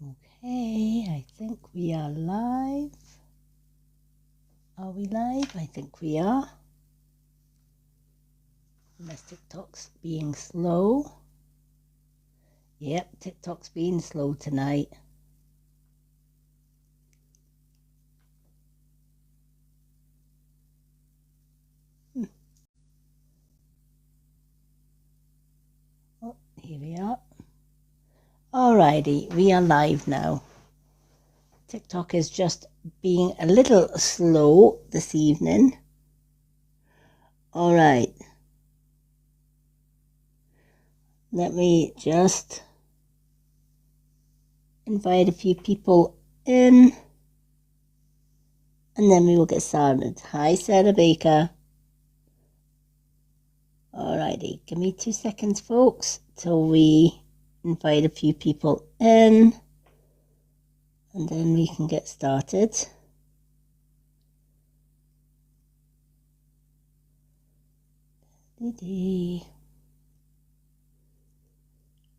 Okay, I think we are live. Are we live? I think we are. Unless TikTok's being slow. Yep, TikTok's being slow tonight. Oh, here we are. Alrighty, we are live now. TikTok is just being a little slow this evening. Alright. Let me just invite a few people in. And then we will get started. Hi, Sarah Baker. Alrighty, give me 2 seconds, folks, till we invite a few people in. And then we can get started.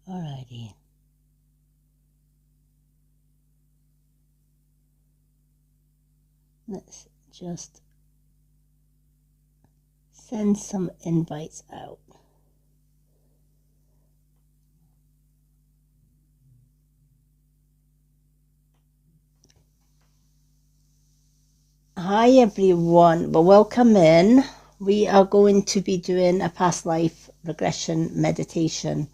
Alrighty. Let's just send some invites out. Hi everyone, well, welcome in. We are going to be doing a past life regression meditation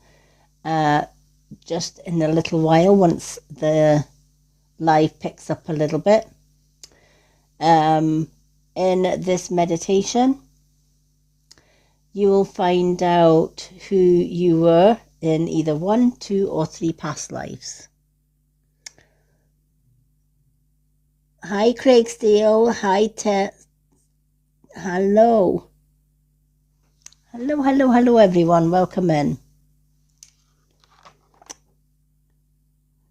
just in a little while once the live picks up a little bit. In this meditation, you will find out who you were in either 1, 2, or 3 past lives. Hi, Craig Steele. Hi, Ted. Hello. Hello, everyone. Welcome in.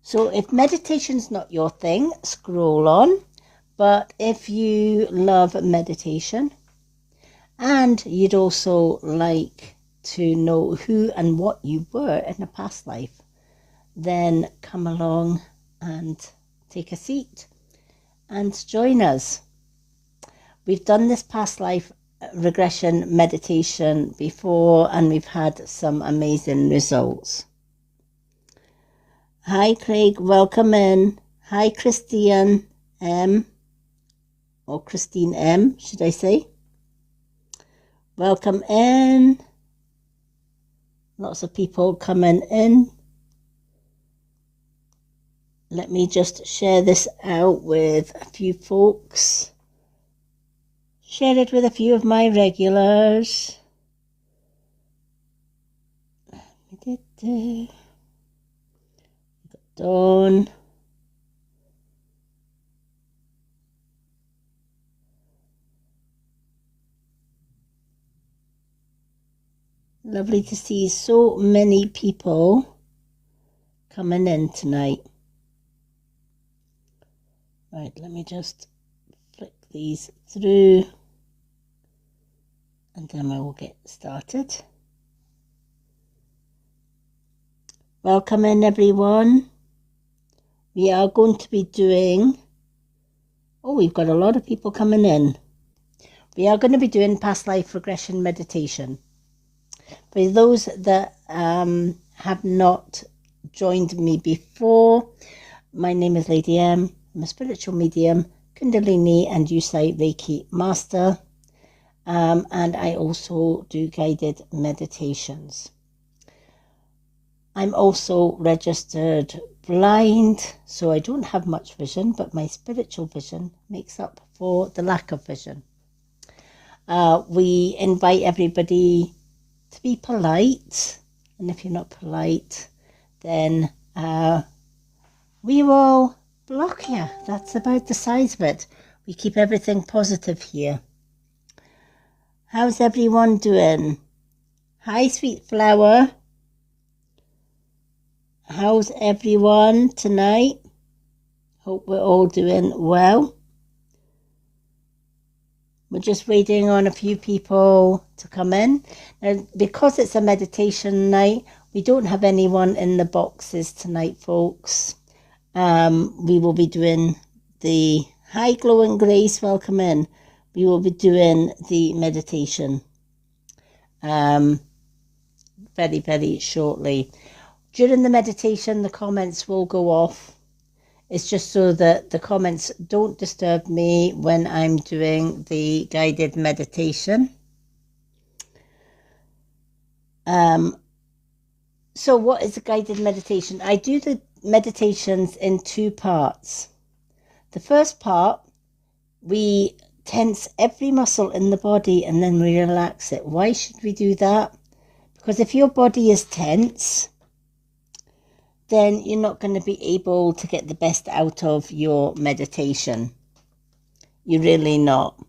So if meditation's not your thing, scroll on. But if you love meditation and you'd also like to know who and what you were in a past life, then come along and take a seat and join us. We've done this past life regression meditation before and we've had some amazing results. Hi Craig, welcome in. Hi Christine M, or Christine M, should I say. Welcome in. Lots of people coming in. Let me just share this out with a few folks. Share it with a few of my regulars. Dawn. Lovely to see so many people coming in tonight. Right, let me just flick these through and then I will get started. Welcome in everyone. We are going to be doing, we've got a lot of people coming in. We are going to be doing past life regression meditation. For those that have not joined me before, my name is Lady M. I'm a spiritual medium, Kundalini and Yusai Reiki master, and I also do guided meditations. I'm also registered blind, so I don't have much vision, but my spiritual vision makes up for the lack of vision. We invite everybody to be polite, and if you're not polite, then we will block you. That's about the size of it. We keep everything positive here. How's everyone doing? Hi, Sweet Flower. How's everyone tonight? Hope we're all doing well. We're just waiting on a few people to come in. Now, because it's a meditation night, we don't have anyone in the boxes tonight, folks. we will be doing the Hi, Glow and Grace, welcome in. We will be doing the meditation very, very shortly. During the meditation, the comments will go off. It's just so that the comments don't disturb me when I'm doing the guided meditation. So what is a guided meditation? I do the meditations in two parts. The first part, we tense every muscle in the body and then we relax it. Why should we do that? Because if your body is tense, then you're not going to be able to get the best out of your meditation. You're really not.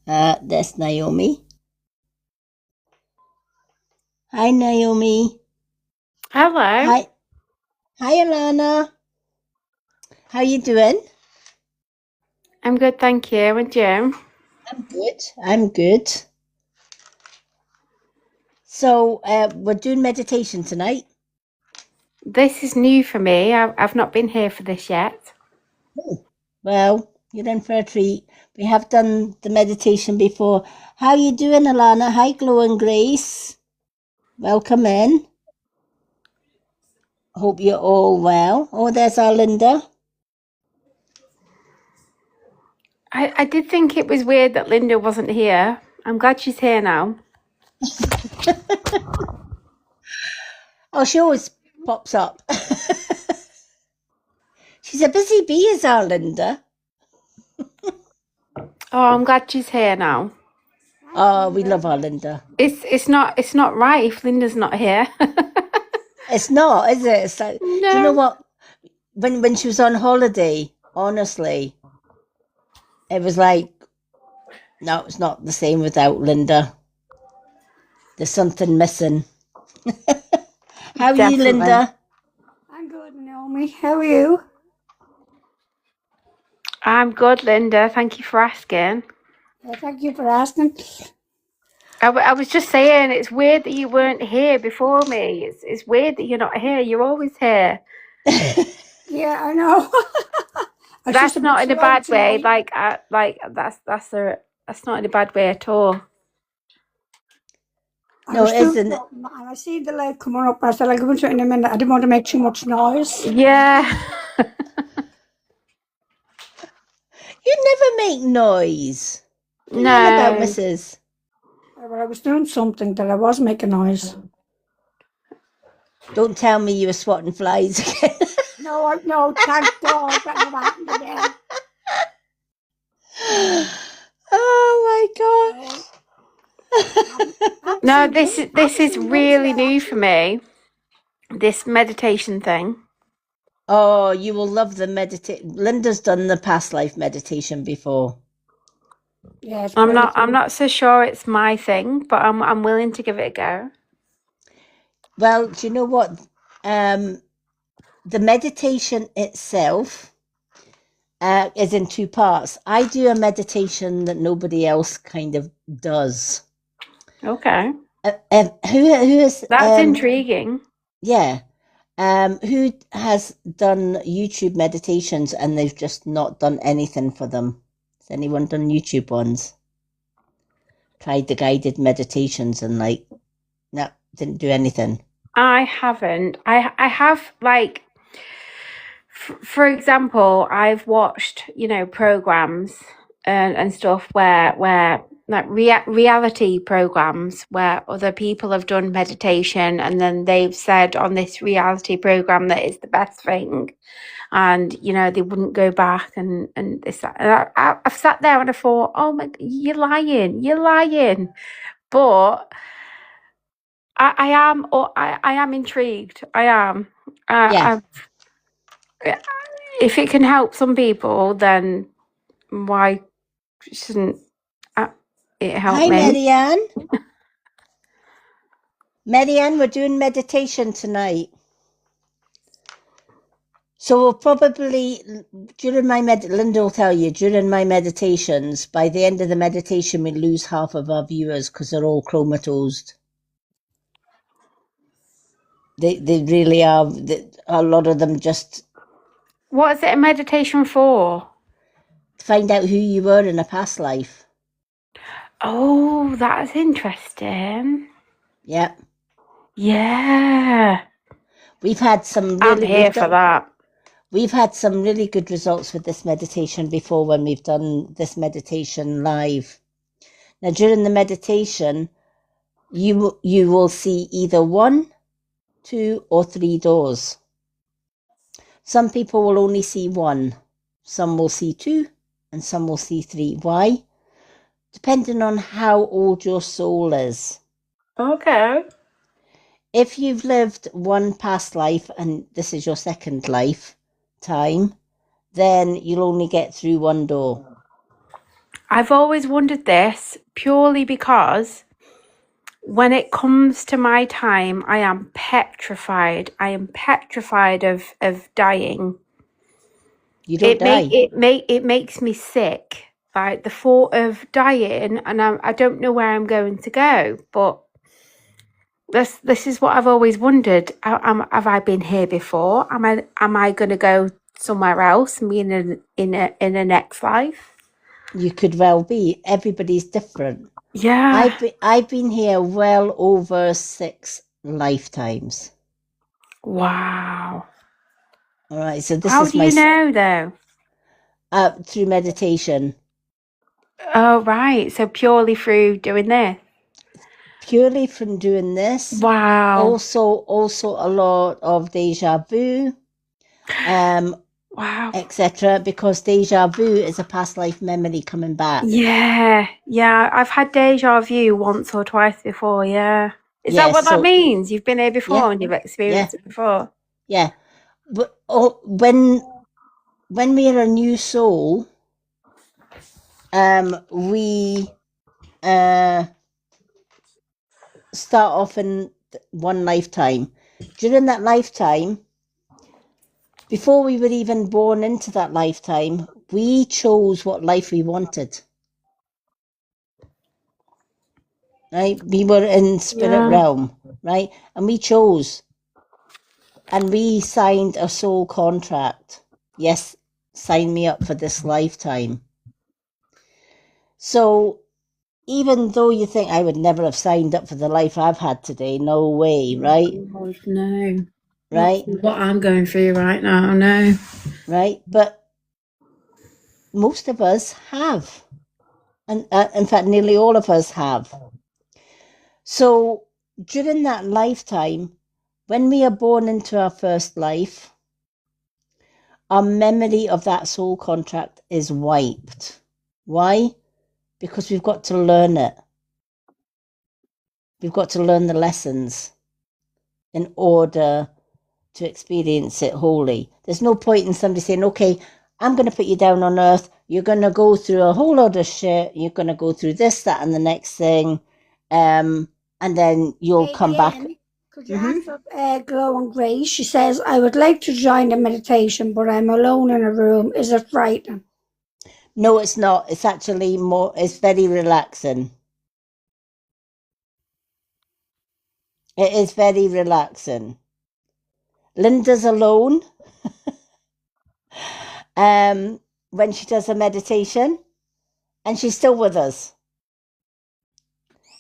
That's Naomi. Hi, Naomi. Hello. Hi, Alana. How you doing? I'm good, thank you. And you? I'm good. So we're doing meditation tonight. This is new for me. I've not been here for this yet. Oh, well, you're in for a treat. We have done the meditation before. How you doing, Alana? Hi, Glow and Grace. Welcome in. Hope you're all well. Oh, there's our Linda. I did think it was weird that Linda wasn't here. I'm glad she's here now. Oh, she always pops up. She's a busy bee, is our Linda. Oh, I'm glad she's here now. Oh, we love our Linda. It's not right if Linda's not here. It's not, is it? It's like, No. Do you know what? When she was on holiday, honestly, it was like, no, it's not the same without Linda. There's something missing. How are you, Linda? I'm good, Naomi. How are you? I'm good, Linda. Thank you for asking. Thank you for asking. I was just saying, it's weird that you weren't here before me. It's weird that you're not here. You're always here. Yeah, I know. That's not in a bad way. Like that's not in a bad way at all. No, it isn't. And I see the light coming up. I said, I'll go into it in a minute. I didn't want to make too much noise. Yeah. You never make noise. No. None about Mrs. Well, I was doing something that I was making noise. Don't tell me you were swatting flies again. No, thank God that never happened again. Oh my gosh. No, this is really new for me. This meditation thing. Oh, you will love the meditation. Linda's done the past life meditation before. Yes, I'm not so sure it's my thing, but I'm willing to give it a go. Well, do you know what? The meditation itself is in two parts. I do a meditation that nobody else kind of does. Okay. Who is That's intriguing. Yeah. Who has done YouTube meditations and they've just not done anything for them? Has anyone done YouTube ones? Tried the guided meditations and no, didn't do anything. I haven't. I have like, for example, I've watched programs and stuff where like reality programs where other people have done meditation and then they've said on this reality program that it's the best thing, and they wouldn't go back and this and I've sat there and I thought, oh my, you're lying, but I am intrigued. I am. Yeah. If it can help some people, then why shouldn't it help Hi, me? Marianne. Marianne, we're doing meditation tonight. So we'll probably, during my Linda will tell you, during my meditations, by the end of the meditation, we lose half of our viewers because they're all comatose. They really are. A lot of them just What is it a meditation for? find out who you were in a past life. Oh, that's interesting. Yeah. Yeah. We've had some I'm really here for that. We've had some really good results with this meditation before when we've done this meditation live. Now, during the meditation, you will see either 1, 2, or 3 doors. Some people will only see 1. Some will see 2, and some will see 3. Why? Depending on how old your soul is. Okay. If you've lived one past life and this is your second lifetime, then you'll only get through 1 door. I've always wondered this purely because when it comes to my time, I am petrified. I am petrified of dying. You don't die. It makes me sick. Like the thought of dying, and I don't know where I'm going to go. But this is what I've always wondered. Have I been here before? Am I going to go somewhere else and be in a next life? You could well be. Everybody's different. Yeah. I've been here well over 6 lifetimes. Wow. All right, so this How is do you know though? Through meditation. Oh right. So purely through doing this. Purely from doing this. Wow. Also a lot of deja vu. Wow. Etc. Because deja vu is a past life memory coming back. Yeah. I've had deja vu once or twice before. Yeah. Is that what that means? You've been here before and you've experienced it before? Yeah. But when we are a new soul, we start off in one lifetime. During that lifetime, before we were even born into that lifetime, we chose what life we wanted. Right? We were in spirit realm, right? And we chose. And we signed a soul contract. Yes, sign me up for this lifetime. So even though you think I would never have signed up for the life I've had today, no way, right? No. Right? What I'm going through right now, no. Right? But most of us have. And in fact, nearly all of us have. So during that lifetime, when we are born into our first life, our memory of that soul contract is wiped. Why? Because we've got to learn it. We've got to learn the lessons in order to experience it wholly. There's no point in somebody saying, okay, I'm going to put you down on earth. You're going to go through a whole lot of shit. You're going to go through this, that, and the next thing. And then you'll come back. Could you answer Glow and Grace? She says, I would like to join the meditation, but I'm alone in a room. Is it frightening? No, it's not. It's actually it's very relaxing. It is very relaxing. Linda's alone when she does her meditation, and she's still with us.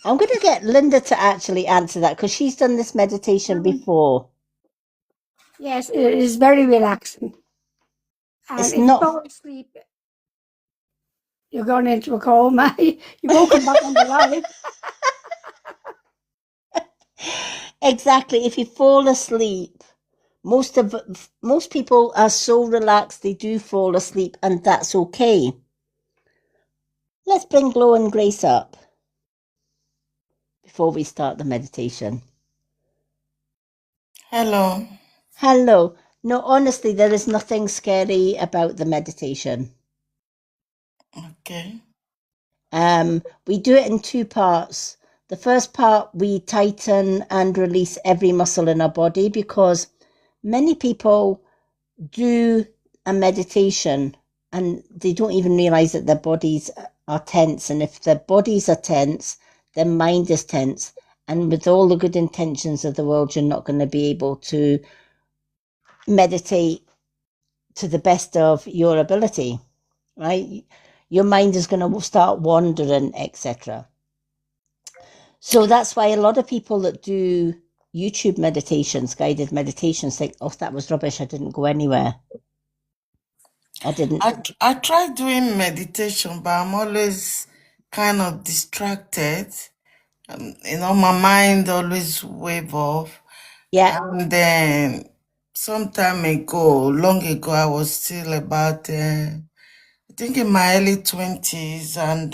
I'm going to get Linda to actually answer that because she's done this meditation before. Yes, it is very relaxing. And It's if you not. fall asleep, you're going into a coma. You won't come back on the light. Exactly. If you fall asleep, most people are so relaxed they do fall asleep, and that's okay. Let's bring Glow and Grace up before we start the meditation. Hello. Hello. No, honestly, there is nothing scary about the meditation. Okay. We do it in 2 parts. The first part, we tighten and release every muscle in our body because many people do a meditation and they don't even realize that their bodies are tense. And if their bodies are tense, their mind is tense. And with all the good intentions of the world, you're not going to be able to meditate to the best of your ability, right? Your mind is going to start wandering, etc. So that's why a lot of people that do YouTube meditations, guided meditations, think, oh, that was rubbish. I didn't go anywhere. I didn't. I try doing meditation, but I'm always kind of distracted. My mind always wave off. Yeah, And then long ago, I was still about, I think in my early 20s, and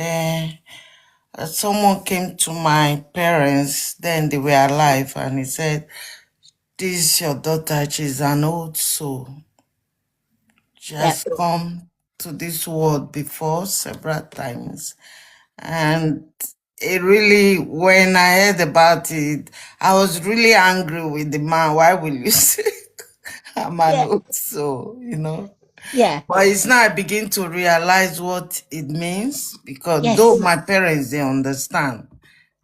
someone came to my parents, then they were alive, and he said, this is your daughter, she's an old soul. She yeah, has come to this world before several times. And it really, when I heard about it, I was really angry with the man. Why will you say I'm an yeah, old soul, yeah, But it's now I begin to realize what it means, because though yes, my parents, they understand.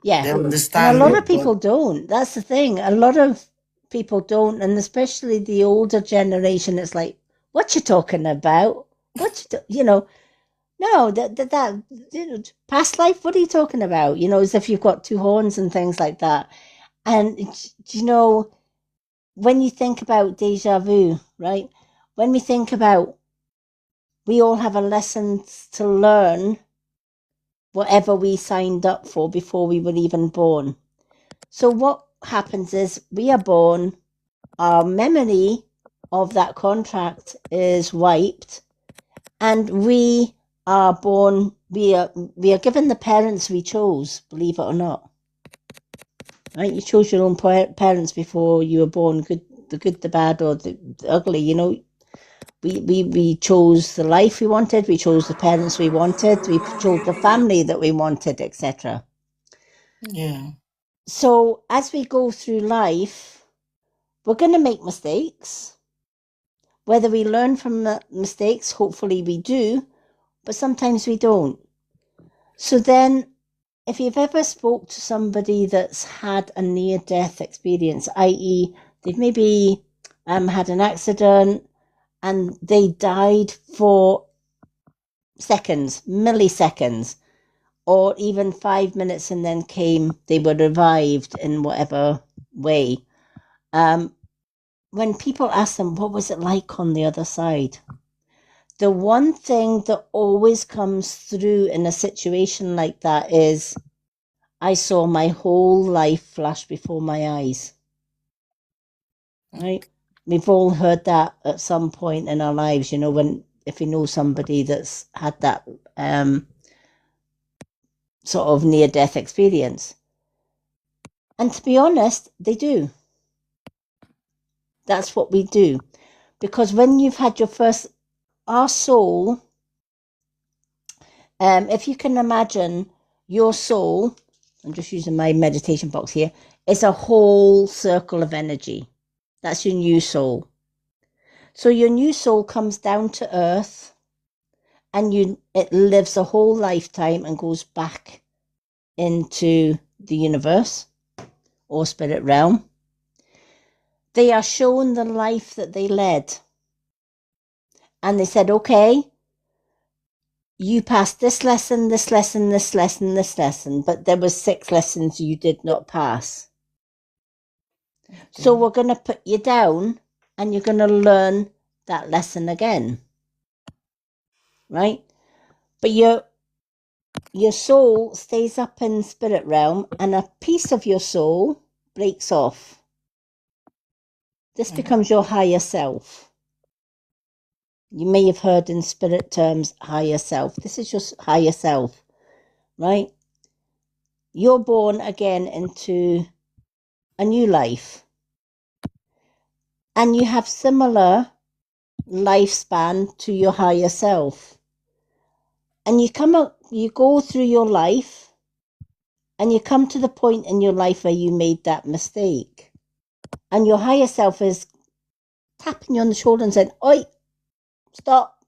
They yeah. And a understand lot me, of but people don't. That's the thing. A lot of people don't, and especially the older generation. It's like, what you talking about? No, past life. What are you talking about? As if you've got two horns and things like that. And when you think about deja vu, right? When we think about, we all have a lesson to learn, whatever we signed up for before we were even born. So what happens is we are born, our memory of that contract is wiped, and we are born, we are given the parents we chose, believe it or not. Right? You chose your own parents before you were born, the good, the bad, or the ugly. We chose the life we wanted, we chose the parents we wanted, we chose the family that we wanted, etc. yeah. So as we go through life, we're going to make mistakes. Whether we learn from the mistakes, hopefully we do, but sometimes we don't. So then, if you've ever spoke to somebody that's had a near-death experience, i.e. they've maybe had an accident and they died for seconds, milliseconds, or even 5 minutes, and then they were revived in whatever way. When people ask them, what was it like on the other side? The one thing that always comes through in a situation like that is, I saw my whole life flash before my eyes. Right? We've all heard that at some point in our lives, if you know somebody that's had that sort of near-death experience. And to be honest, they do. That's what we do. Because when you've had our soul, if you can imagine your soul, I'm just using my meditation box here, is a whole circle of energy. That's your new soul. So your new soul comes down to earth, and it lives a whole lifetime and goes back into the universe or spirit realm. They are shown the life that they led. And they said, okay, you passed this lesson, this lesson, this lesson, this lesson, but there was 6 lessons you did not pass. So we're going to put you down and you're going to learn that lesson again. Right? But your soul stays up in spirit realm, and a piece of your soul breaks off. This becomes your higher self. You may have heard in spirit terms, higher self. This is your higher self, right? You're born again into a new life. And you have similar lifespan to your higher self. And you go through your life, and you come to the point in your life where you made that mistake. And your higher self is tapping you on the shoulder and saying, oi, stop,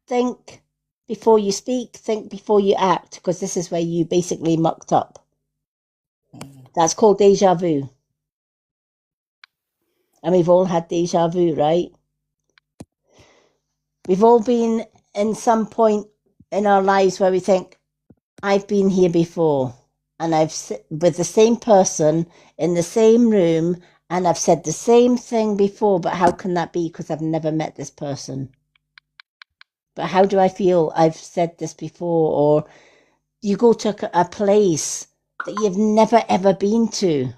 think before you speak, think before you act, because this is where you basically mucked up. That's called deja vu. And we've all had deja vu, right? We've all been in some point in our lives where we think, I've been here before, and I've with the same person in the same room, and I've said the same thing before, but how can that be? Because I've never met this person. But how do I feel? I've said this before. Or you go to a place that you've never ever been to,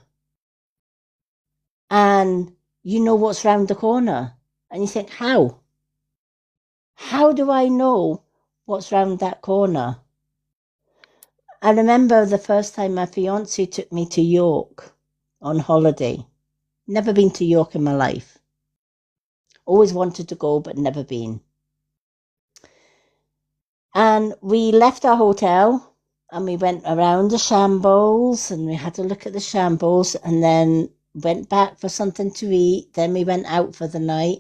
and you know what's round the corner, and you think, how? How do I know what's round that corner? I remember the first time my fiance took me to York on holiday. Never been to York in my life. Always wanted to go, but never been. And we left our hotel and we went around the shambles and we had a look at the shambles and then went back for something to eat. Then we went out for the night.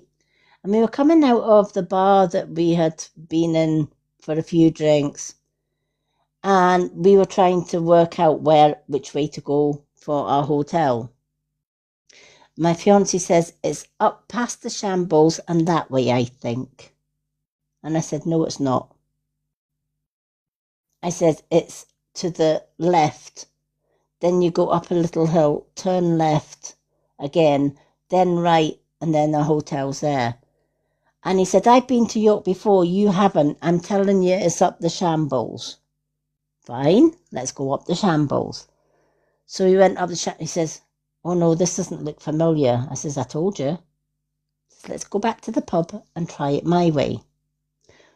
And we were coming out of the bar that we had been in for a few drinks. And we were trying to work out which way to go for our hotel. My fiancé says, it's up past the shambles and that way, I think. And I said, no, it's not. I said, it's to the left. Then you go up a little hill, turn left again, then right, and then the hotel's there. And he said, I've been to York before, you haven't. I'm telling you, it's up the shambles. Fine, let's go up the shambles. So we went up the shambles. He says, oh no, this doesn't look familiar. I says, I told you. Says, let's go back to the pub and try it my way.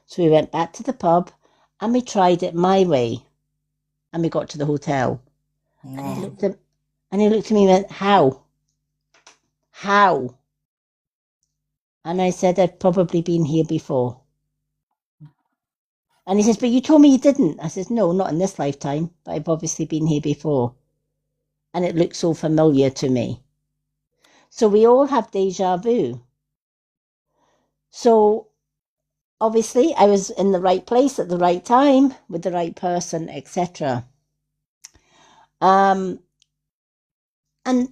So we went back to the pub and we tried it my way. And we got to the hotel. No. And he looked at me and went, how? How? And I said, I've probably been here before. And he says, but you told me you didn't. I says, no, not in this lifetime, but I've obviously been here before. And it looked so familiar to me. So we all have deja vu. So obviously I was in the right place at the right time with the right person, etc. And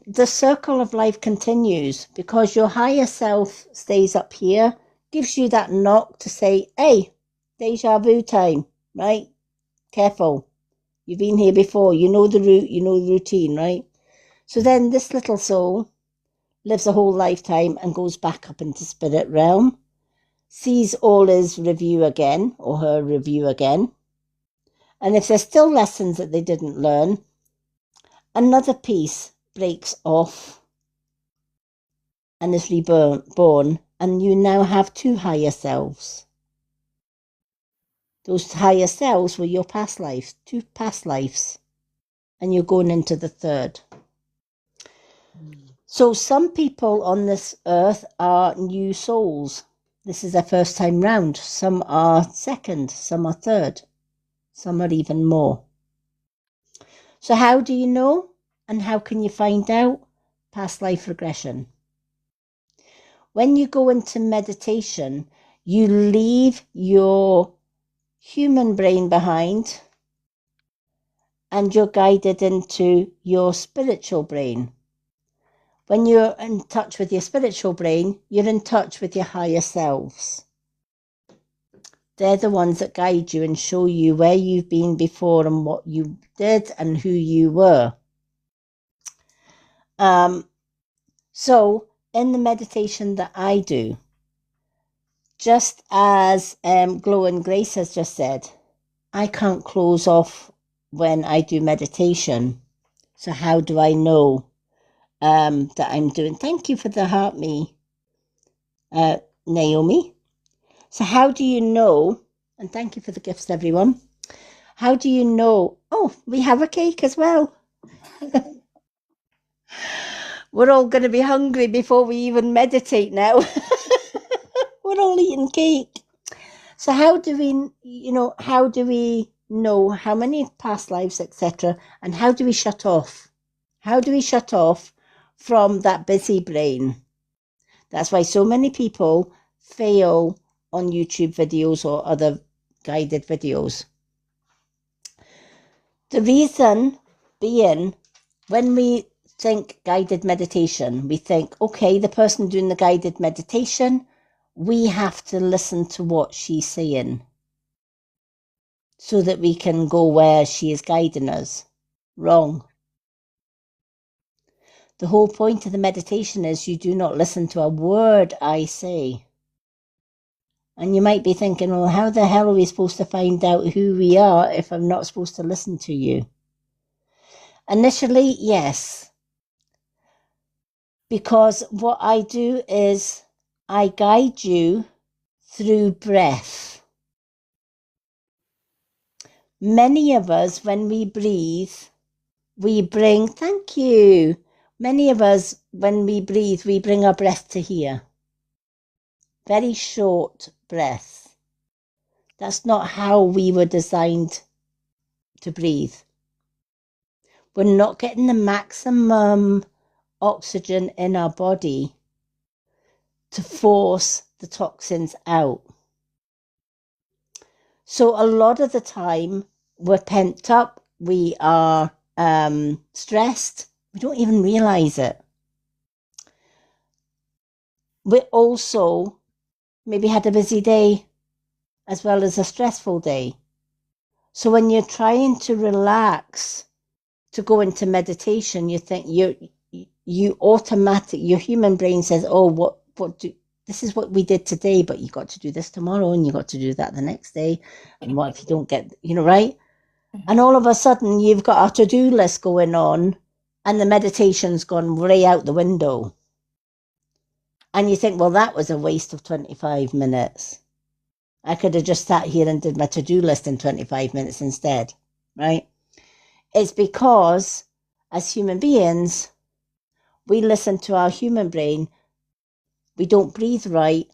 the circle of life continues because your higher self stays up here, gives you that knock to say, hey, deja vu time, right? Careful. You've been here before. You know the route, you know the routine, right? So then this little soul lives a whole lifetime and goes back up into spirit realm, sees all his review again or her review again. And if there's still lessons that they didn't learn, another piece breaks off and is reborn, and you now have two higher selves. Those higher selves were your past lives, two past lives, and you're going into the third. So some people on this earth are new souls. This is their first time round. Some are second, some are third, some are even more. So how do you know and how can you find out? Past life regression. When you go into meditation, you leave your human brain behind and you're guided into your spiritual brain. When you're in touch with your spiritual brain, you're in touch with your higher selves. They're the ones that guide you and show you where you've been before and what you did and who you were. So in the meditation that I do, just as Glow and Grace has just said, I can't close off when I do meditation. So how do I know that I'm doing? Thank you for the heart me, Naomi. So how do you know, and thank you for the gifts, everyone. How do you know? Oh, we have a cake as well. We're all going to be hungry before we even meditate now. We're all eating cake. So how do we know how many past lives, etc., and how do we shut off? How do we shut off from that busy brain? That's why so many people fail on YouTube videos or other guided videos. The reason being when we think guided meditation, we think, okay, the person doing the guided meditation, we have to listen to what she's saying so that we can go where she is guiding us. Wrong. The whole point of the meditation is you do not listen to a word I say. And you might be thinking, well, how the hell are we supposed to find out who we are if I'm not supposed to listen to you? Initially, yes. Because what I do is I guide you through breath. Many of us, when we breathe, we bring, thank you. Many of us, when we breathe, we bring our breath to here. Very short breath. That's not how we were designed to breathe. We're not getting the maximum oxygen in our body to force the toxins out. So a lot of the time we're pent up, we are stressed, we don't even realize it. We also maybe had a busy day as well as a stressful day. So when you're trying to relax, to go into meditation, you think you automatic, your human brain says, oh, this is what we did today, but you got to do this tomorrow and you got to do that the next day. And what if you don't get, right? And all of a sudden you've got a to-do list going on and the meditation's gone way out the window. And you think, well, that was a waste of 25 minutes. I could have just sat here and did my to-do list in 25 minutes instead, right? It's because as human beings, we listen to our human brain, we don't breathe right,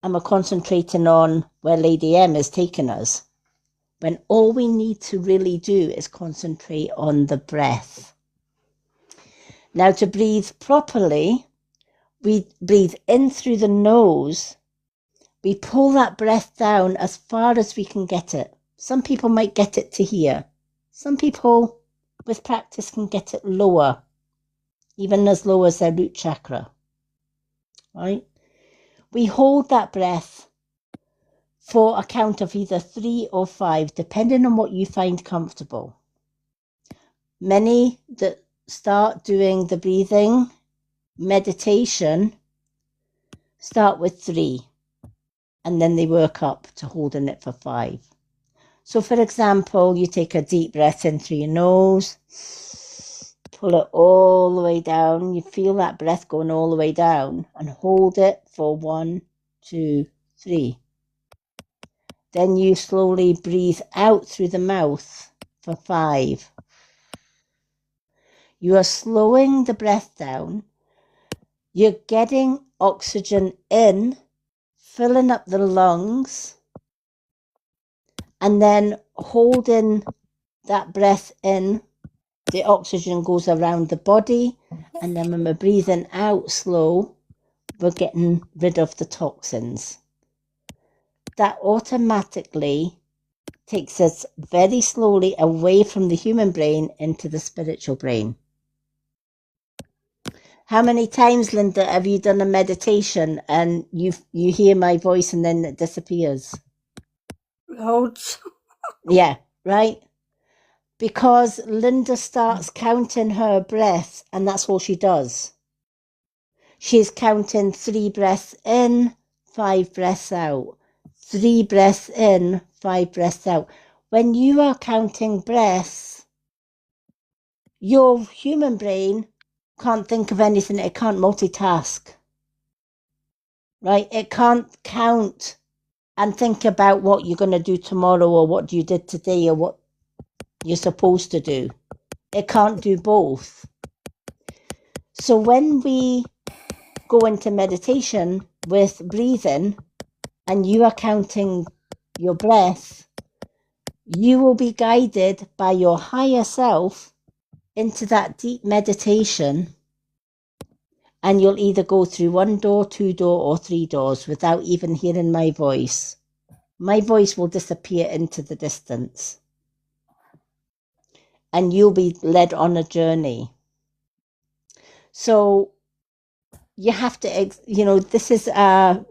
and we're concentrating on where Lady M is taking us, when all we need to really do is concentrate on the breath. Now, to breathe properly, we breathe in through the nose, we pull that breath down as far as we can get it. Some people might get it to here. Some people with practice can get it lower, even as low as their root chakra, right? We hold that breath for a count of either 3 or 5, depending on what you find comfortable. Many that start doing the breathing meditation start with 3, and then they work up to holding it for 5. So for example, you take a deep breath in through your nose, pull it all the way down. You feel that breath going all the way down and hold it for 1, 2, 3. Then you slowly breathe out through the mouth for 5. You are slowing the breath down. You're getting oxygen in, filling up the lungs, and then holding that breath in. The oxygen goes around the body, and then when we're breathing out slow, we're getting rid of the toxins. That automatically takes us very slowly away from the human brain into the spiritual brain. How many times, Linda, have you done a meditation and you hear my voice and then it disappears? Loads. Yeah, right? Because Linda starts counting her breaths and that's all she does. She's counting 3 breaths in, 5 breaths out. 3 breaths in, 5 breaths out. When you are counting breaths, your human brain can't think of anything. It can't multitask, right? It can't count and think about what you're going to do tomorrow or what you did today or what you're supposed to do. It can't do both. So when we go into meditation with breathing and you are counting your breath, you will be guided by your higher self into that deep meditation, and you'll either go through 1 door, 2 door, or 3 doors without even hearing my voice. My voice will disappear into the distance, and you'll be led on a journey. So you have to, this is I'm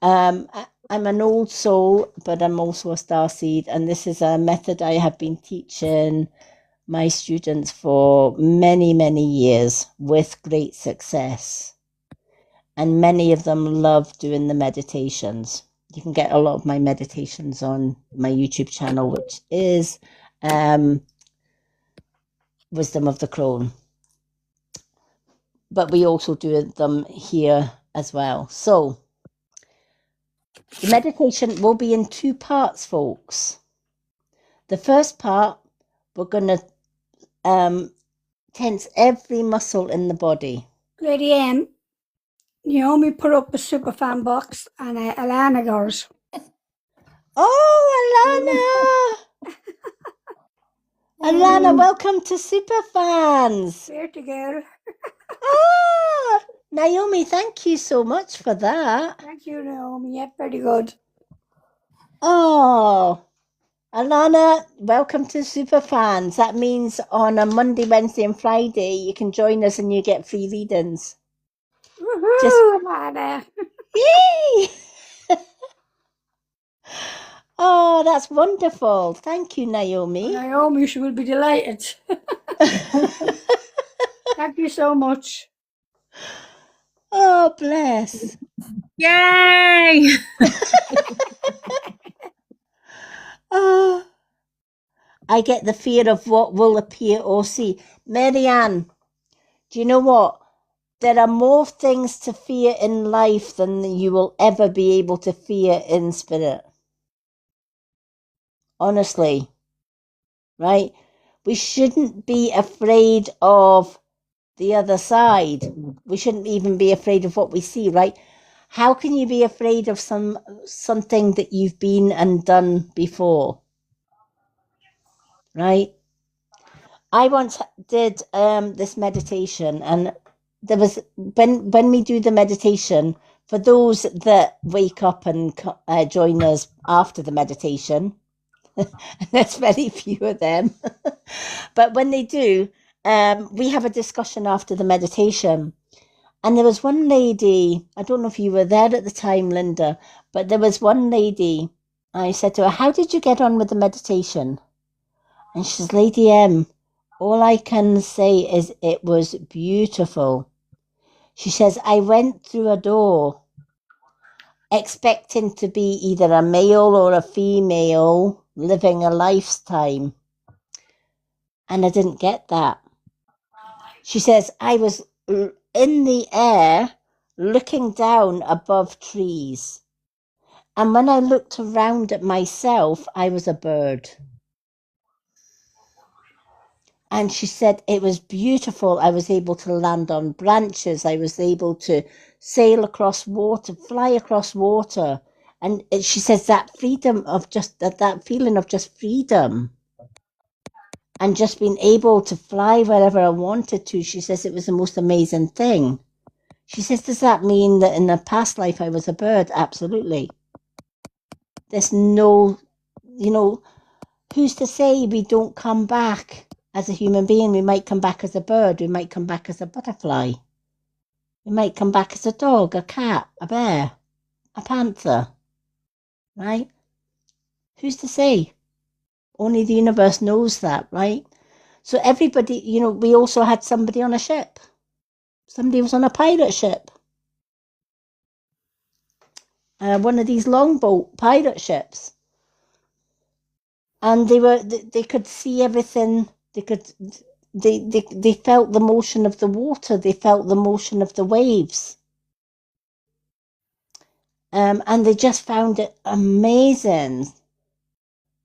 an old soul, but I'm also a starseed, and this is a method I have been teaching my students for many, many years with great success. And many of them love doing the meditations. You can get a lot of my meditations on my YouTube channel, which is Wisdom of the Crone. But we also do them here as well. So the meditation will be in 2 parts, folks. The first part, we're going to tense every muscle in the body. Lady M, Naomi put up a superfan box and Alana goes. Oh, Alana! Alana, welcome to Superfans. Pretty girl. Ah, Naomi, thank you so much for that. Thank you, Naomi. Yeah, very good. Oh, Alana, welcome to Superfans. That means on a Monday, Wednesday and Friday, you can join us and you get free readings. Woohoo, Alana. Yay! Oh, that's wonderful. Thank you, Naomi. Naomi, she will be delighted. Thank you so much. Oh, bless. Yay! Oh, I get the fear of what will appear or see. Marianne, do you know what? There are more things to fear in life than you will ever be able to fear in spirit. Honestly, right? We shouldn't be afraid of the other side. We shouldn't even be afraid of what we see, right? How can you be afraid of something that you've been and done before? Right? I once did this meditation, and there was when we do the meditation, for those that wake up and join us after the meditation, there's very few of them, but when they do, we have a discussion after the meditation. And there was one lady, I don't know if you were there at the time, Linda, but there was one lady, I said to her, how did you get on with the meditation? And she says, Lady M, all I can say is it was beautiful. She says, I went through a door expecting to be either a male or a female living a lifetime. And I didn't get that. She says, I was in the air looking down above trees. And when I looked around at myself, I was a bird. And she said it was beautiful. I was able to land on branches. I was able to sail across water, fly across water. And she says that freedom of just that feeling of just freedom and just being able to fly wherever I wanted to. She says it was the most amazing thing. She says, does that mean that in a past life I was a bird? Absolutely. There's no, who's to say we don't come back as a human being? We might come back as a bird. We might come back as a butterfly. We might come back as a dog, a cat, a bear, a panther, right? Who's to say? Only the universe knows that, right? So everybody, we also had somebody on a ship. Somebody was on a pirate ship. One of these longboat pirate ships. And they could see everything. They felt the motion of the water. They felt the motion of the waves. And they just found it amazing.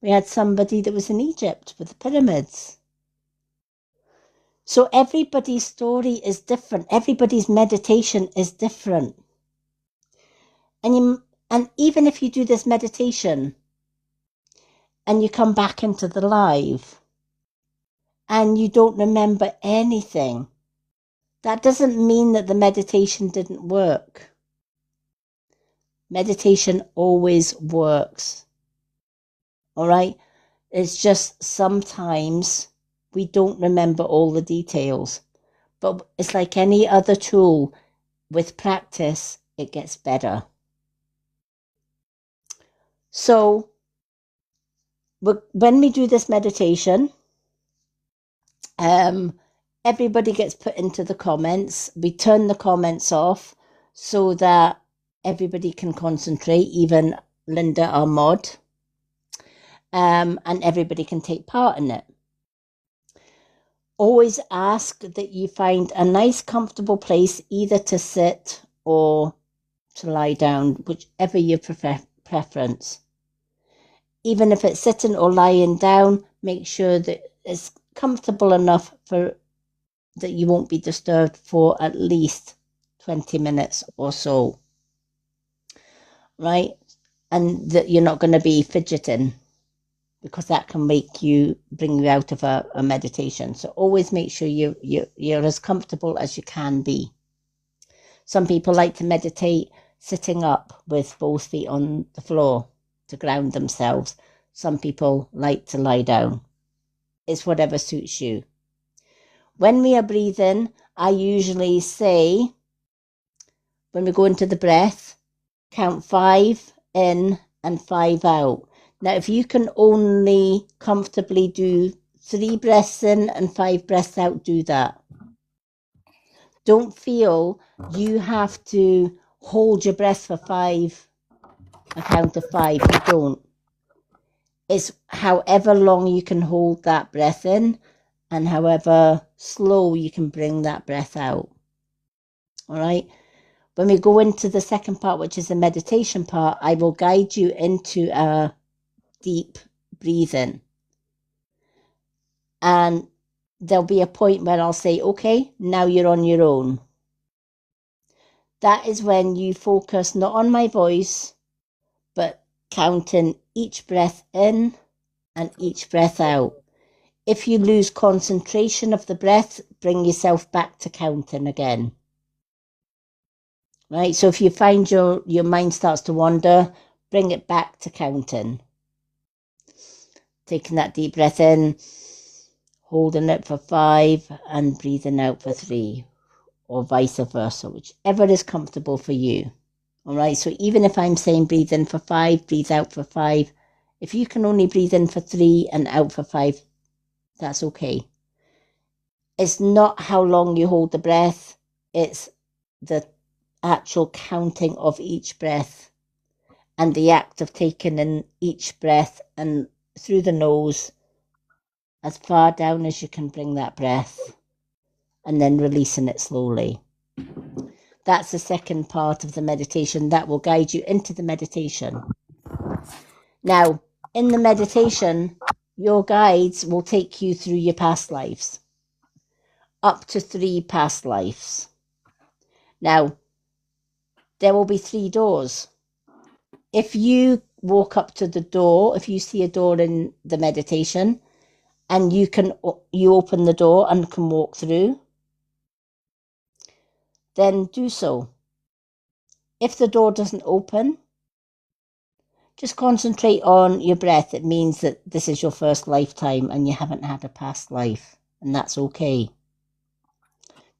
We had somebody that was in Egypt with the pyramids. So everybody's story is different. Everybody's meditation is different. And even if you do this meditation and you come back into the live and you don't remember anything, that doesn't mean that the meditation didn't work. Meditation always works. All right? It's just sometimes we don't remember all the details. But it's like any other tool. With practice, it gets better. So when we do this meditation, everybody gets put into the comments. We turn the comments off so that everybody can concentrate, even Linda, our mod, and everybody can take part in it. Always ask that you find a nice, comfortable place either to sit or to lie down, whichever your preference. Even if it's sitting or lying down, make sure that it's comfortable enough for that you won't be disturbed for at least 20 minutes or so, right? And that you're not going to be fidgeting, because that can bring you out of a meditation. So always make sure you're as comfortable as you can be. Some people like to meditate sitting up with both feet on the floor to ground themselves. Some people like to lie down. It's whatever suits you. When we are breathing, I usually say, when we go into the breath, count 5 in and 5 out. Now, if you can only comfortably do 3 breaths in and 5 breaths out, do that. Don't feel you have to hold your breath for 5, a count of 5. You don't. It's however long you can hold that breath in and however slow you can bring that breath out. All right. When we go into the second part, which is the meditation part, I will guide you into a deep breathing. And there'll be a point where I'll say, okay, now you're on your own. That is when you focus not on my voice, but counting each breath in and each breath out. If you lose concentration of the breath, bring yourself back to counting again. Right? So if you find your mind starts to wander, bring it back to counting. Taking that deep breath in, holding it for 5 and breathing out for 3, or vice versa, whichever is comfortable for you. All right, so even if I'm saying breathe in for 5, breathe out for 5, if you can only breathe in for 3 and out for 5, that's okay. It's not how long you hold the breath, it's the actual counting of each breath and the act of taking in each breath and through the nose as far down as you can bring that breath and then releasing it slowly. That's the second part of the meditation that will guide you into the meditation. Now, in the meditation, your guides will take you through your past lives, up to 3 past lives. Now, there will be 3 doors. If you walk up to the door, if you see a door in the meditation and you open the door and can walk through, then do so. If the door doesn't open, just concentrate on your breath. It means that this is your first lifetime and you haven't had a past life, and that's okay.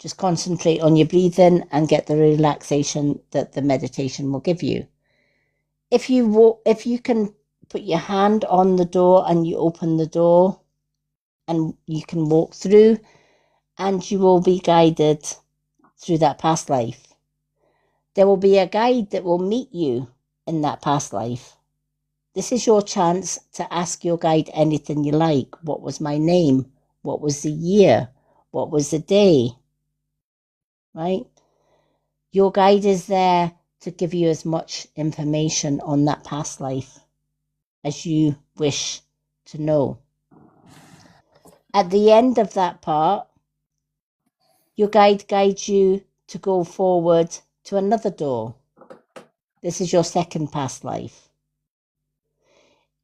Just concentrate on your breathing and get the relaxation that the meditation will give you. If you can put your hand on the door and you open the door and you can walk through, and you will be guided through that past life. There will be a guide that will meet you in that past life. This is your chance to ask your guide anything you like. What was my name? What was the year? What was the day? Right? Your guide is there to give you as much information on that past life as you wish to know. At the end of that part, your guide guides you to go forward to another door. This is your second past life.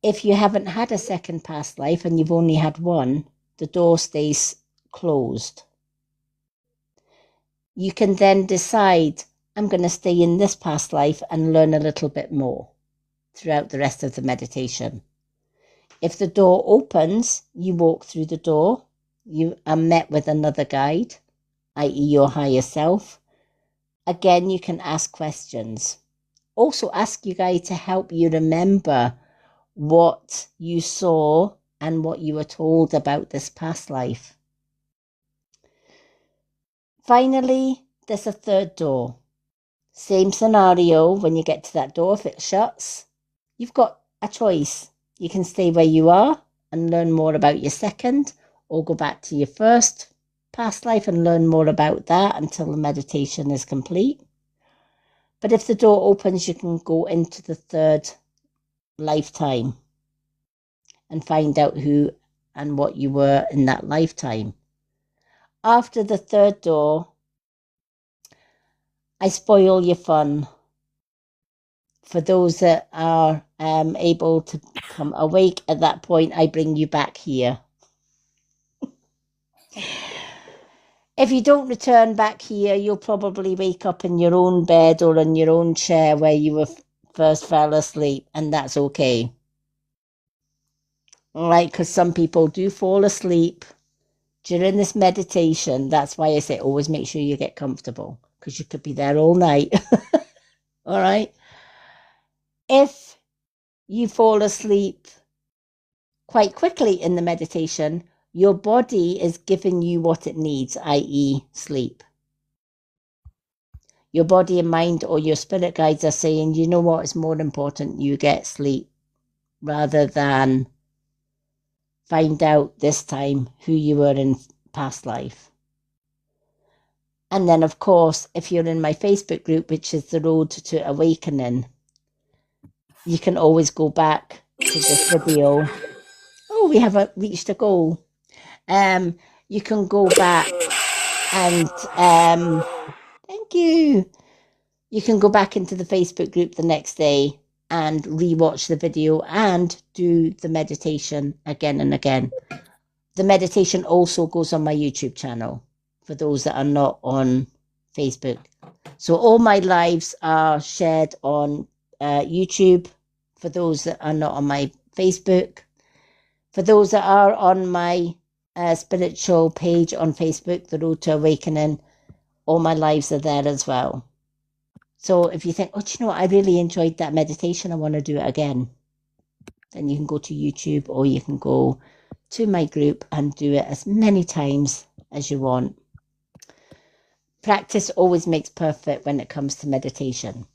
If you haven't had a second past life and you've only had one, the door stays closed. You can then decide, I'm going to stay in this past life and learn a little bit more throughout the rest of the meditation. If the door opens, you walk through the door, you are met with another guide, i.e. your higher self. Again, you can ask questions. Also ask your guide to help you remember what you saw and what you were told about this past life. Finally, there's a third door. Same scenario. When you get to that door, if it shuts, you've got a choice. You can stay where you are and learn more about your second, or go back to your first past life and learn more about that until the meditation is complete. But if the door opens, you can go into the third lifetime and find out who and what you were in that lifetime. After the third door, I spoil your fun. For those that are able to come awake at that point, I bring you back here. If you don't return back here, you'll probably wake up in your own bed or in your own chair where you were first fell asleep, and that's okay. All right, because some people do fall asleep during this meditation. That's why I say always make sure you get comfortable, because you could be there all night. All right. If you fall asleep quite quickly in the meditation, your body is giving you what it needs, i.e. sleep. Your body and mind or your spirit guides are saying, you know what, it's more important you get sleep rather than find out this time who you were in past life. And then, of course, if you're in my Facebook group, which is the Road to Awakening, you can always go back to this video. Oh, we haven't reached a goal. You can go back and thank you. You can go back into the Facebook group the next day and rewatch the video and do the meditation again and again. The meditation also goes on my YouTube channel for those that are not on Facebook. So all my lives are shared on YouTube for those that are not on my Facebook. For those that are on my spiritual page on Facebook, The Road to Awakening, all my lives are there as well. So if you think, oh, do you know what, I really enjoyed that meditation, I want to do it again, then you can go to YouTube or you can go to my group and do it as many times as you want. Practice always makes perfect when it comes to meditation.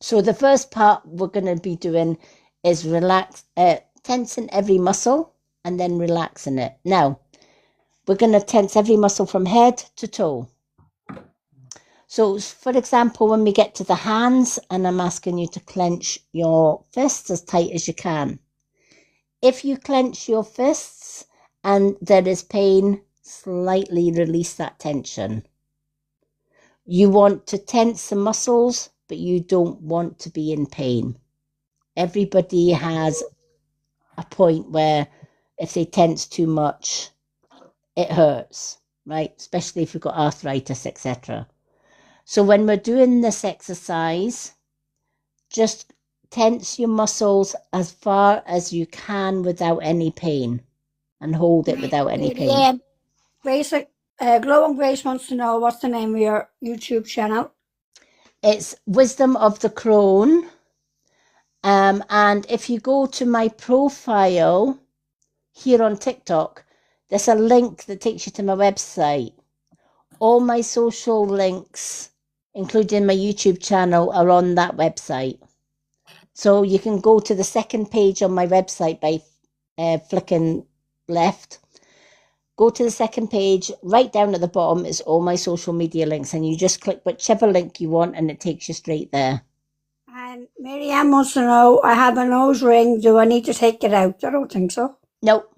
So the first part we're going to be doing is tensing every muscle and then relaxing it. Now, we're going to tense every muscle from head to toe. So, for example, when we get to the hands, and I'm asking you to clench your fists as tight as you can. If you clench your fists and there is pain, slightly release that tension. You want to tense the muscles, but you don't want to be in pain. Everybody has a point where if they tense too much, it hurts, right? Especially if you've got arthritis, etc. So when we're doing this exercise, just tense your muscles as far as you can without any pain and hold it without any pain. Yeah, Glowing Grace wants to know what's the name of your YouTube channel. It's Wisdom of the Crone. And if you go to my profile here on TikTok, there's a link that takes you to my website. All my social links, including my YouTube channel, are on that website. So you can go to the second page on my website by flicking left. Go to the second page, right down at the bottom is all my social media links, and you just click whichever link you want and it takes you straight there. And Miriam wants to know, I have a nose ring, do I need to take it out? I don't think so. Nope,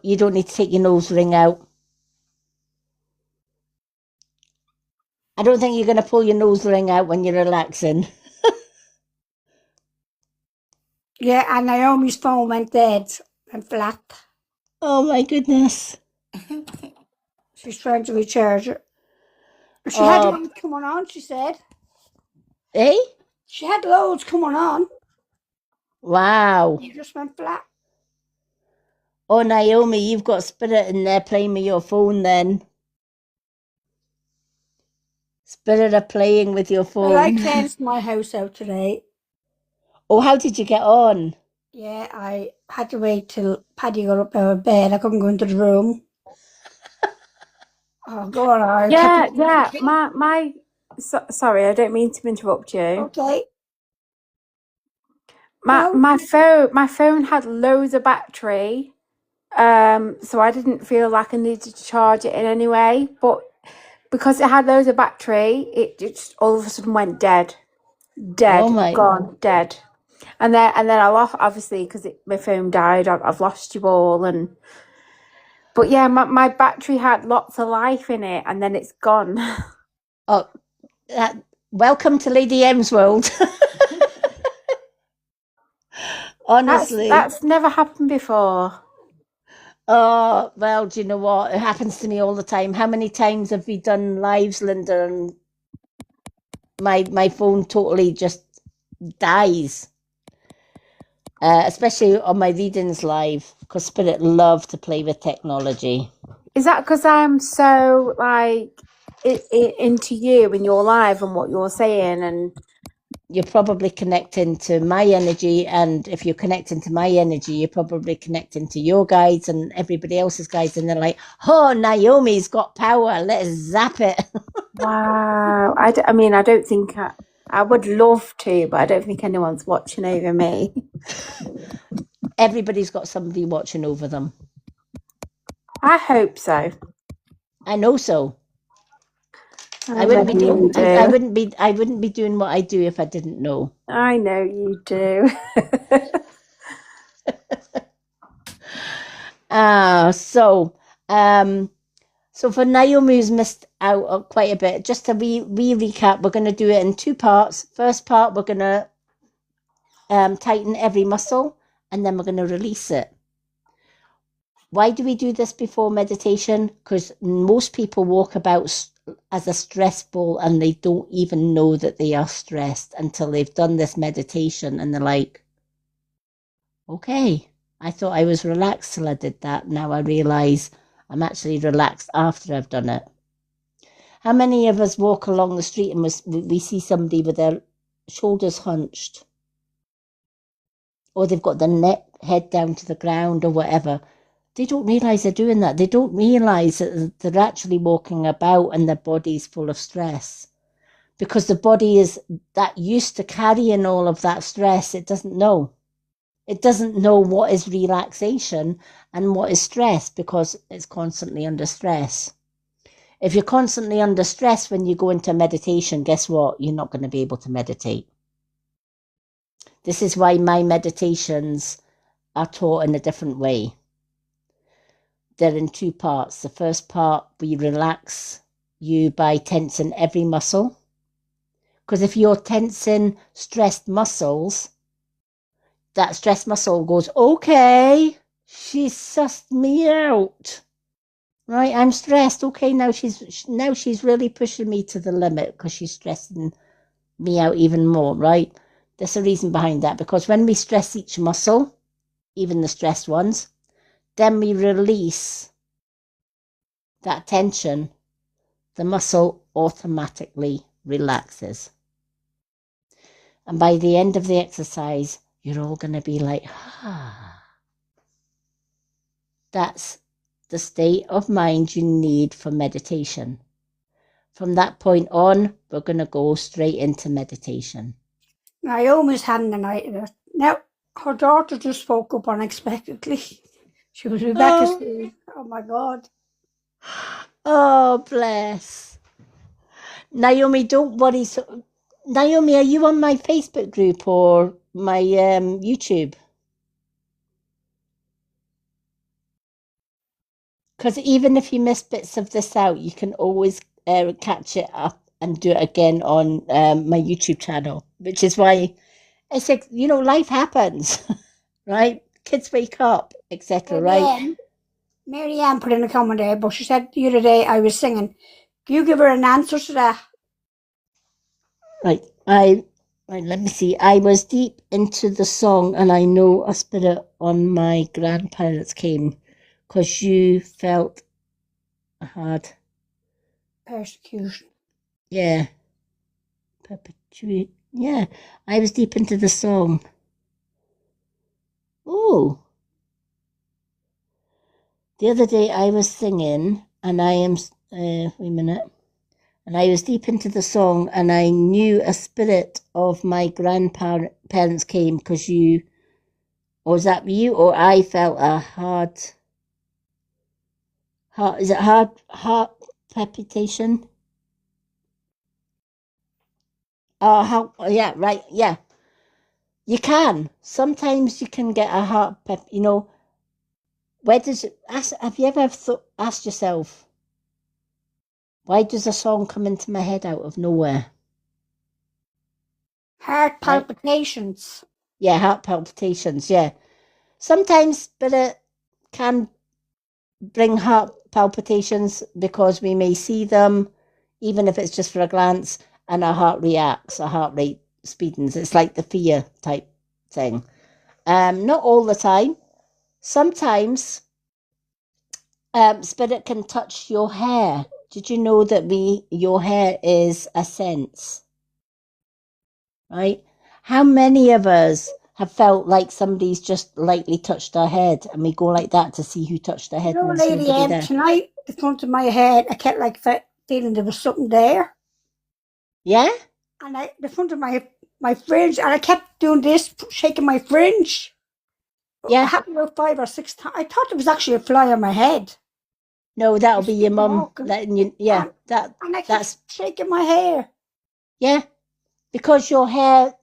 you don't need to take your nose ring out. I don't think you're going to pull your nose ring out when you're relaxing. Yeah, and Naomi's phone went dead and flat. Oh my goodness. She's trying to recharge it. She had loads coming on, she said. Eh? She had loads coming on. Wow. It just went flat. Oh, Naomi, you've got spirit in there playing with your phone then. Spirit of playing with your Well, I phone. cleansed my house out today. Oh, how did you get on? Yeah, I had to wait till Paddy got up out of bed. I couldn't go into the room. Oh, go on, I kept Yeah. Sorry, I don't mean to interrupt you. Okay. My phone had loads of battery, so I didn't feel like I needed to charge it in any way. But because it had loads of battery, it just all of a sudden went dead, Oh my. gone, dead. And then I lost, obviously, because my phone died. I've lost you all, but yeah, my battery had lots of life in it, and then it's gone. Oh, welcome to Lady M's world. Honestly. That's never happened before. Oh, well, do you know what? It happens to me all the time. How many times have we done lives, Linda, and my phone totally just dies? Especially on my readings live, because Spirit love to play with technology. Is that because I'm so into you and your live and what you're saying? And you're probably connecting to my energy, and if you're connecting to my energy, you're probably connecting to your guides and everybody else's guides, and they're like, oh, Naomi's got power, let's zap it. wow, I mean, I don't think I would love to, but I don't think anyone's watching over me. Everybody's got somebody watching over them. I hope so. I know so. I wouldn't be doing what I do if I didn't know. I know you do. So for Naomi, who's missed out quite a bit, just to recap, we're going to do it in two parts. First part, we're going to tighten every muscle, and then we're going to release it. Why do we do this before meditation? Because most people walk about as a stress ball, and they don't even know that they are stressed until they've done this meditation, and they're like, okay, I thought I was relaxed till I did that. Now I realize I'm actually relaxed after I've done it. How many of us walk along the street and we see somebody with their shoulders hunched, or they've got their head down to the ground or whatever? They don't realize they're doing that. They don't realize that they're actually walking about and their body's full of stress, because the body is that used to carrying all of that stress. It doesn't know. It doesn't know what is relaxation and what is stress, because it's constantly under stress. If you're constantly under stress when you go into meditation, guess what? You're not going to be able to meditate. This is why my meditations are taught in a different way. They're in two parts. The first part, we relax you by tensing every muscle. Because if you're tensing stressed muscles, that stress muscle goes, okay, she's sussed me out. Right, I'm stressed. Okay, now she's really pushing me to the limit because she's stressing me out even more, right? There's a reason behind that, because when we stress each muscle, even the stressed ones, then we release that tension, the muscle automatically relaxes. And by the end of the exercise, you're all going to be like, ah. That's the state of mind you need for meditation. From that point on, we're going to go straight into meditation. Naomi's having a night of it. Now, her daughter just woke up unexpectedly. She was Rebecca's food. Oh my God. Oh, bless. Naomi, don't worry. So, Naomi, are you on my Facebook group or my YouTube? Because even if you miss bits of this out, you can always catch it up and do it again on my YouTube channel, which is why it's like, life happens, right? Kids wake up, etc., right? Mary Ann put in a comment there, but she said the other day I was singing. Can you give her an answer to that? Right, let me see. I was deep into the song, and I know a spirit on my grandparents came because you felt hard Persecution. Yeah. Perpetuate. Yeah. I was deep into the song. Oh. The other day I was singing and I am, wait a minute. And I was deep into the song and I knew a spirit of my grandparents came because you, or was that you? Or I felt a heart, is it heart palpitation? Oh, yeah, right, yeah. You can. Sometimes you can get a where does it, have you ever asked yourself, why does a song come into my head out of nowhere? Heart Right? palpitations. Yeah, heart palpitations, yeah. Sometimes spirit can bring heart palpitations because we may see them, even if it's just for a glance, and our heart reacts, our heart rate speedens. It's like the fear type thing. Not all the time. Sometimes spirit can touch your hair. Did you know that your hair is a sense, right? How many of us have felt like somebody's just lightly touched our head and we go like that to see who touched their head and there's Lady nobody M, there? tonight, the front of my head, I kept like feeling there was something there. Yeah? And the front of my fringe, and I kept doing this, shaking my fringe. It Yeah. happened about 5 or 6 times. I thought it was actually a fly on my head. No, that'll be your mum Walking, letting you. Yeah, and I kept that's shaking my hair. yeah, because your hair.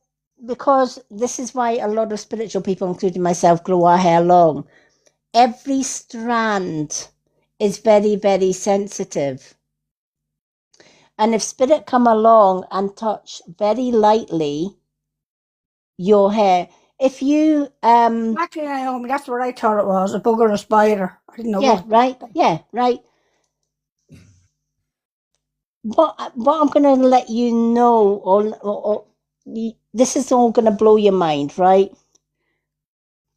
Because this is why a lot of spiritual people, including myself, grow our hair long. Every strand is very, very sensitive, and if spirit come along and touch very lightly your hair, if you Actually, Naomi, that's what I thought it was, a bug or a spider. I didn't know yeah, what. right, yeah, right. What I'm going to let you know, this is all going to blow your mind, right?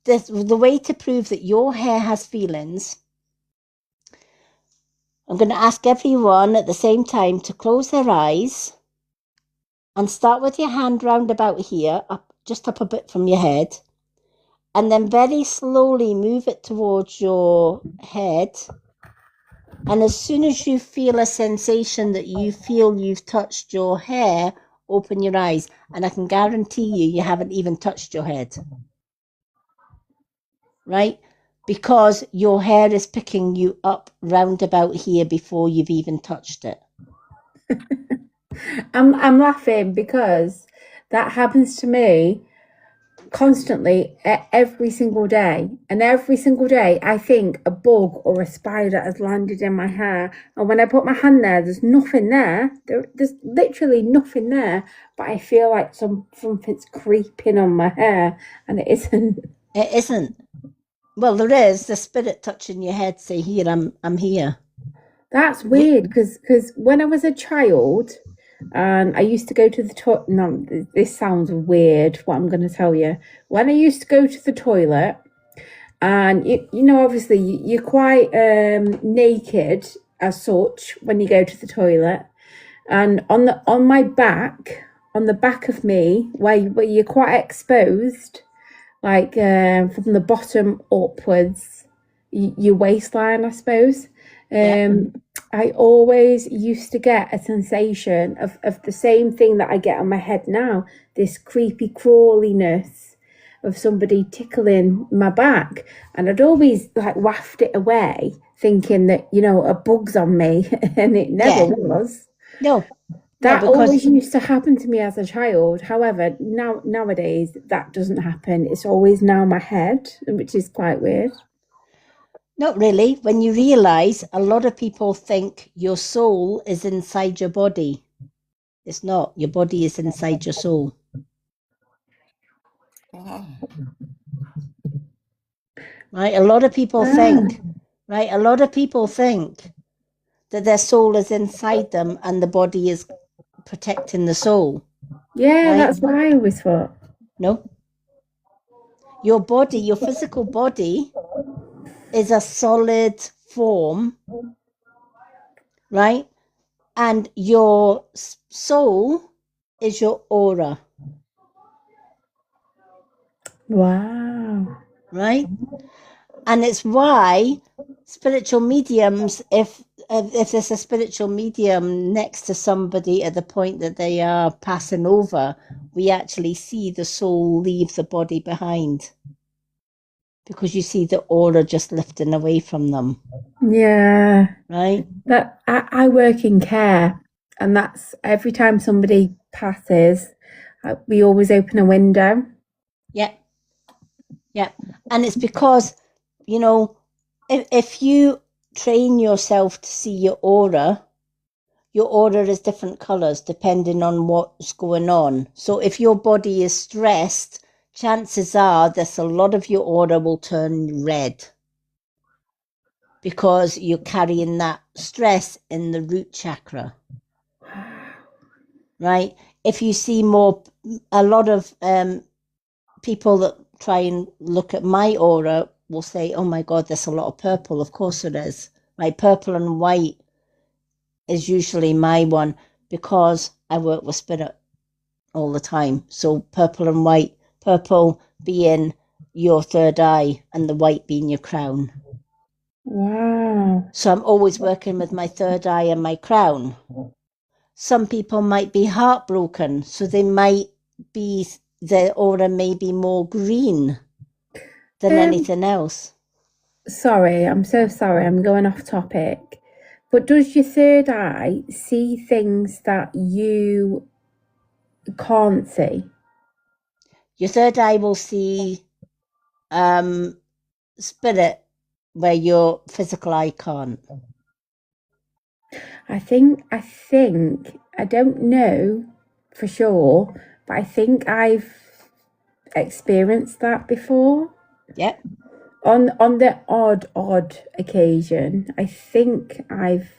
The way to prove that your hair has feelings, I'm going to ask everyone at the same time to close their eyes and start with your hand round about here, just up a bit from your head, and then very slowly move it towards your head. And as soon as you feel a sensation that you feel you've touched your hair, open your eyes. And I can guarantee you haven't even touched your head. Right? Because your hair is picking you up round about here before you've even touched it. I'm laughing because that happens to me constantly every single day, and every single day I think a bug or a spider has landed in my hair, and when I put my hand there, there's nothing there. There's literally nothing there, but I feel like something's creeping on my hair, and it isn't. It isn't. Well, there is the spirit touching your head. Say, here, I'm here. That's weird because when I was a child, and I used to go to the toilet. No, this sounds weird. What I'm going to tell you. When I used to go to the toilet, and obviously you're quite naked as such when you go to the toilet, and on my back, on the back of me, where you're quite exposed, like from the bottom upwards, your waistline, I suppose. I always used to get a sensation of the same thing that I get on my head now, this creepy crawliness of somebody tickling my back. And I'd always like waft it away, thinking that, a bug's on me, and it never was. No. That always used to happen to me as a child. However, nowadays that doesn't happen. It's always now my head, which is quite weird. Not really. When you realise a lot of people think your soul is inside your body. It's not. Your body is inside your soul. Right? A lot of people think that their soul is inside them and the body is protecting the soul. Yeah, right? That's what I always thought. No. Your body, your physical body is a solid form, right? And your soul is your aura, Wow. right? And it's why spiritual mediums, if there's a spiritual medium next to somebody at the point that they are passing over, we actually see the soul leave the body behind, because you see the aura just lifting away from them, Yeah. right? That I work in care, and that's every time somebody passes, we always open a window. Yeah. And it's because, you know, if you train yourself to see your aura is different colors depending on what's going on. So if your body is stressed, chances are that a lot of your aura will turn red, because you're carrying that stress in the root chakra, right? If you see a lot of people that try and look at my aura will say, oh my God, there's a lot of purple. Of course it is. Right? Purple and white is usually my one, because I work with spirit all the time. So purple and white, purple being your third eye and the white being your crown. Wow. So I'm always working with my third eye and my crown. Some people might be heartbroken, so their aura may be more green than anything else. Sorry, I'm so sorry, I'm going off topic. But does your third eye see things that you can't see? Your third eye will see spirit where your physical eye can't. I think I don't know for sure, but I think I've experienced that before. Yep. On the odd occasion, I think I've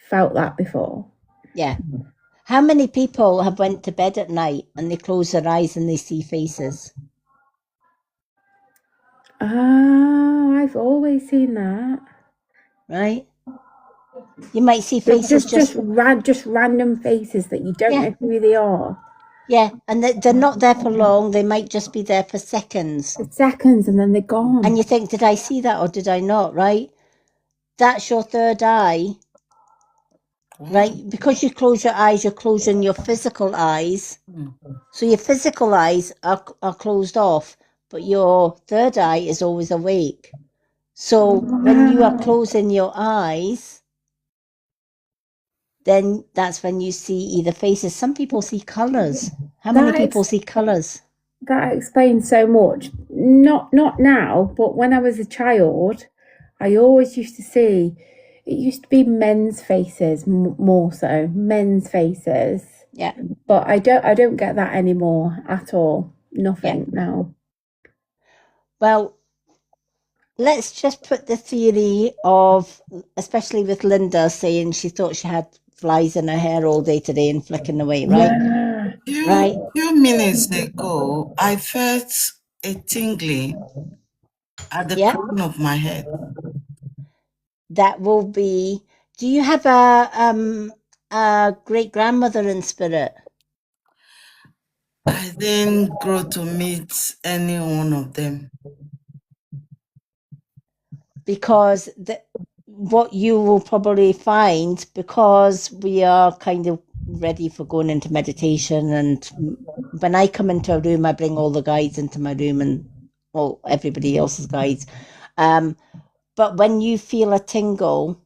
felt that before. Yeah. How many people have went to bed at night and they close their eyes and they see faces? I've always seen that. Right? You might see faces just random faces that you don't know who they are. Yeah, and they're not there for long. They might just be there for seconds. For seconds, and then they're gone. And you think, did I see that or did I not, right? That's your third eye, right? Because you close your eyes, you're closing your physical eyes. So your physical eyes are closed off, but your third eye is always awake. So when you are closing your eyes, then that's when you see either faces. Some people see colours. How many people see colours? That explains so much. Not now, but when I was a child, I always used to see, it used to be men's faces, more so men's faces. Yeah. But I don't get that anymore at all. Nothing now. Well, let's just put the theory of, especially with Linda saying she thought she had flies in her hair all day today and flicking away, right? A few minutes ago, I felt a tingling at the crown of my head. That will be. Do you have a great grandmother in spirit? I didn't grow to meet any one of them. Because what you will probably find, because we are kind of ready for going into meditation, and when I come into a room, I bring all the guides into my room and all everybody else's guides. But when you feel a tingle,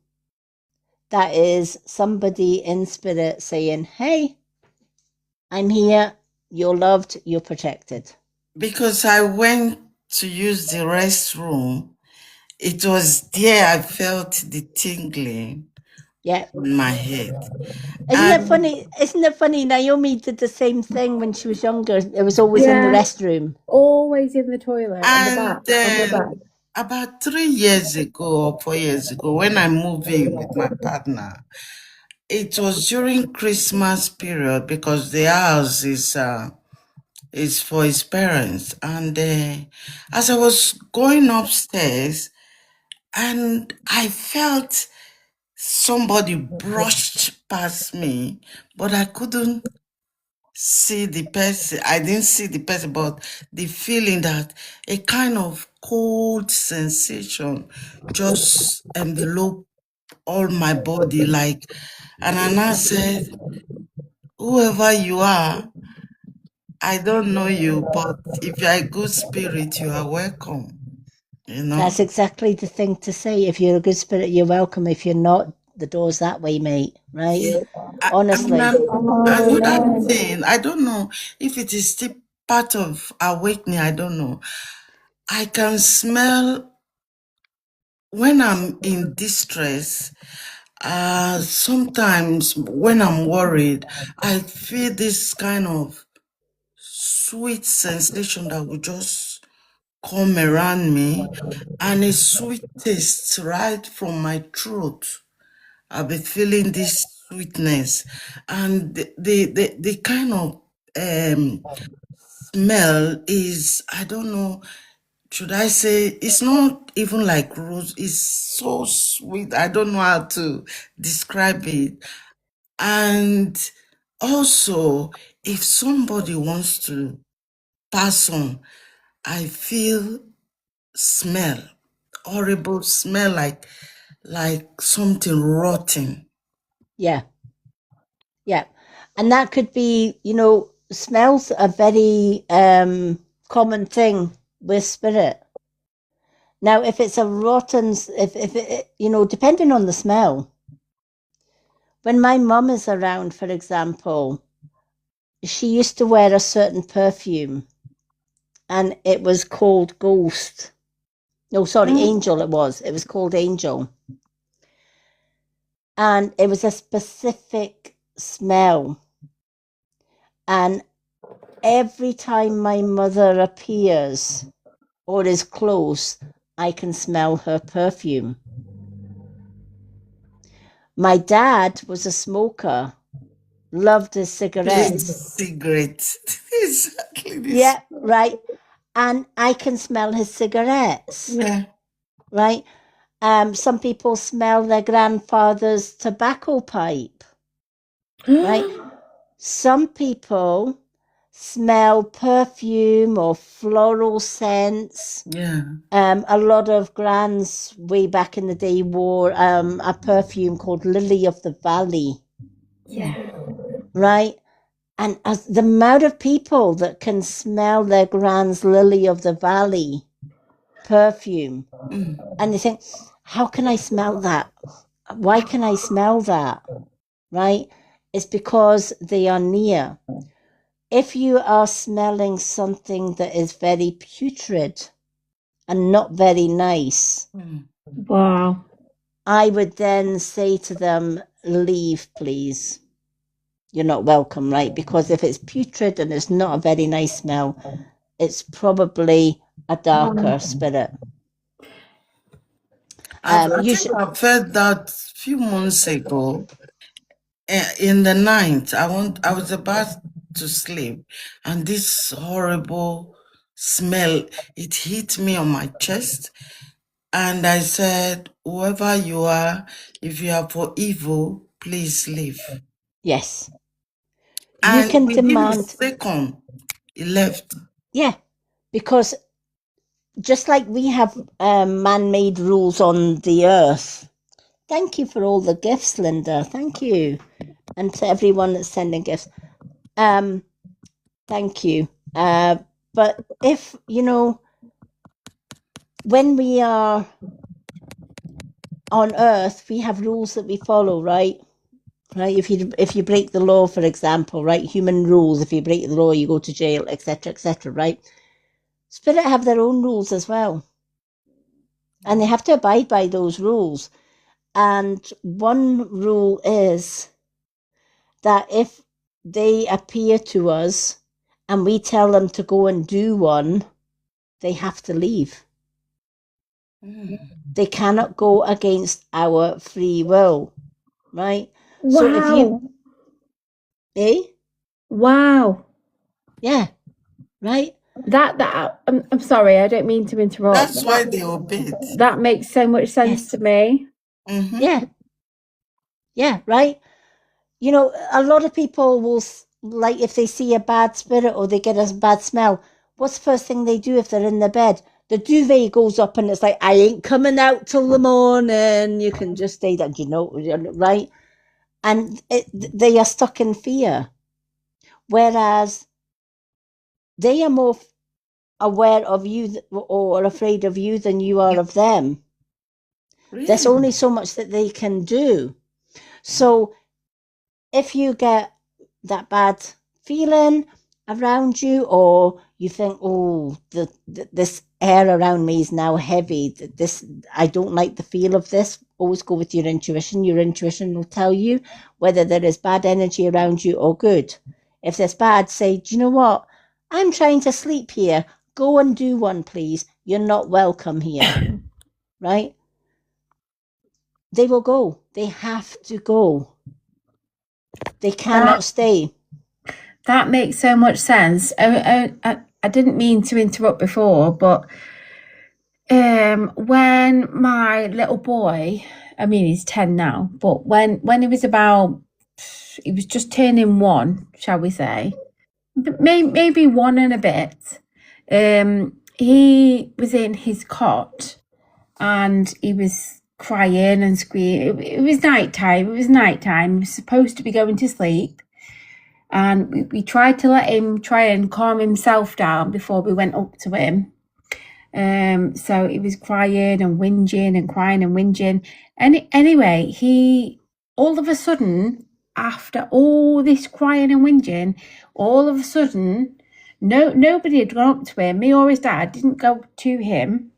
that is somebody in spirit saying, hey, I'm here, you're loved, you're protected. Because I went to use the restroom, it was there I felt the tingling in my head. Isn't it funny? Naomi did the same thing when she was younger. It was always in the restroom. Always in the toilet, and on the back. About 3 years ago or 4 years ago, when I moved in with my partner, it was during Christmas period, because the house is for his parents. And as I was going upstairs, and I felt somebody brushed past me, but I couldn't see the person. I didn't see the person, but the feeling that a kind of cold sensation just enveloped all my body, like, and I now said, whoever you are, I don't know you, but if you're a good spirit, you are welcome. You know? That's exactly the thing to say. If you're a good spirit, you're welcome. If you're not, the door's that way, mate. Right? Yeah. Honestly. Another thing, I don't know if it is still part of awakening, I don't know. I can smell when I'm in distress. Sometimes when I'm worried, I feel this kind of sweet sensation that will just come around me, and a sweet taste right from my throat. I'll be feeling this sweetness, and the kind of smell is, I don't know, should I say, it's not even like rose, it's so sweet. I don't know how to describe it. And also, if somebody wants to pass on, I feel smell, horrible smell, like something rotten. Yeah. Yeah. And that could be, smells a very common thing with spirit. Now, if it's a rotten, if it, depending on the smell, when my mum is around, for example, she used to wear a certain perfume and it was called Ghost. No, sorry, Angel it was. It was called Angel. And it was a specific smell. And every time my mother appears or is close, I can smell her perfume. My dad was a smoker, loved his cigarettes. Cigarettes. Exactly this. Yeah, right. And I can smell his cigarettes. Yeah. Right. Some people smell their grandfather's tobacco pipe. Right. Some people smell perfume or floral scents. Yeah. A lot of grands way back in the day wore a perfume called Lily of the Valley. Yeah. Right? And as the amount of people that can smell their grand's Lily of the Valley perfume, and they think, how can I smell that? Why can I smell that? Right? It's because they are near. If you are smelling something that is very putrid and not very nice, Wow. I would then say to them, leave, please. You're not welcome, right? Because if it's putrid and it's not a very nice smell, it's probably a darker spirit. I think I've heard that a few months ago. In the night, I was about to sleep, and this horrible smell, it hit me on my chest, and I said, whoever you are, if you are for evil, please leave. Yes. And you can within demand a second, he left. Yeah, because just like we have man-made rules on the earth. Thank you for all the gifts, Linda. Thank you. And to everyone that's sending gifts. Thank you. But if, when we are on earth, we have rules that we follow, right? Right? If you break the law, for example, right? Human rules, if you break the law, you go to jail, etc., right? Spirit have their own rules as well. And they have to abide by those rules. And one rule is that if they appear to us and we tell them to go and do one, they have to leave. They cannot go against our free will, right? Wow. So if you, Wow. Yeah, right? I'm sorry, I don't mean to interrupt. That's why they obeyed. That makes so much sense to me. Yeah. Yeah, right? You know, a lot of people will, like, if they see a bad spirit or they get a bad smell, what's the first thing they do if they're in their bed? The duvet goes up and it's like, I ain't coming out till the morning. You can just stay there, you know, right? And they are stuck in fear. Whereas they are more aware of you or afraid of you than you are of them. There's Really? only so much that they can do. So if you get that bad feeling around you, or you think, oh, this air around me is now heavy, this, I don't like the feel of this, always go with your intuition. Your intuition will tell you whether there is bad energy around you or good. If there's bad, say, do you know what, I'm trying to sleep here, go and do one, please, you're not welcome here. Right? They will go. They have to go. They cannot stay. That makes so much sense. I didn't mean to interrupt before, but when my little boy, I mean, he's 10 now, but when he was he was just turning 1, shall we say, maybe 1 and a bit, he was in his cot and he was crying and screaming. It was nighttime. He was supposed to be going to sleep. And we tried to let him try and calm himself down before we went up to him. So he was crying and whinging and crying and whinging. And anyway, he all of a sudden, after all this crying and whinging, all of a sudden, nobody had gone up to him. Me or his dad didn't go to him.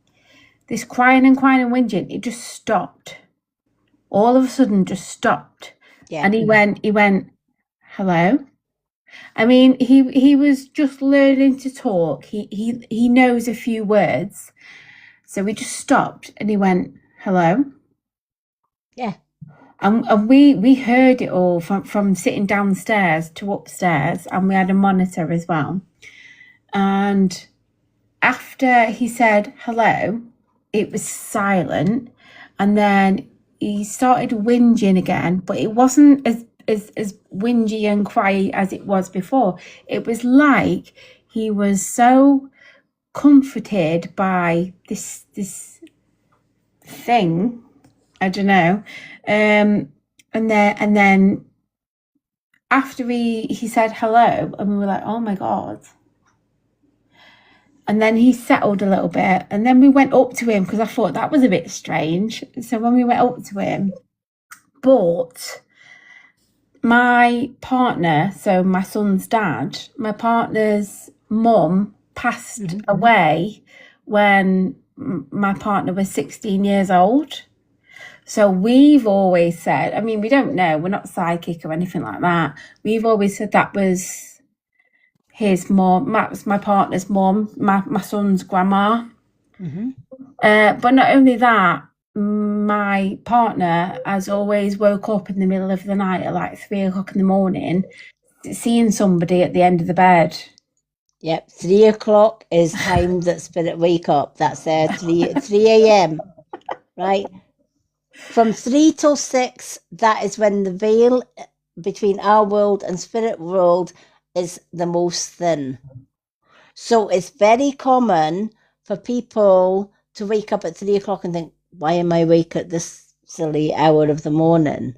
This crying and whinging, it just stopped. All of a sudden, just stopped. Yeah. And he went, hello. I mean, he was just learning to talk. He knows a few words. So we just stopped and he went, hello. Yeah. And we heard it all from sitting downstairs to upstairs, and we had a monitor as well. And after he said hello, it was silent. And then he started whinging again, but it wasn't as whingy and cryy as it was before. It was like he was so comforted by this thing, I don't know, and then after he said hello, and we were like, oh my god. And then he settled a little bit, and then we went up to him because I thought that was a bit strange. So when we went up to him, but my partner, so my son's dad, my partner's mum passed away when my partner was 16 years old. So we've always said, I mean, we don't know, we're not psychic or anything like that. We've always said that was his mum, my partner's mum, my son's grandma. But not only that, my partner has always woke up in the middle of the night at like 3 o'clock in the morning, seeing somebody at the end of the bed. Yep, 3 o'clock is time that spirit wake up. That's 3 a.m. Right? From 3 till 6, that is when the veil between our world and spirit world is the most thin. So it's very common for people to wake up at 3 o'clock and think, why am I awake at this silly hour of the morning?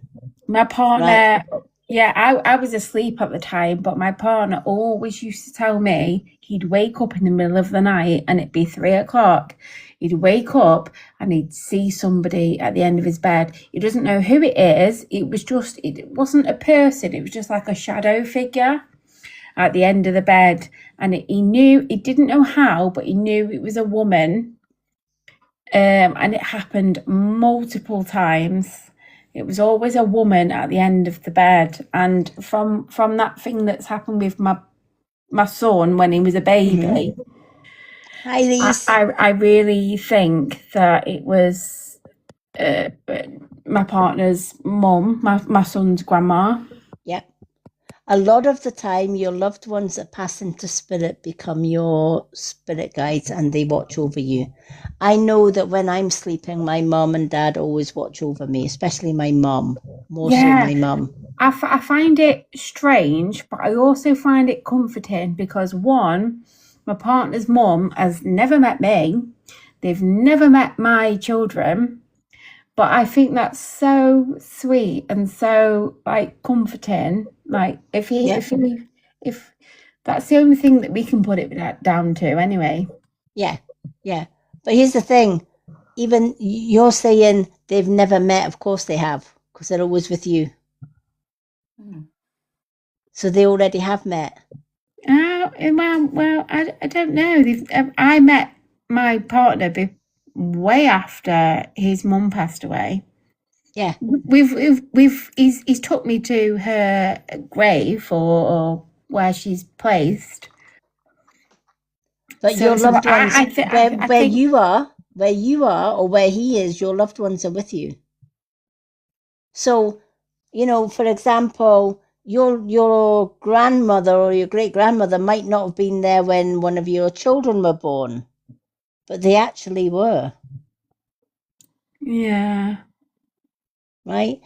My partner, yeah, I was asleep at the time, but my partner always used to tell me he'd wake up in the middle of the night and it'd be 3 o'clock. He'd wake up and he'd see somebody at the end of his bed. He doesn't know who it is. It wasn't a person. It was just like a shadow figure at the end of the bed. And he didn't know how, but he knew it was a woman. And it happened multiple times. It was always a woman at the end of the bed. And from that thing that's happened with my son when he was a baby, Hi, Lise. I really think that it was my partner's mum, my son's grandma. Yep. A lot of the time, your loved ones that pass into spirit become your spirit guides and they watch over you. I know that when I'm sleeping, my mum and dad always watch over me, especially my mum, more so Yeah. my mum. I find it strange, but I also find it comforting because one, my partner's mum has never met me. They've never met my children. But I think that's so sweet and so like comforting. Like if that's the only thing that we can put it down to anyway. Yeah, yeah. But here's the thing. Even you're saying they've never met. Of course they have, because they're always with you. So they already have met. Well, I don't know. I met my partner way after his mum passed away. Yeah. He's took me to her grave or where she's placed. But your loved ones, where you are, or where he is, your loved ones are with you. So, for example, your grandmother or your great grandmother might not have been there when one of your children were born, but they actually were. Yeah. Right?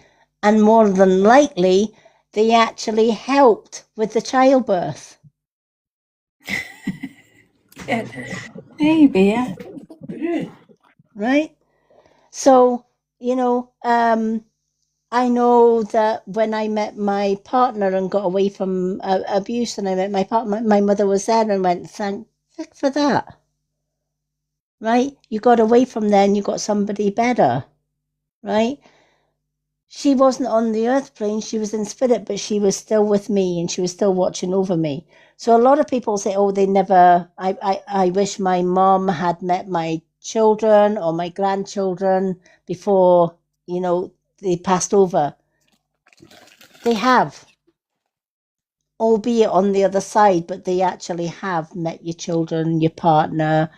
And more than likely, they actually helped with the childbirth. Yeah, maybe, yeah. Right? So, I know that when I met my partner and got away from abuse and I met my partner, my mother was there and went, thank for that. Right? You got away from there and you got somebody better. Right? She wasn't on the earth plane, she was in spirit, but she was still with me and she was still watching over me. So a lot of people say, oh, I wish my mom had met my children or my grandchildren before, they passed over. They have, albeit on the other side, but they actually have met your children, your partner,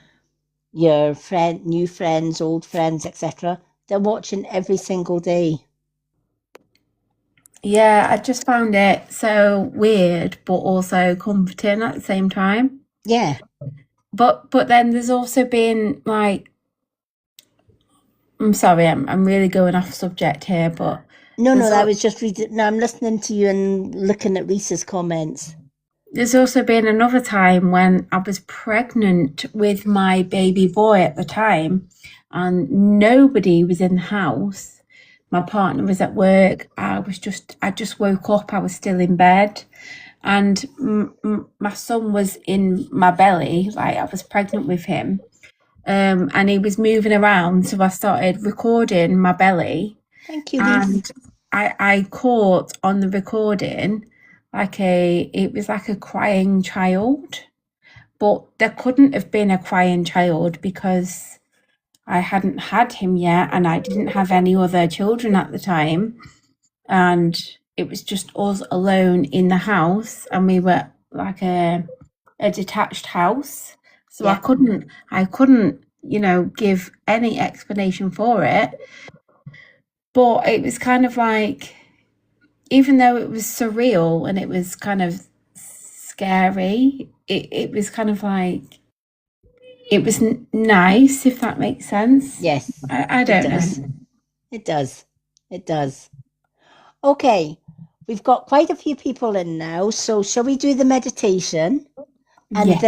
your friend, new friends, old friends, etc. They're watching every single day. Yeah, I just found it so weird, but also comforting at the same time. Yeah. But then there's also been like, I'm sorry, I'm really going off subject here, but No, I was just reading. No, I'm listening to you and looking at Reese's comments. There's also been another time when I was pregnant with my baby boy at the time, and nobody was in the house. My partner was at work. I just woke up. I was still in bed, and my son was in my belly. Like I was pregnant with him. And he was moving around, so I started recording my belly. Thank you, and Reese. I caught on the recording it was like a crying child, but there couldn't have been a crying child because I hadn't had him yet and I didn't have any other children at the time, and it was just us alone in the house, and we were like a detached house. So Yeah. I couldn't, give any explanation for it. But it was kind of like, even though it was surreal and it was kind of scary, it was kind of like, it was nice, if that makes sense. Yes. I don't know. It does. Okay. We've got quite a few people in now. So shall we do the meditation? And Yes.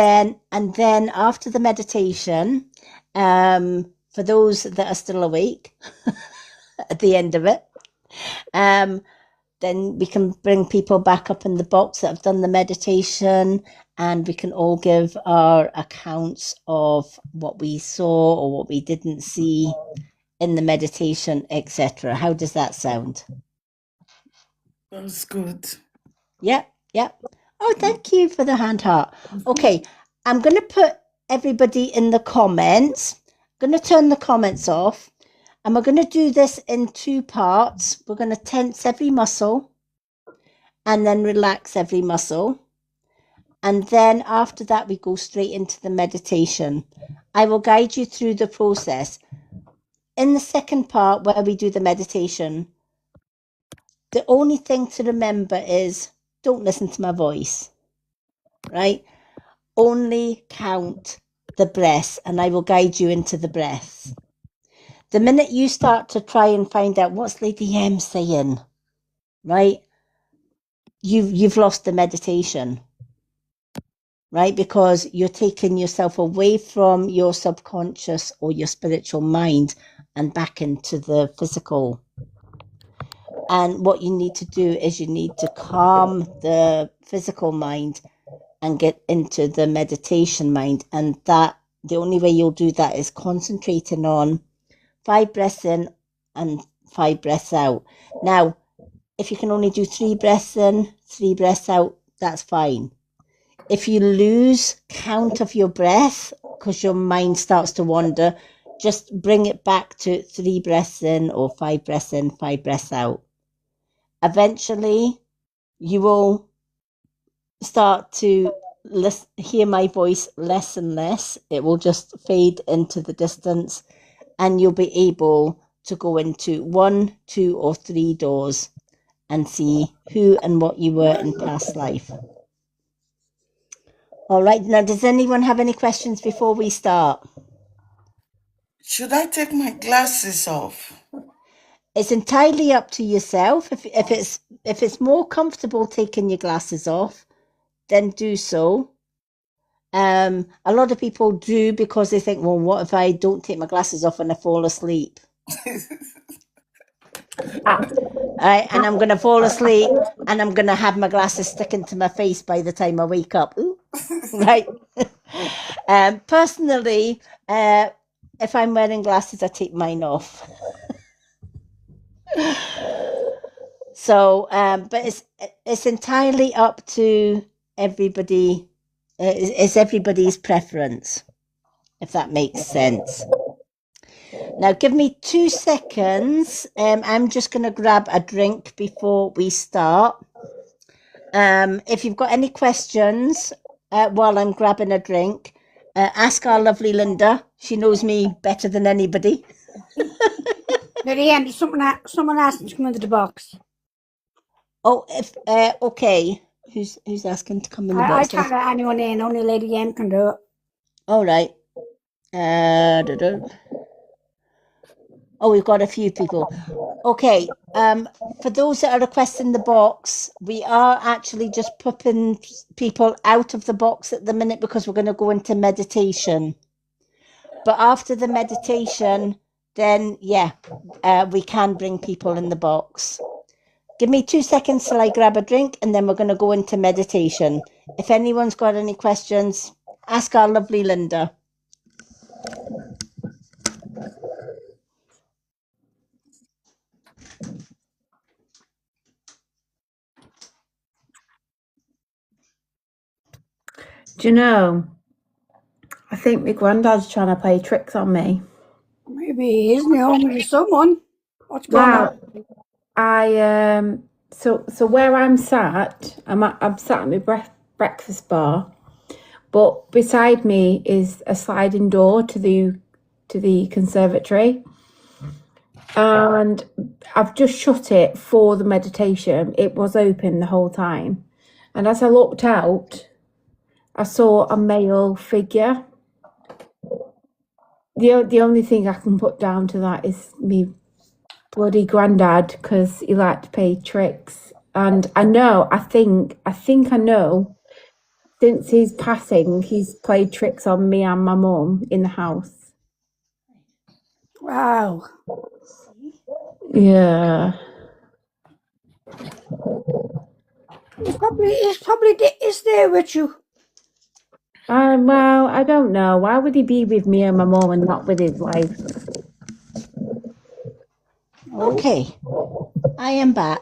then after the meditation, for those that are still awake at the end of it, then we can bring people back up in the box that have done the meditation, and we can all give our accounts of what we saw or what we didn't see in the meditation, etc. How does that sound? That's good. Yep. Oh, thank you for the hand heart. Okay, I'm going to put everybody in the comments. I'm going to turn the comments off, and we're going to do this in 2 parts. We're going to tense every muscle and then relax every muscle. And then after that, we go straight into the meditation. I will guide you through the process. In the second part, where we do the meditation, the only thing to remember is don't listen to my voice, right? Only count the breaths, and I will guide you into the breaths. The minute you start to try and find out what's Lady M saying, right, you've lost the meditation, right? Because you're taking yourself away from your subconscious or your spiritual mind and back into the physical. And what you need to do is you need to calm the physical mind and get into the meditation mind. And that the only way you'll do that is concentrating on 5 breaths in and 5 breaths out. Now, if you can only do 3 breaths in, 3 breaths out, that's fine. If you lose count of your breath because your mind starts to wander, just bring it back to 3 breaths in or 5 breaths in, 5 breaths out. Eventually, you will start to hear my voice less and less. It will just fade into the distance, and you'll be able to go into 1, 2, or 3 doors and see who and what you were in past life. All right, now does anyone have any questions before we start? Should I take my glasses off? It's entirely up to yourself. If it's more comfortable taking your glasses off, then do so. A lot of people do because they think, well, what if I don't take my glasses off and I fall asleep? And I'm going to fall asleep and I'm going to have my glasses sticking to my face by the time I wake up. Ooh. Right. Personally, if I'm wearing glasses, I take mine off. So, but it's entirely up to everybody. It's everybody's preference, if that makes sense. Now, give me 2 seconds. I'm just going to grab a drink before we start. If you've got any questions while I'm grabbing a drink, ask our lovely Linda. She knows me better than anybody. Lady M, someone asked to come into the box. Oh, okay. Who's asking to come in the I box? can't let anyone in. Only Lady M can do it. All right. Oh, we've got a few people. Okay. For those that are requesting the box, we are actually just popping people out of the box at the minute because we're going to go into meditation. But after the meditation, then we can bring people in the box. Give me 2 seconds till I grab a drink and then we're going to go into meditation. If anyone's got any questions, ask our lovely Linda. Do you know, I think my granddad's trying to play tricks on me. Maybe he isn't home with someone. What's going on? So where I'm sat, I'm sat at my breakfast bar, but beside me is a sliding door to the conservatory, and I've just shut it for the meditation. It was open the whole time, and as I looked out, I saw a male figure. The only thing I can put down to that is me bloody granddad, because he liked to play tricks. And I think I know, since his passing, he's played tricks on me and my mum in the house. Wow. Yeah. He's probably there with you. Well, I don't know. Why would he be with me and my mum and not with his wife? Okay, I am back.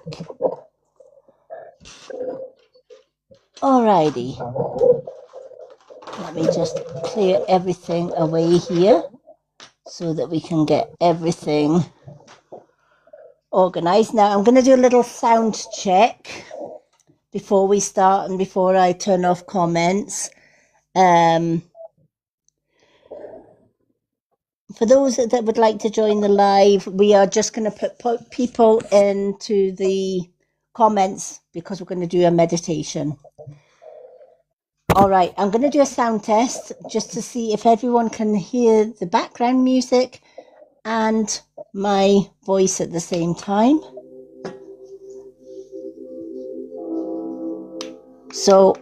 Alrighty. Let me just clear everything away here so that we can get everything organized. Now I'm going to do a little sound check before we start and before I turn off comments. For those that would like to join the live, we are just going to put people into the comments because we're going to do a meditation. All right, I'm going to do a sound test just to see if everyone can hear the background music and my voice at the same time. So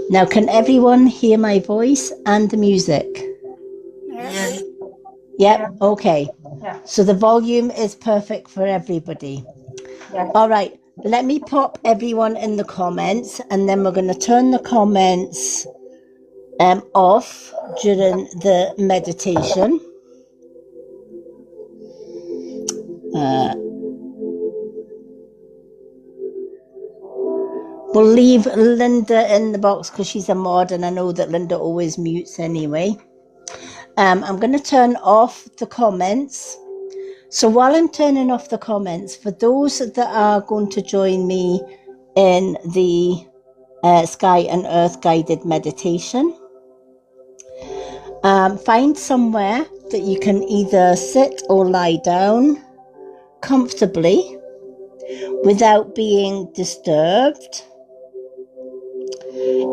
now can everyone hear my voice and the music? Yeah. Yep, okay. Yeah. So the volume is perfect for everybody. Yeah. All right, let me pop everyone in the comments and then we're going to turn the comments off during the meditation. We'll leave Linda in the box because she's a mod and I know that Linda always mutes anyway. I'm going to turn off the comments. So while I'm turning off the comments, for those that are going to join me in the Sky and Earth guided meditation, find somewhere that you can either sit or lie down comfortably without being disturbed.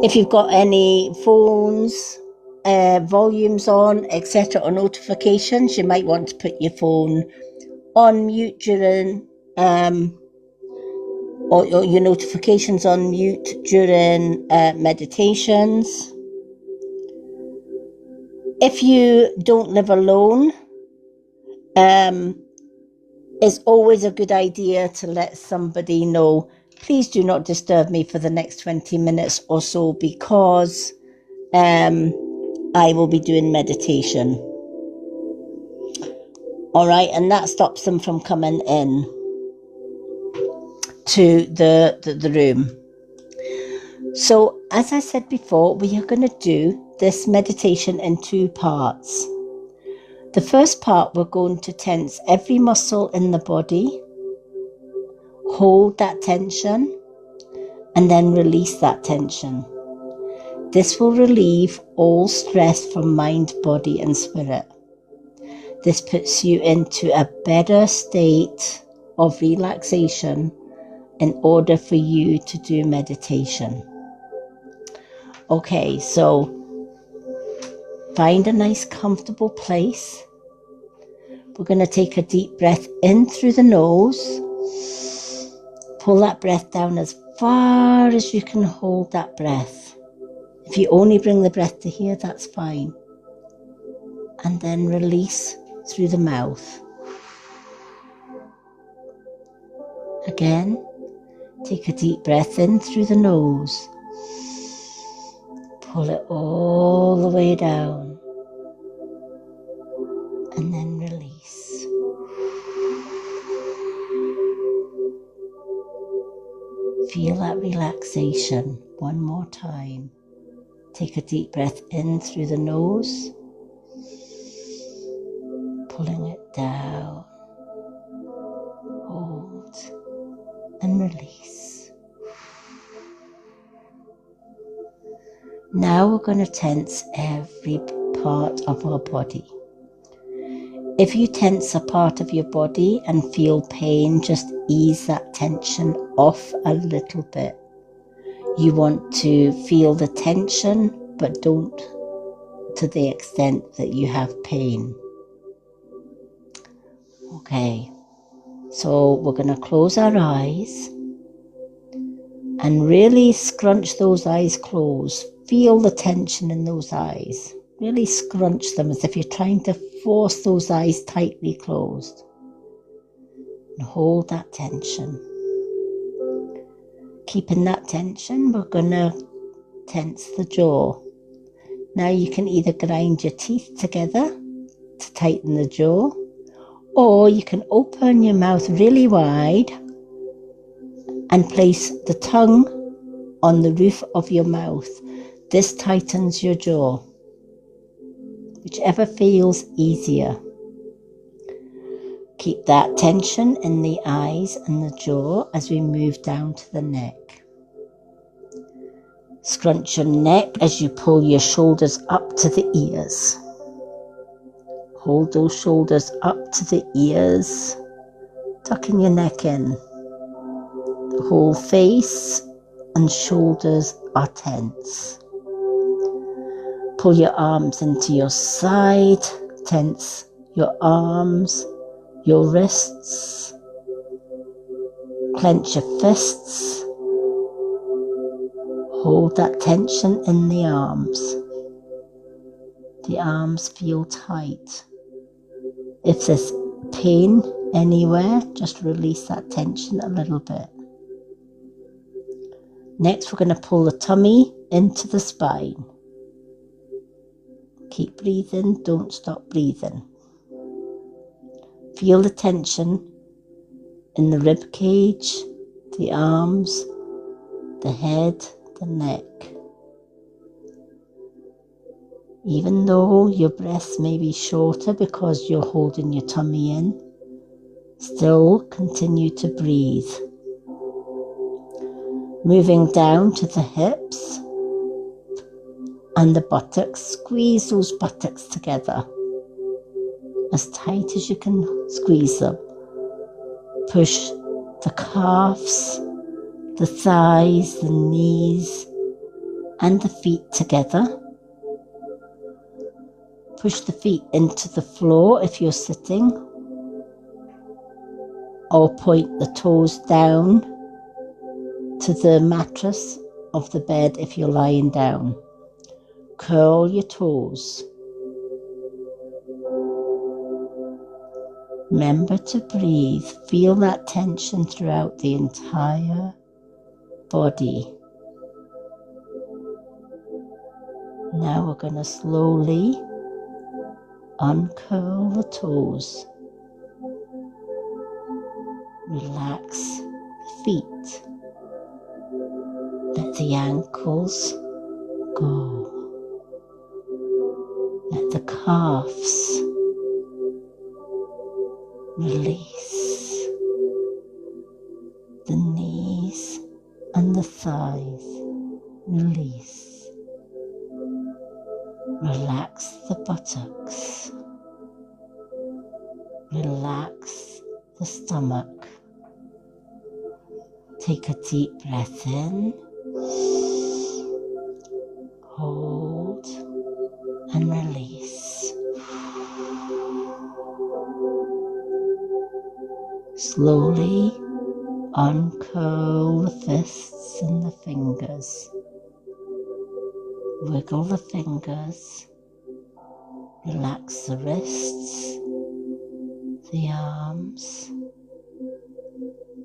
If you've got any phones, volumes on, etc., or notifications, you might want to put your phone on mute during, or your notifications on mute during meditations. If you don't live alone, it's always a good idea to let somebody know, please do not disturb me for the next 20 minutes or so because I will be doing meditation. All right, and that stops them from coming in to the room. So as I said before, we are going to do this meditation in 2 parts. The first part, we're going to tense every muscle in the body, hold that tension, and then release that tension. This will relieve all stress from mind, body, and spirit. This puts you into a better state of relaxation in order for you to do meditation. Okay, so find a nice comfortable place. We're going to take a deep breath in through the nose. Pull that breath down as far as you can hold that breath. If you only bring the breath to here, that's fine. And then release through the mouth. Again, take a deep breath in through the nose. Pull it all the way down. And then release. Feel that relaxation one more time. Take a deep breath in through the nose. Pulling it down. Hold. And release. Now we're going to tense every part of our body. If you tense a part of your body and feel pain, just ease that tension off a little bit. You want to feel the tension, but don't to the extent that you have pain. Okay, so we're going to close our eyes and really scrunch those eyes closed. Feel the tension in those eyes. Really scrunch them as if you're trying to force those eyes tightly closed. And hold that tension. Keeping that tension, we're going to tense the jaw. Now you can either grind your teeth together to tighten the jaw, or you can open your mouth really wide and place the tongue on the roof of your mouth. This tightens your jaw. Whichever feels easier. Keep that tension in the eyes and the jaw as we move down to the neck. Scrunch your neck as you pull your shoulders up to the ears. Hold those shoulders up to the ears, tucking your neck in. Whole face and shoulders are tense. Pull your arms into your side, tense your arms, your wrists, clench your fists, hold that tension in the arms. The arms feel tight. If there's pain anywhere, just release that tension a little bit. Next, we're going to pull the tummy into the spine. Keep breathing, don't stop breathing. Feel the tension in the rib cage, the arms, the head, the neck. Even though your breaths may be shorter because you're holding your tummy in, still continue to breathe. Moving down to the hips and the buttocks, squeeze those buttocks together as tight as you can squeeze them. Push the calves, the thighs, the knees and the feet together. Push the feet into the floor if you're sitting, or point the toes down to the mattress of the bed if you're lying down. Curl your toes. Remember to breathe. Feel that tension throughout the entire body. Now we're going to slowly uncurl the toes. Relax the feet. Let the ankles go. Let the calves release. The knees and the thighs release. Relax the buttocks. Relax the stomach. Take a deep breath in. Hold and release. Slowly uncurl the fists and the fingers. Wiggle the fingers. Relax the wrists, the arms.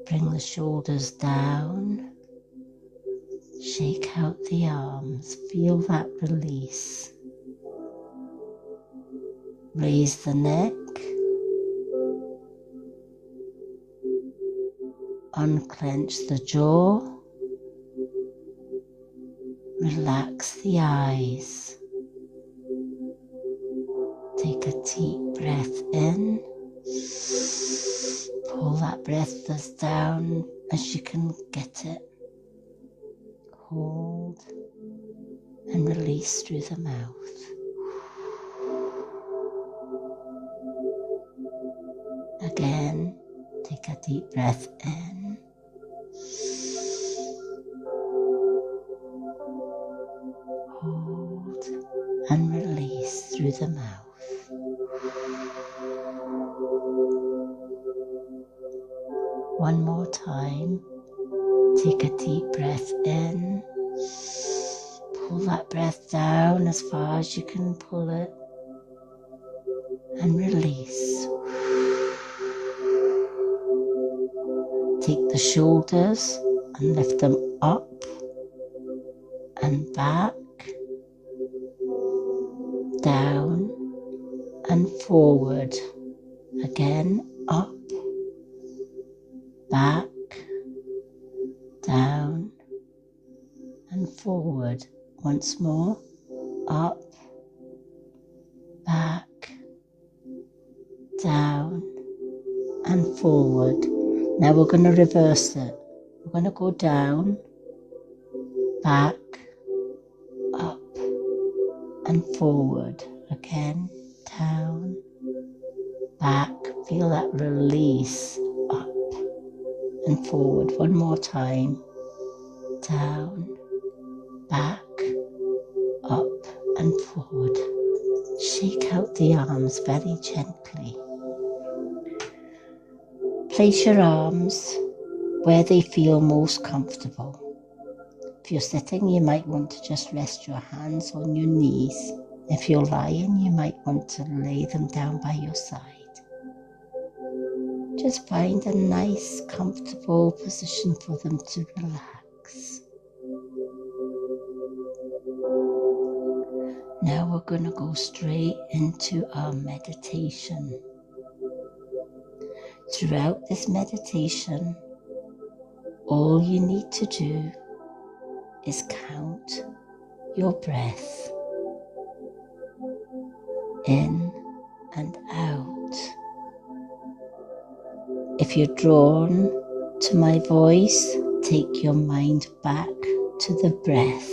Bring the shoulders down. Shake out the arms. Feel that release. Raise the neck. Unclench the jaw. Relax the eyes. Take a deep breath in. Pull that breath as down as you can get it. Hold and release through the mouth. Again, take a deep breath in. Hold and release through the mouth. One more time. Take a deep breath in. Pull that breath down as far as you can pull it. And release. Take the shoulders and lift them up and back, down and forward. Again, up, back, down and forward. Once more, up, back, down and forward. Now we're going to reverse it. We're going to go down, back, up and forward. Again, down, back. Feel that release. Up, and forward. One more time. Down, back, up and forward. Shake out the arms very gently. Place your arms where they feel most comfortable. If you're sitting, you might want to just rest your hands on your knees. If you're lying, you might want to lay them down by your side. Just find a nice, comfortable position for them to relax. Now we're going to go straight into our meditation. Throughout this meditation, all you need to do is count your breath in and out. If you're drawn to my voice, take your mind back to the breath.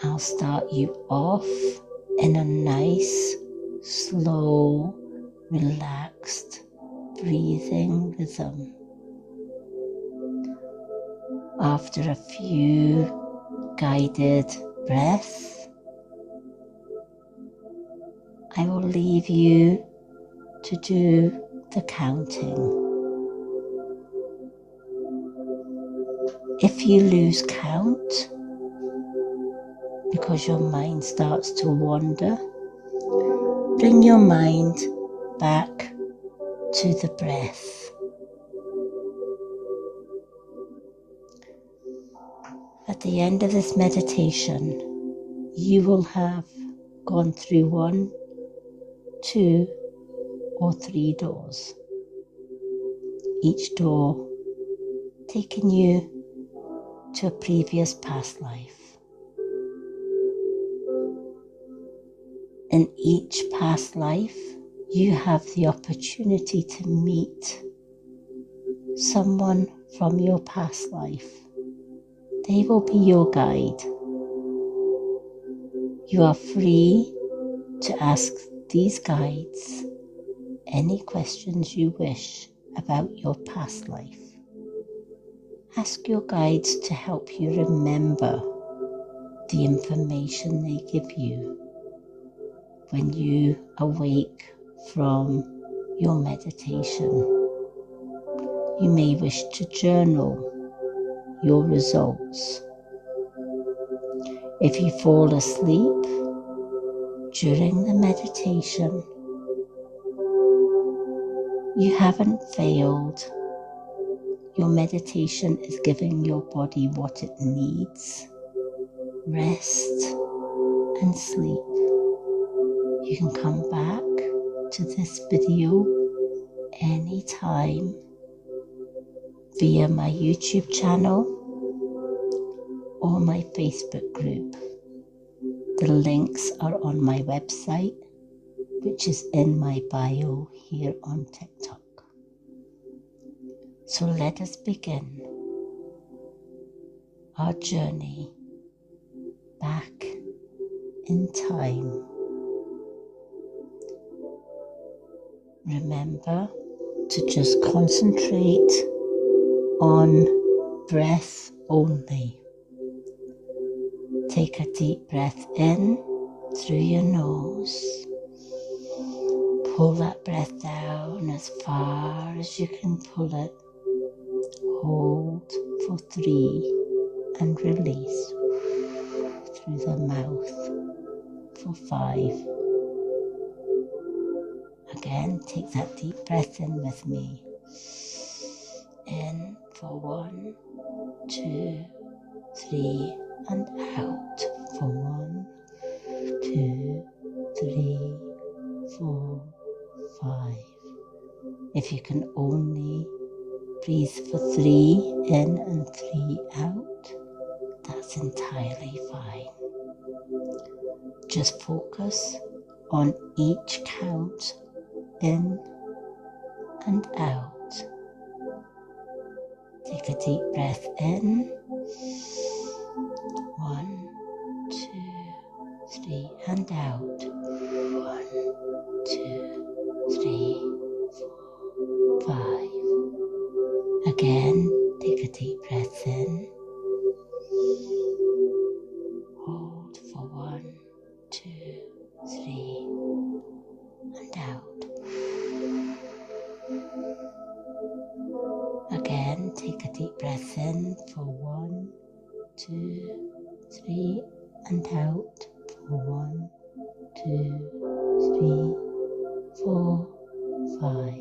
I'll start you off in a nice, slow, relaxed breathing rhythm. After a few guided breaths, I will leave you to do the counting. If you lose count because your mind starts to wander, bring your mind back to the breath. At the end of this meditation, you will have gone through 1, 2, or 3 doors. Each door taking you to a previous past life. In each past life, you have the opportunity to meet someone from your past life. They will be your guide. You are free to ask these guides any questions you wish about your past life. Ask your guides to help you remember the information they give you when you awake from your meditation. You may wish to journal your results. If you fall asleep during the meditation, you haven't failed. Your meditation is giving your body what it needs. Rest and sleep. You can come back to this video anytime via my YouTube channel or my Facebook group. The links are on my website, which is in my bio here on TikTok. So let us begin our journey back in time. Remember to just concentrate on breath only. Take a deep breath in through your nose. Pull that breath down as far as you can pull it. Hold for 3 and release through the mouth for 5. Again, take that deep breath in with me. In for 1, 2, 3, and out for 1, 2, 3, 4, 5. If you can only breathe for 3 in and 3 out, that's entirely fine. Just focus on each count in and out. Take a deep breath in. 1, 2, 3, and out. 1, 2, 3, 4, 5. deep breath in for 1, 2, 3, and out for 1, 2, 3, 4, 5.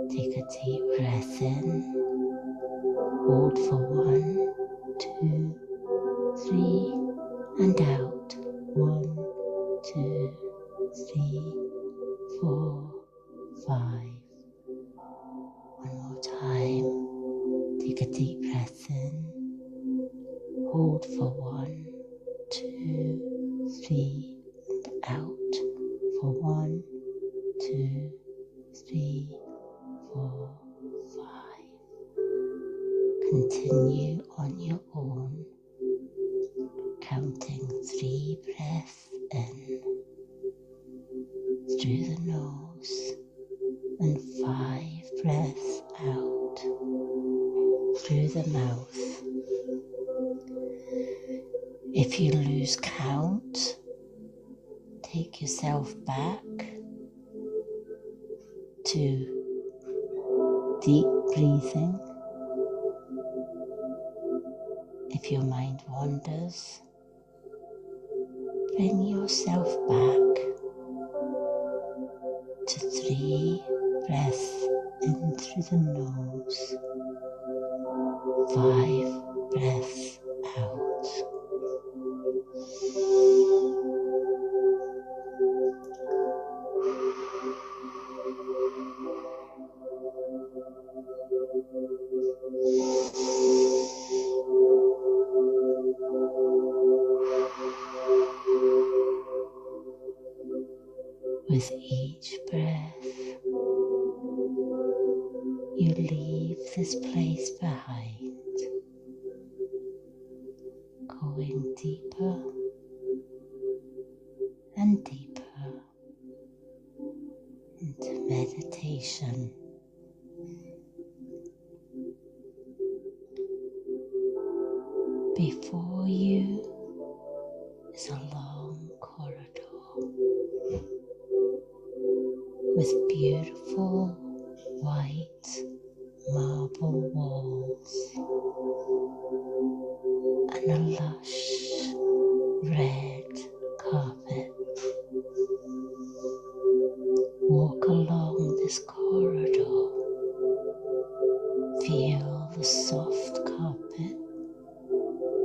Take a deep breath in, hold for 1, 2, 3, and out 1, 2, 3, 4, 5. One more time. Take a deep breath in, hold for 1, 2, 3, and out for 1, 2, 3, 4, 5. Continue on your own, counting 3 breaths in through the nose and 5 breaths out through the mouth. If you lose count, take yourself back to deep breathing. If your mind wanders, bring yourself back to 3 breaths in through the nose, 5 breaths out. With each breath, you leave this place behind, going deeper and deeper into meditation. Before you is a long corridor with beautiful white marble walls and a lush red carpet. Walk along this corridor, feel the soft carpet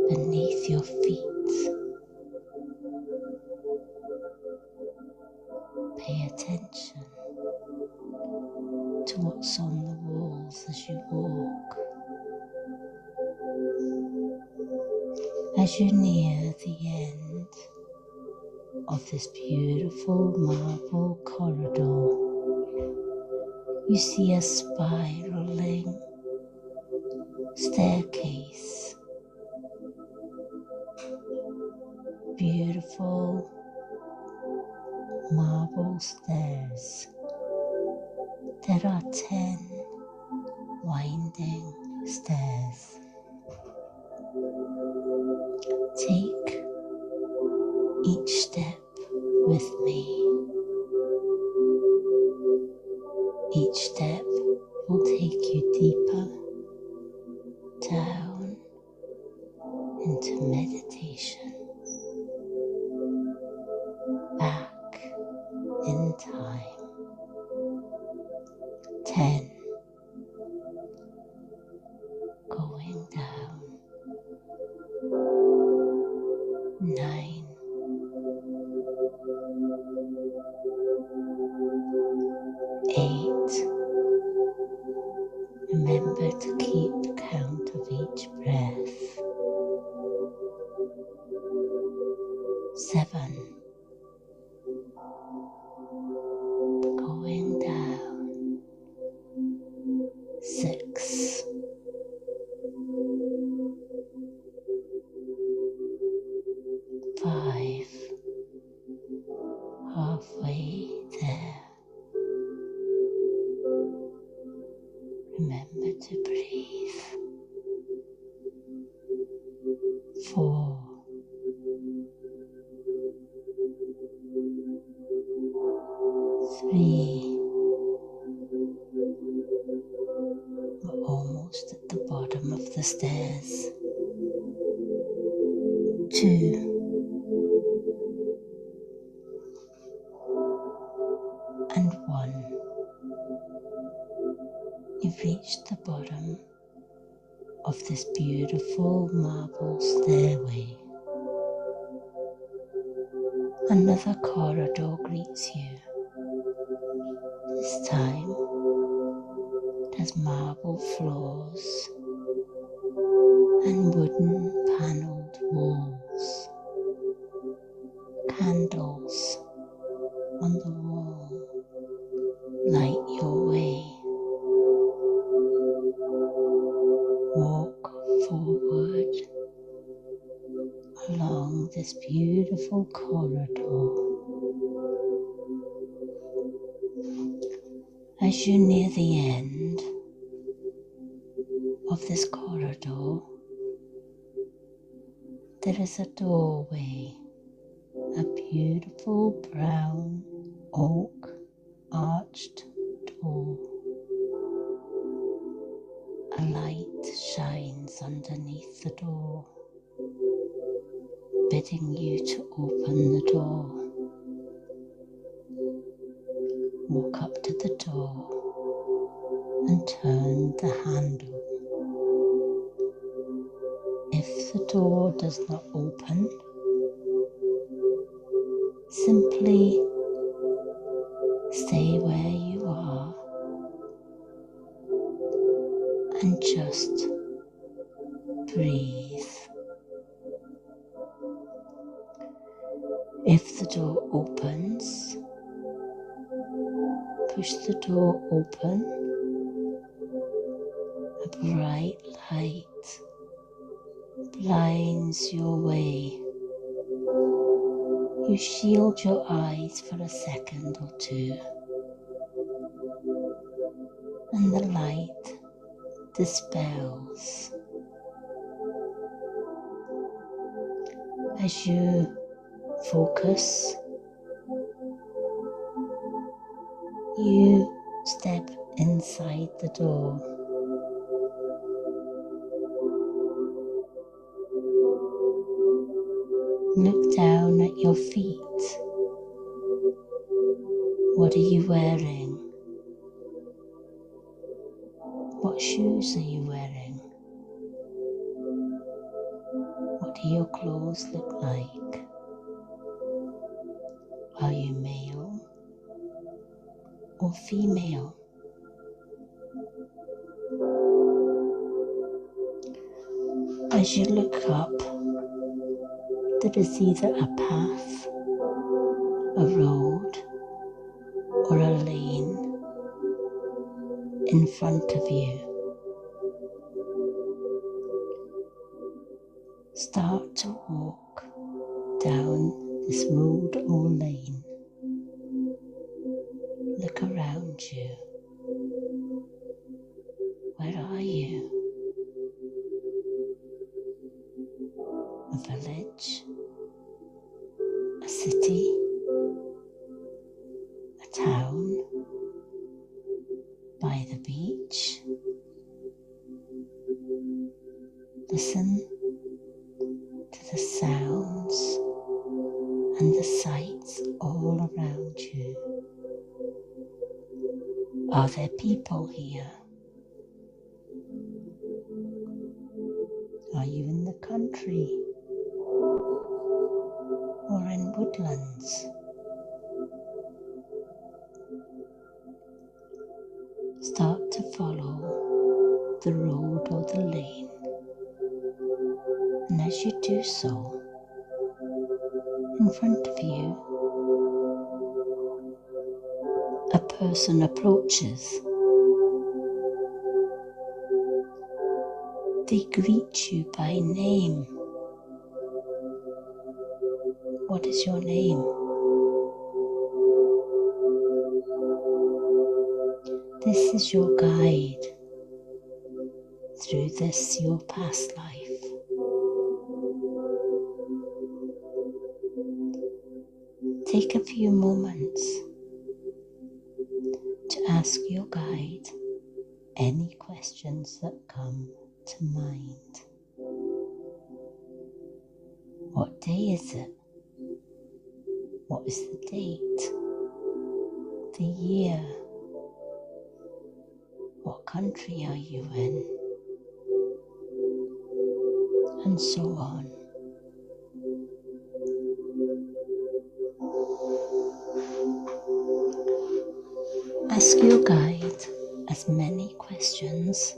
beneath your feet. Pay attention to what's on the walls as you walk. As you near the end of this beautiful marble corridor, you see a spiraling staircase. Beautiful marble stairs. There are 10 winding stairs. Take each step with me. Each step will take you deeper down into meditation, back in time. 10, going down. 9, 8. Remember to keep count of each breath. 7, going down. 6, 5, halfway there. Remember to breathe. 4, 3, we're almost at the bottom of the stairs. 2. And 1. You've reached the bottom of this beautiful marble stairway. Another corridor greets you. This time it has marble floors and wooden panelled walls. Candles on the wall light your way. Walk forward along this beautiful corridor. As you near the end of this corridor, there is a doorway, a beautiful brown oak arched door. A light shines underneath the door, bidding you to open the door. Walk up to the door and turn the handle. If the door does not open, simply stay where you are and just breathe. If the door opens, push the door open. A bright light blinds your way. You shield your eyes for a second or two, and the light dispels. As you focus, you step inside the door. Look down at your feet. What are you wearing? What shoes are you wearing? What do your clothes look like? Are you male or female? As you look up, there is either a path, a road, or a lane in front of you. Start to walk down this road or lane. Look around you. Where are you? A village? A city? A town? By the beach? Listen to the sounds and the sights all around you. Are there people here? Are you in the country or in woodlands? Start to follow the road or the lane, and as you do so, in front of you, a person approaches. They greet you by name. What is your name? This is your guide through this, your past life. Take a few moments to ask your guide any questions that come. to mind. What day is it? What is the date? The year? What country are you in? And so on. Ask your guide as many questions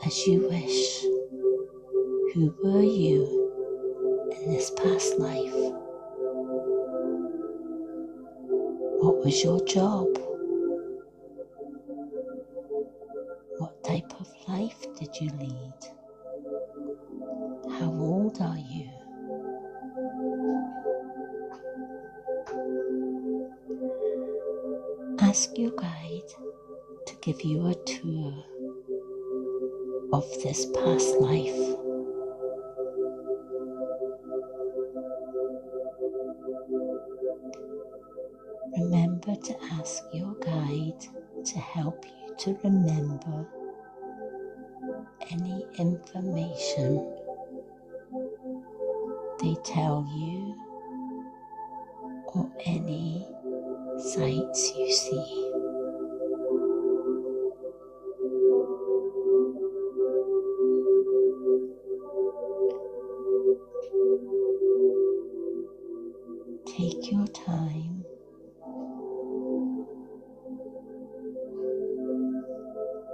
as you wish. Who were you in this past life? What was your job? What type of life did you lead? How old are you? Ask your guide to give you a tour of this past life. Remember to ask your guide to help you to remember any information they tell you or any sights you see. Take your time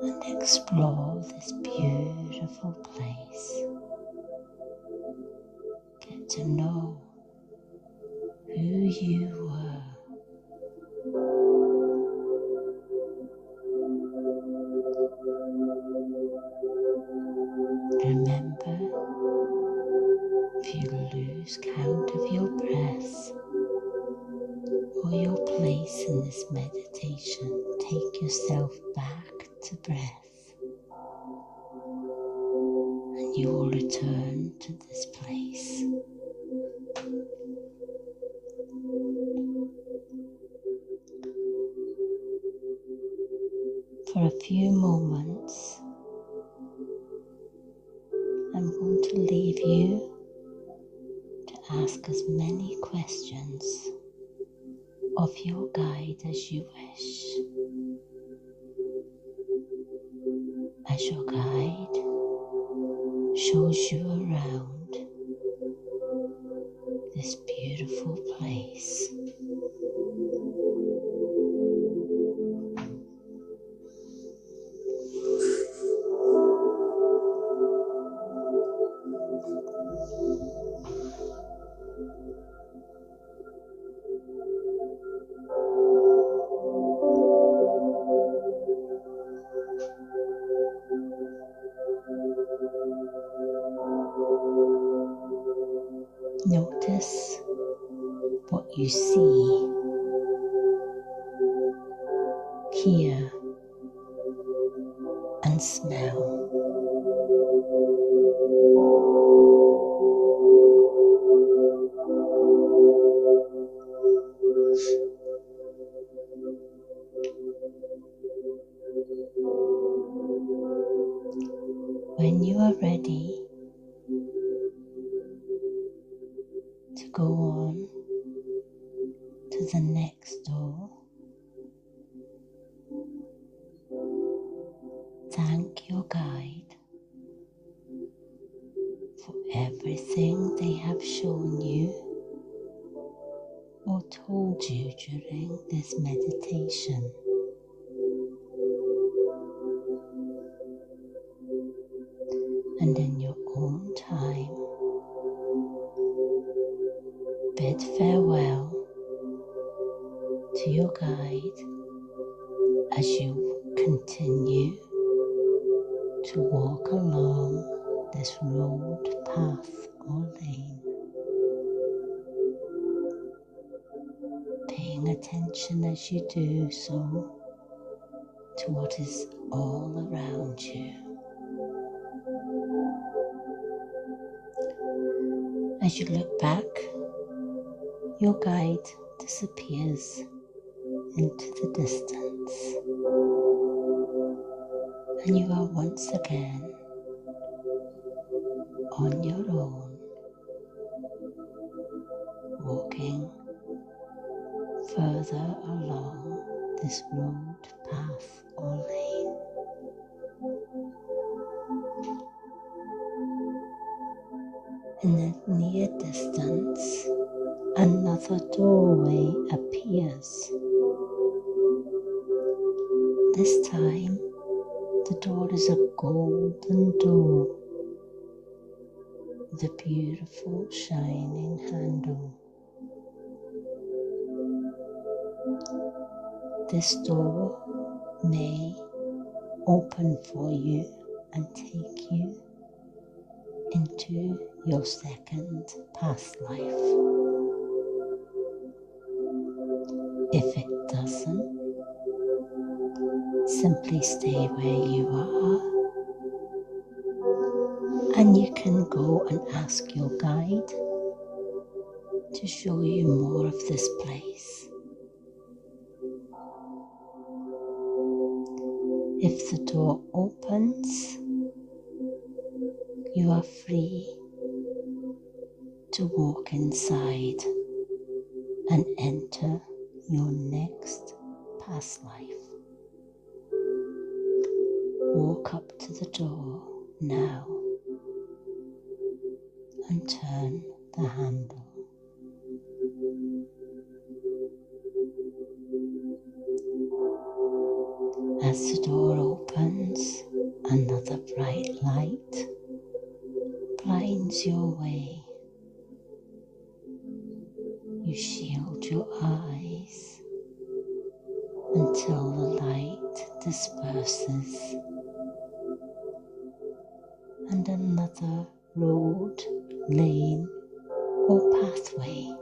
and explore this beautiful place. Get to know who you were. Remember, if you lose count of your breath or your place in this meditation, take yourself back to breath and you will return to this place. For a few moments, I'm going to leave you to ask as many questions of your guide as you wish. As your guide shows you around this beautiful place. Notice what you see, hear, and smell. When you are ready to go on to the next door, thank your guide for everything they have shown you or told you during this meditation. And in your own time, bid farewell to your guide as you continue to walk along this road, path, or lane, paying attention as you do so to what is all around you. As you look back, your guide disappears into the distance, and you are once again on your own, walking further along this road, path, or lane. In the near distance, another doorway appears. This time, the door is a golden door with a beautiful shining handle. This door may open for you and take you into your second past life. If it doesn't, simply stay where you are, and you can go and ask your guide to show you more of this place. If the door opens, you are free to walk inside and enter your next past life. Walk up to the door now and turn the handle. As the door opens, another bright light blinds your way. You shield your eyes until the light disperses and another road, lane, or pathway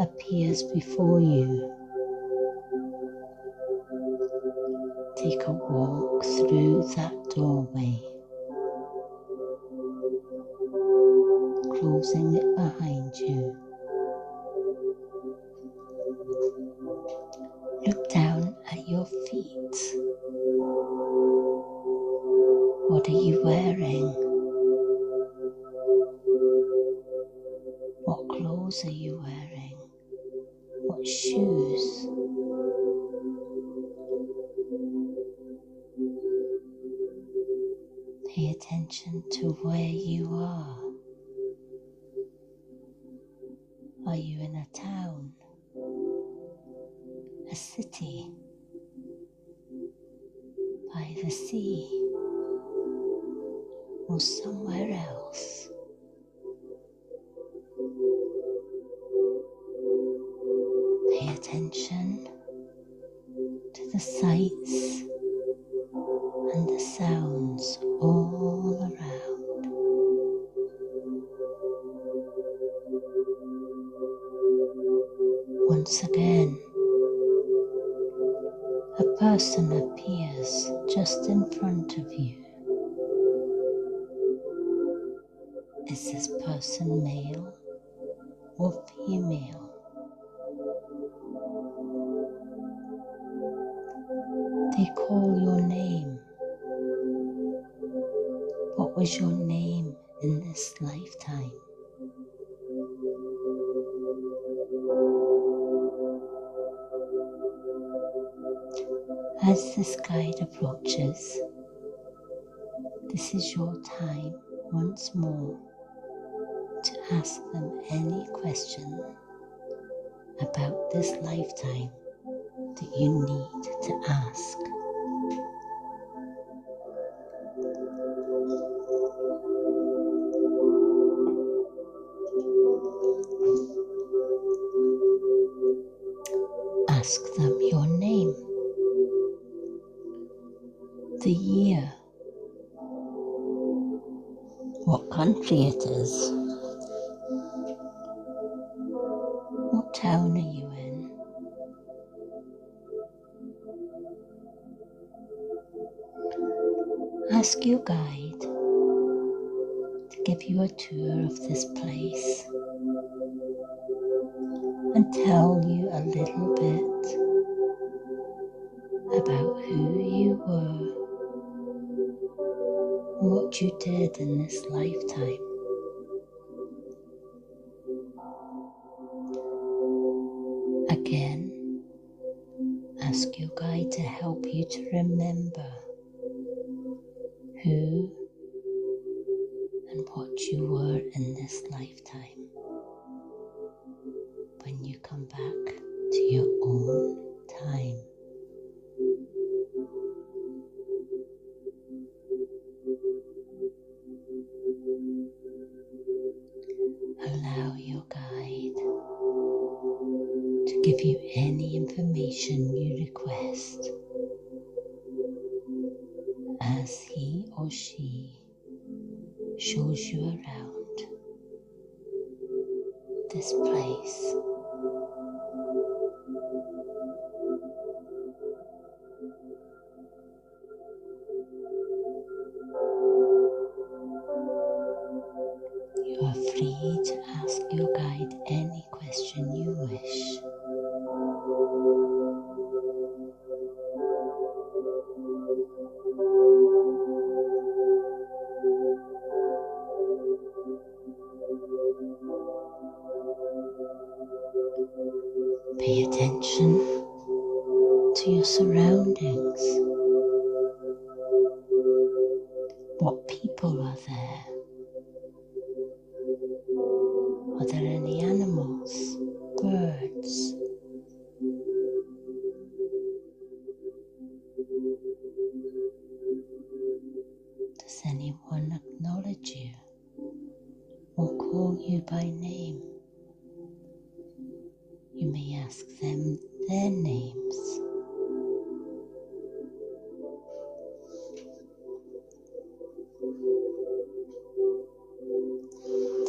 appears before you. Take a walk through that doorway, closing it behind you. Look down at your feet. What are you wearing? What clothes are you wearing? What shoes? Pay attention to where you are. Are you in a town? A city? By the sea? Or somewhere else? Pay attention to the sights and the sounds all around. Once again, a person appears just in front of you. Is this person male or female? They call your name. What was your name in this lifetime? As this guide approaches, this is your time once more to ask them any question about this lifetime that you need to ask. Ask them your name, the year, what country it is, what town are you in, ask your guide to give you a tour of this place and tell you a little bit about who you were what you did in this lifetime. Again, ask your guide to help you to remember who and what you were in this lifetime when you come back to your own time. Allow your guide to give you any information you request as he or she shows you around this place. You are free to ask your guide any question you wish. Pay attention to your surroundings. What people are there? Are there any animals, birds? Does anyone acknowledge you or call you by name? You may ask them their names.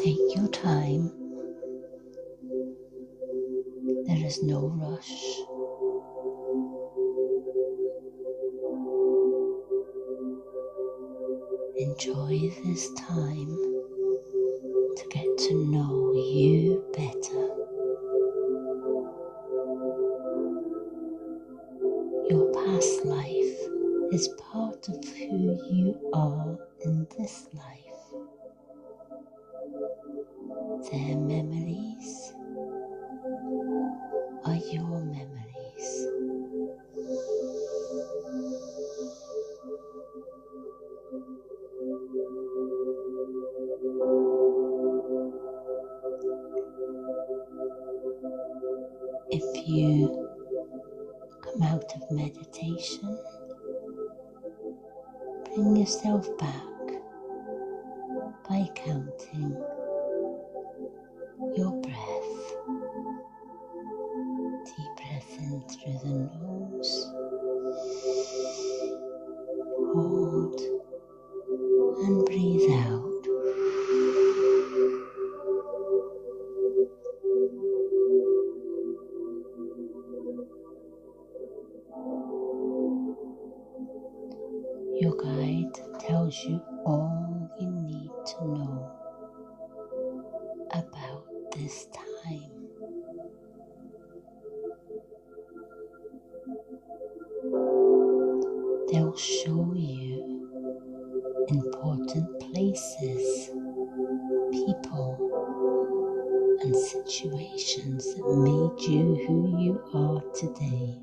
Take your time. There is no rush. Enjoy this time to get to know you better. Your past life is part of who you are in this life. Their memories are your memories. If you come out of meditation, bring yourself back by counting your breath. Deep breath in through the nose, hold and breathe out. Your guide tells you all you need to know about this time. They'll show you important places, people, and situations that made you who you are today.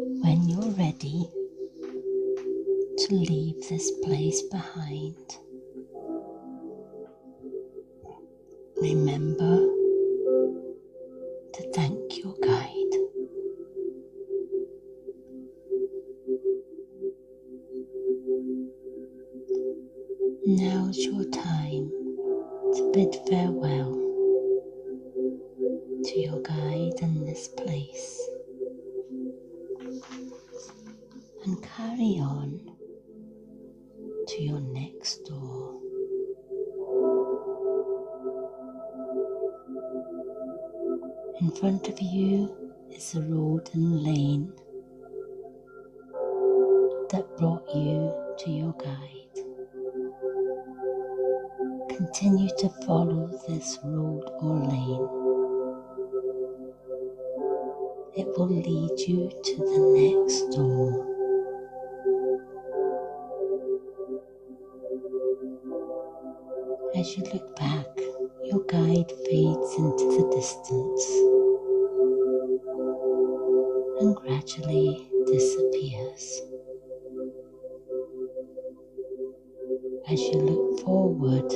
When you're ready to leave this place behind, remember to thank your guide. Now's your time to bid farewell to your guide in this place and carry on to your next door. In front of you is the road and lane that brought you to your guide. Continue to follow this road or lane. It will lead you to the next door. As you look back, your guide fades into the distance and gradually disappears. As you look forward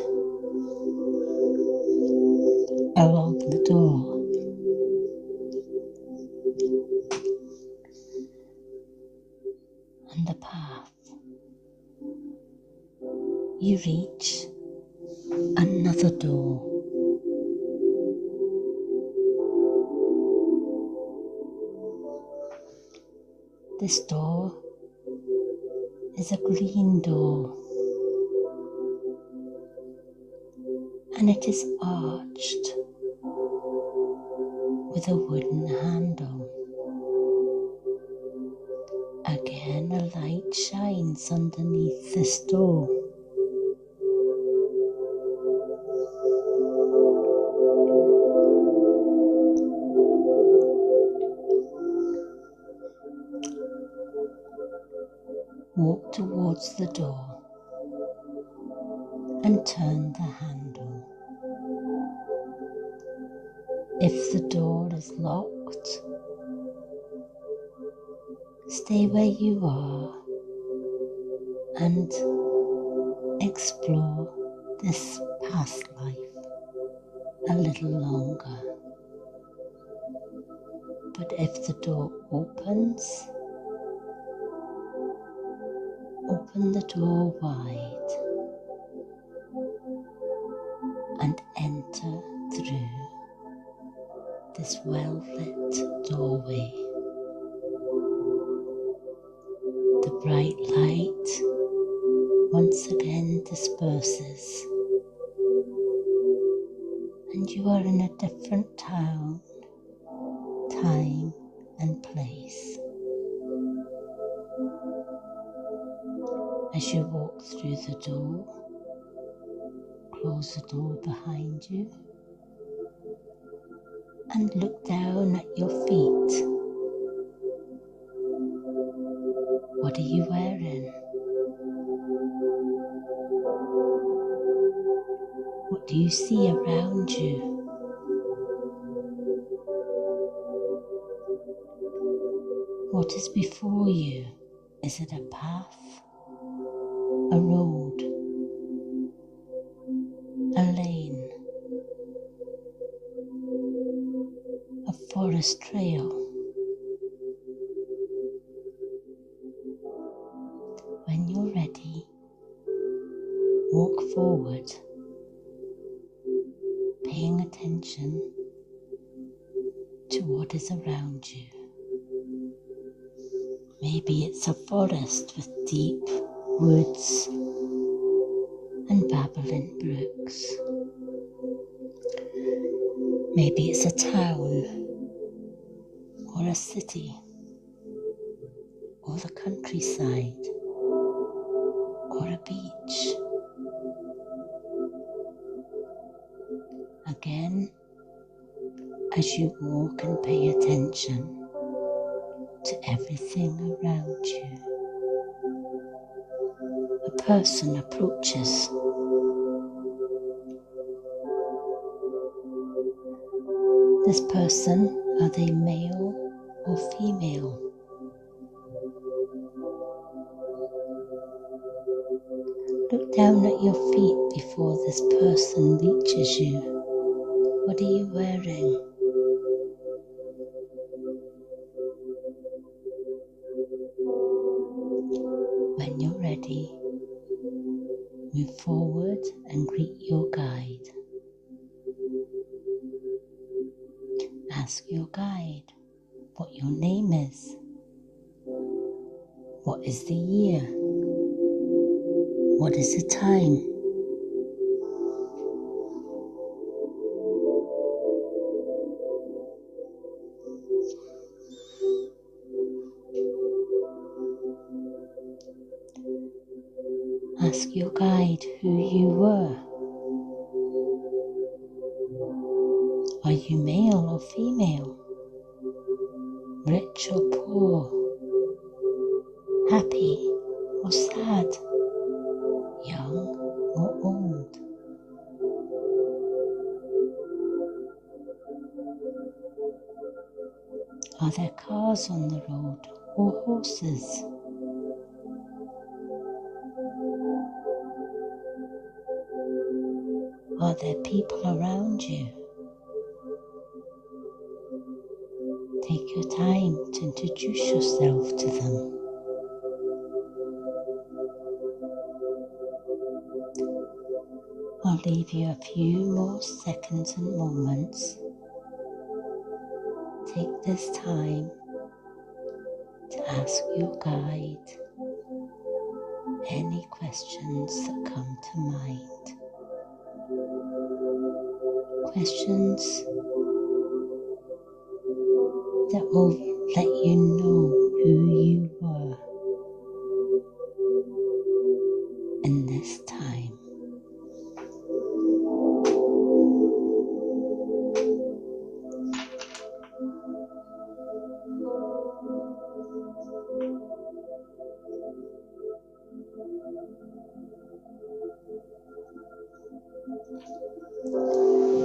along the door, and the path, you reach another door. This door is a green door, and it is arched with a wooden handle. Again, a light shines underneath this door. Walk towards the door and turn the handle. If the door is locked, stay where you are and explore this past life a little longer. But if the door opens, open the door wide and enter through this well-lit doorway. The bright light once again disperses, and you are in a different town, time and place. As you walk through the door, close the door behind you and look down at your feet. What are you wearing? What do you see around you? What is before you? Is it a path? A road? A lane? A forest trail? When you're ready, walk forward, paying attention to what is around you. Maybe it's a forest with deep woods and babbling brooks. Maybe it's a town or a city or the countryside or a beach. Again, as you walk and pay attention to everything around you, a person approaches. This person, are they male or female? Look down at your feet before this person reaches you. What are you wearing? When you're ready, move forward and greet your guide. Ask your guide what your name is. What is the year? What is the time? Ask your guide who you were Are you male or female? Rich or poor? Happy or sad? Young or old? Are there cars on the road or horses? Are there people around you? Take your time to introduce yourself to them. I'll leave you a few more seconds and moments. Take this time to ask your guide any questions that come to mind. Questions that will let you know who you were in this time.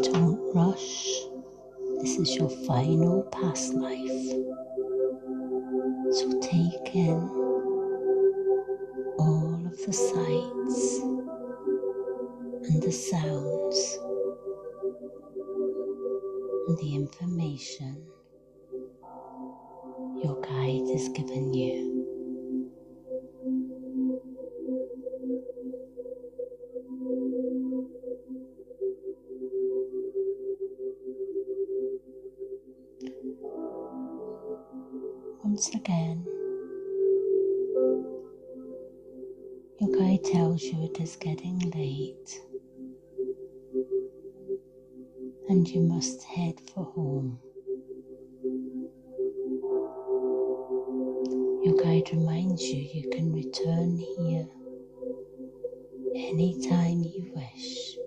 Don't rush. This is your final past life. So take in all of the sights and the sounds and the information your guide has given you. Once again, your guide tells you it is getting late and you must head for home. Your guide reminds you you can return here anytime you wish,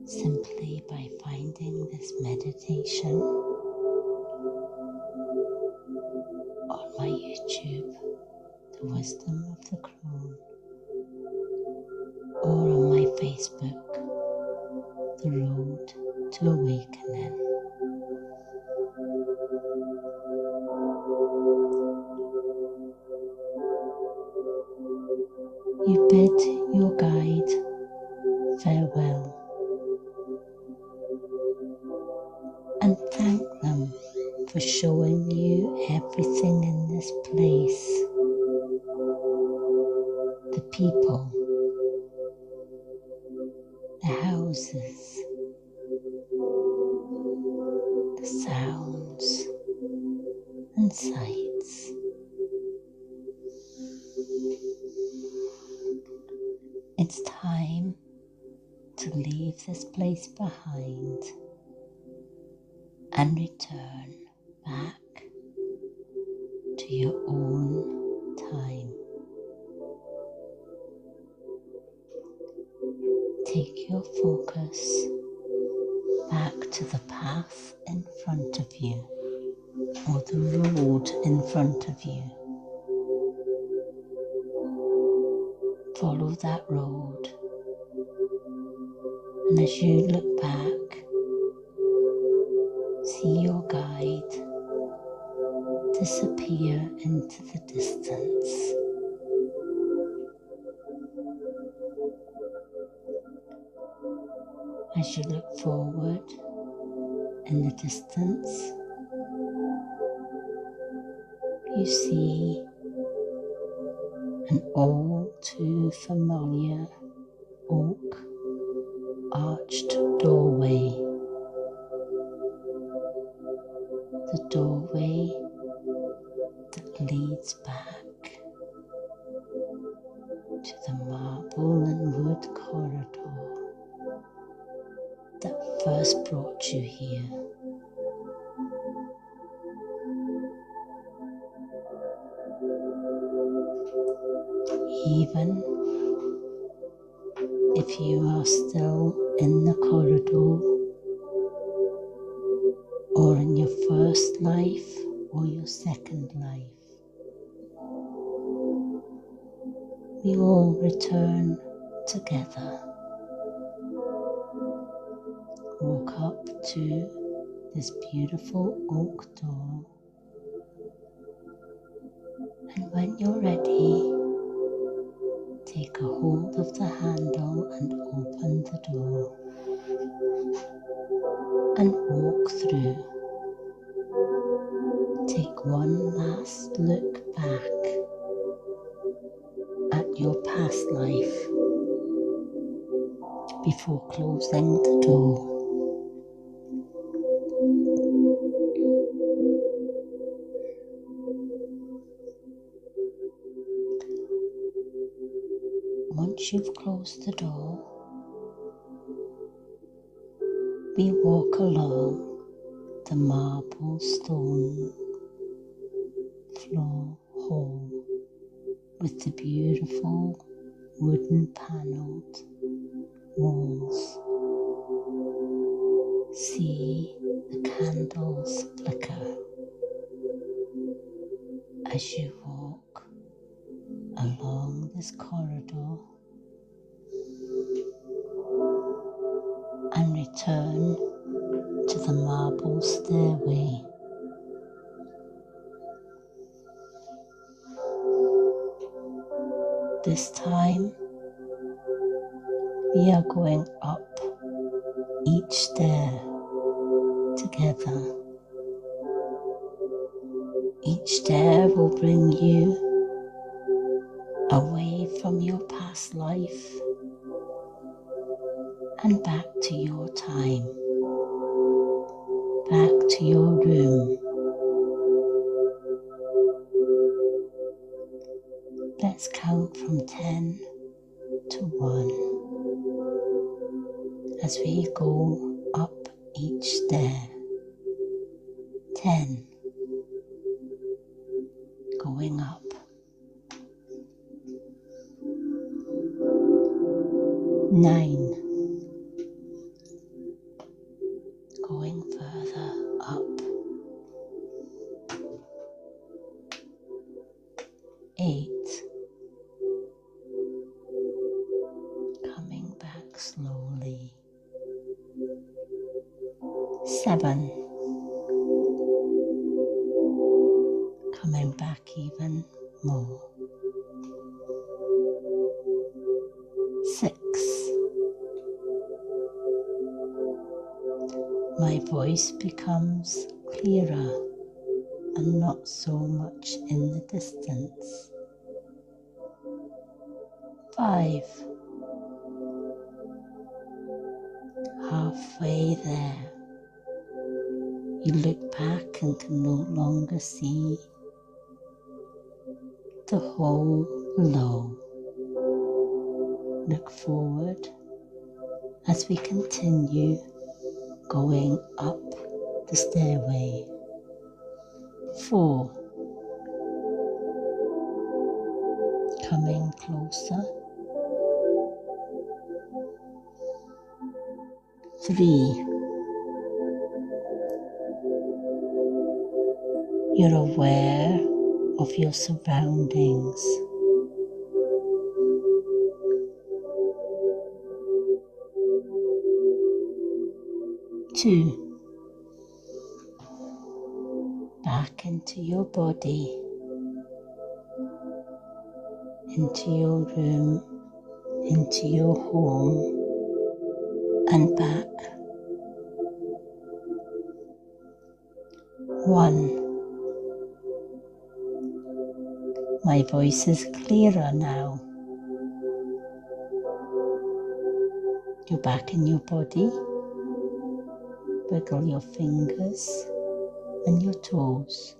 simply by finding this meditation on my YouTube, The Wisdom of the Crone, or on my Facebook, The Road to Awakening. You bid your guide farewell and thank them for showing you everything in this place. The people, the houses, the sounds and sights. It's time to leave this place behind and return back to your own time. Take your focus back to the path in front of you, or the road in front of you. Follow that road, and as you look back, see your guide disappear into the distance. As you look forward in the distance, you see an all too familiar oak arched doorway. The doorway that leads back to the marble and wood corridor that first brought you here. Even if you are still in the corridor, or in your first life or your second life. We all return together. Walk up to this beautiful oak door, and when you're ready, take a hold of the handle and open the door and walk through. Take one last look back at your past life before closing the door. Once you've closed the door, we walk along the marble stone floor hall with the beautiful wooden panelled walls. See the candles flicker as you walk along this corridor and return to the marble stairway. This time we are going up each stair together. Each stair will bring you away from your past life and back to your time, back to your room. Let's count from 10 to 1 as we go up each stair. 10, going up. 9, going further up. 8, coming back slowly. 7, coming back even more. 6, my voice becomes clearer and not so much in the distance. 5, halfway there. You look back and can no longer see the hole below. Look forward as we continue going up the stairway. 4, coming closer. 3, you're aware of your surroundings. 2, back into your body, into your room, into your home, and back. 1, my voice is clearer now. You're back in your body. Wiggle your fingers and your toes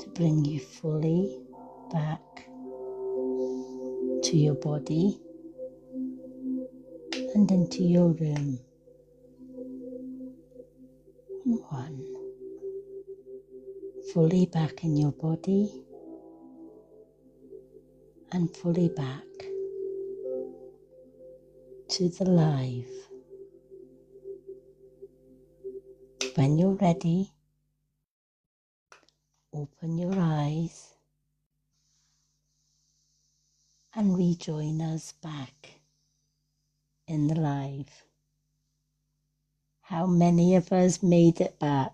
to bring you fully back to your body and into your room. 1, fully back in your body and fully back. to the live. When you're ready, open your eyes and rejoin us back in the live. How many of us made it back?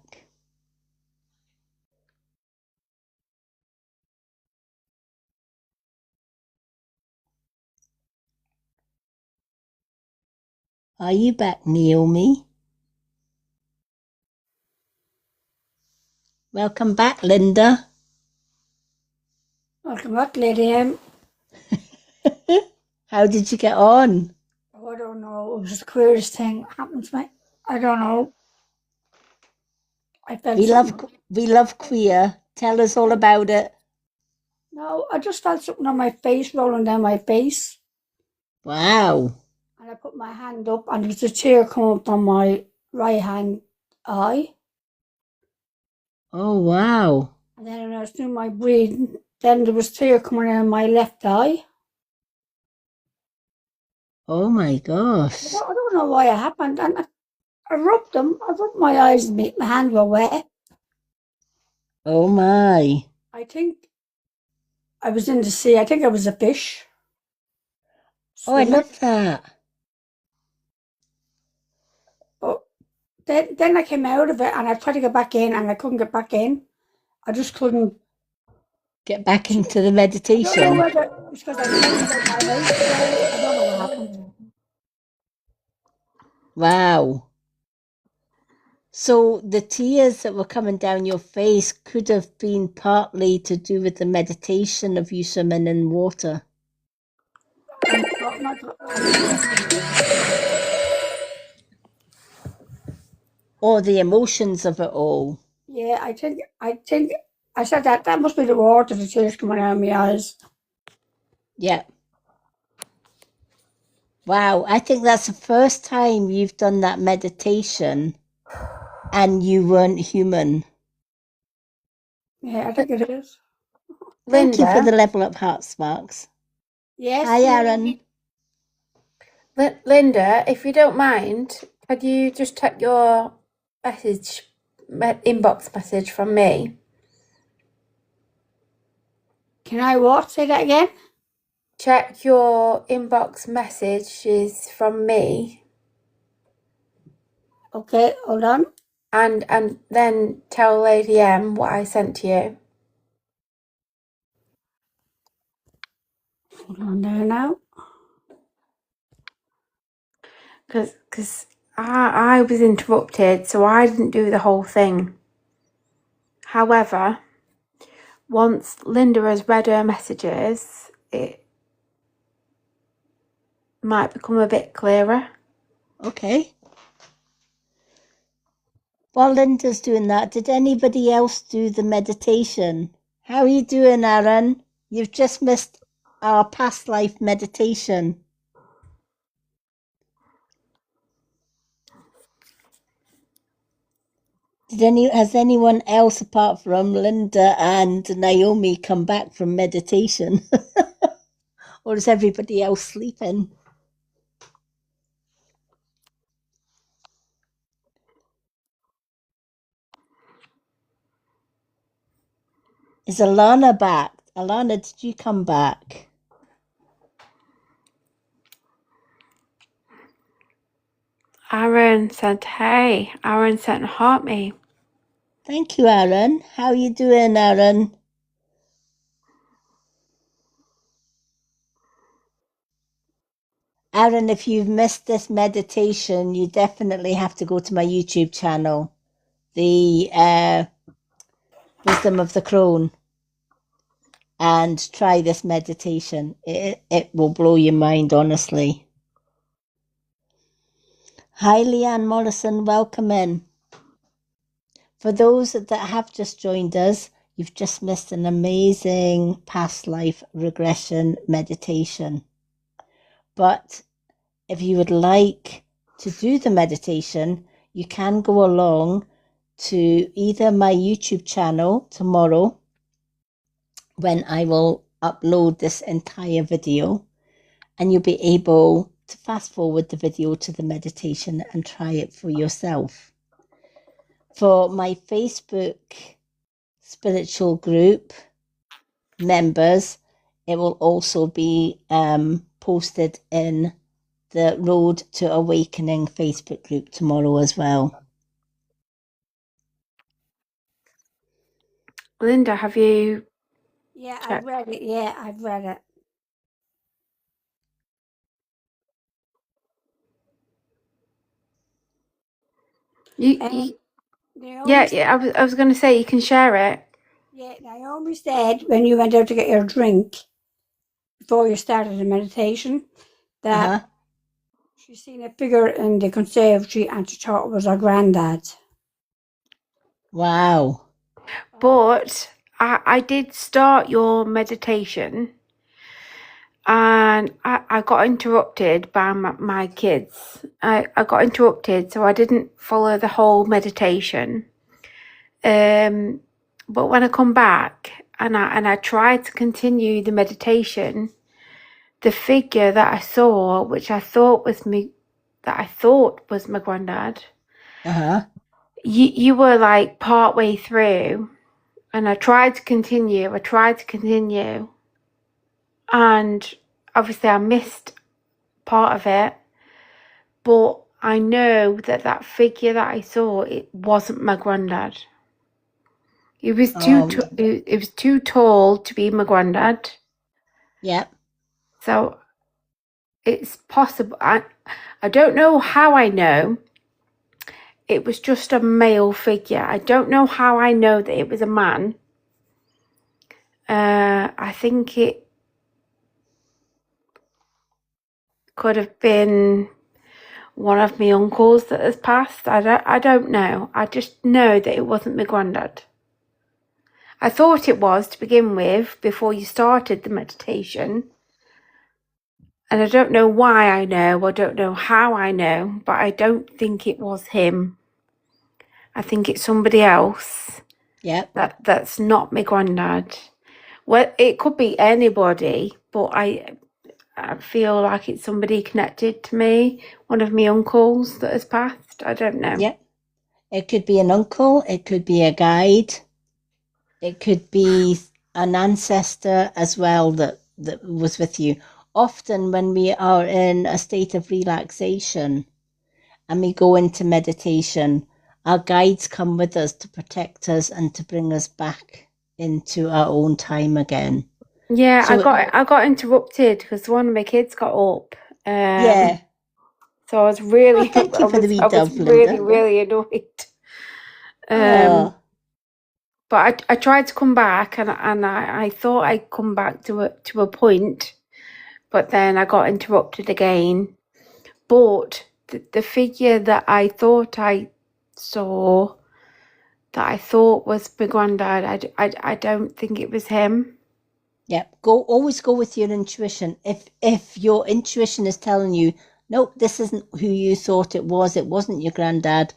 Are you back, Naomi? Welcome back, Linda. Welcome back, Lady M. How did you get on? Oh, I don't know. It was the queerest thing happened to me. I don't know. I felt We something. love queer. Tell us all about it. No, I just felt something on my face, rolling down my face. Wow. And I put my hand up and there was a tear come up on my right hand eye. Oh, wow. And then when I was doing my breathing, then there was tear coming out of my left eye. Oh my gosh. I don't know why it happened. And I rubbed them. I rubbed my eyes and my hand were wet. Oh my. I think I was in the sea. I think I was a fish. Oh, I Swimming. love that. But then I came out of it and I tried to get back in and I couldn't get back in. I just couldn't. Get back into the I don't know meditation. whether it's because I changed out my life. I don't know what happened. Wow. So the tears that were coming down your face could have been partly to do with the meditation of you swimming in water. Or the emotions of it all. Yeah, I think I said that must be the water, the tears coming out of my eyes. Yeah. Wow, I think that's the first time you've done that meditation and you weren't human. Yeah, I think it is. Thank you for Linda, the level up heart sparks. Yes. Hi, Aaron. Linda, if you don't mind, could you just check your inbox message from me? Can I what? Say that again? Check your inbox messages from me, Okay, hold on. and then tell Lady M what I sent to you. Hold on there now. Because I was interrupted, so I didn't do the whole thing. However, once Linda has read her messages, it might become a bit clearer. Okay. While Linda's doing that, did anybody else do the meditation? How are you doing, Aaron? You've just missed our past life meditation. Has anyone else apart from Linda and Naomi come back from meditation? Or is everybody else sleeping? Is Alana back? Alana, did you come back? Aaron said, hey. Aaron sent a heart me. Thank you, Aaron. How are you doing, Aaron? Aaron, if you've missed this meditation, you definitely have to go to my YouTube channel, the Wisdom of the Crone, and try this meditation. It will blow your mind, honestly. Hi, Leanne Morrison. Welcome in. For those that have just joined us, you've just missed an amazing past life regression meditation. But if you would like to do the meditation, you can go along to either my YouTube channel tomorrow, when I will upload this entire video, and you'll be able to fast forward the video to the meditation and try it for yourself. For my Facebook spiritual group members, it will also be posted in the Road to Awakening Facebook group tomorrow as well. Linda, have you? Yeah, I've checked? read it. Yeah, I've read it. You Naomi said, I was going to say you can share it. yeah, Naomi said when you went out to get your drink before you started the meditation that she's seen a figure in the conservatory and she thought it was her granddad. Wow. But I did start your meditation and I got interrupted by my kids. I got interrupted, so I didn't follow the whole meditation. But when I come back and I tried to continue the meditation, the figure that I saw, which I thought was me, that I thought was my granddad, you were like part way through, and I tried to continue, and obviously I missed part of it, but I know that that figure that I saw, it wasn't my granddad. It was it was too tall to be my granddad. Yep. So it's possible. I don't know how I know. It was just a male figure. I don't know how I know that it was a man. I think it could have been one of my uncles that has passed. I don't know. I just know that it wasn't my granddad. I thought it was to begin with before you started the meditation. And I don't know why I know, I don't know how I know, but I don't think it was him. I think it's somebody else. Yep. That's not my granddad. Well, it could be anybody, but I feel like it's somebody connected to me, one of my uncles that has passed. I don't know. Yep. It could be an uncle, it could be a guide, it could be an ancestor as well that was with you. Often when we are in a state of relaxation and we go into meditation, our guides come with us to protect us and to bring us back into our own time again. Yeah, so I got interrupted because one of my kids got up. Yeah. So I was really, thank you for the wee dove, Linda. really annoyed. But I tried to come back, and I thought I'd come back to a point, but then I got interrupted again. But the figure that I thought I saw, that I thought was my granddad, I don't think it was him. Yep. Always go with your intuition. If your intuition is telling you, nope, this isn't who you thought it wasn't your granddad,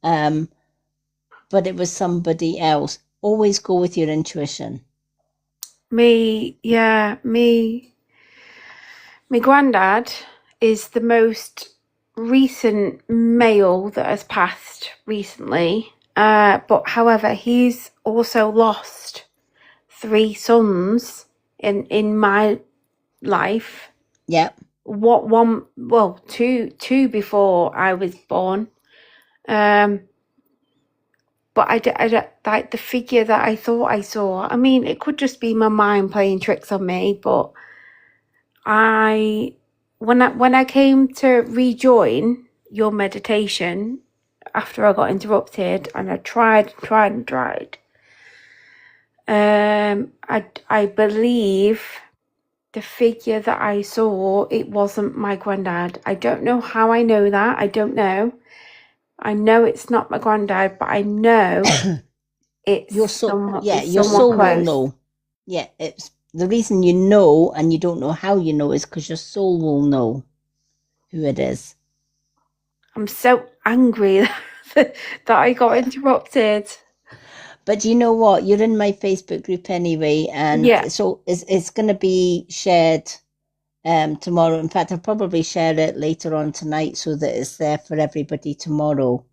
but it was somebody else. Always go with your intuition. My granddad is the most recent male that has passed recently. But however, he's also lost 3 sons in my life. Yep. Two before I was born. But I like the figure that I thought I saw. I mean, it could just be my mind playing tricks on me, but when I came to rejoin your meditation after I got interrupted, and I tried, I believe the figure that I saw, it wasn't my granddad. I don't know how I know that. I don't know. I know it's not my granddad, but I know it's your soul. someone. Yeah, it's your someone soul close. will know. Yeah, it's the reason you know, and you don't know how you know, is because your soul will know who it is. I'm so angry that I got interrupted. But you know what? You're in my Facebook group anyway, and so it's going to be shared tomorrow. In fact, I'll probably share it later on tonight so that it's there for everybody tomorrow.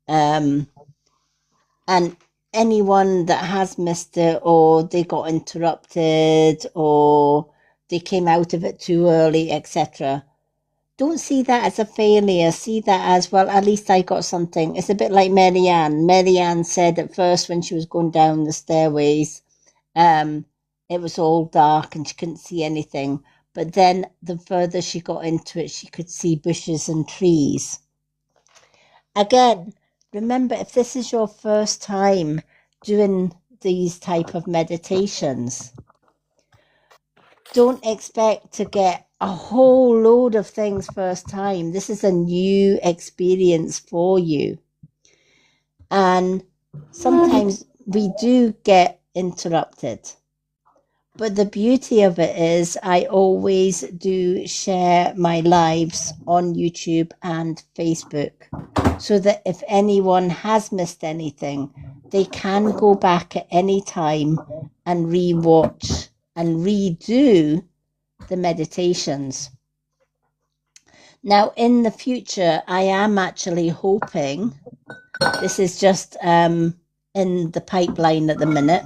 And anyone that has missed it, or they got interrupted, or they came out of it too early, etc., don't see that as a failure. See that as, well, at least I got something. It's a bit like Marianne. Marianne said at first when she was going down the stairways, it was all dark and she couldn't see anything. But then the further she got into it, she could see bushes and trees. Again, remember, if this is your first time doing these type of meditations, don't expect to get a whole load of things first time. This is a new experience for you. And sometimes we do get interrupted. But the beauty of it is I always do share my lives on YouTube and Facebook, so that if anyone has missed anything, they can go back at any time and re-watch and redo the meditations. Now, in the future, I am actually hoping, this is just in the pipeline at the minute,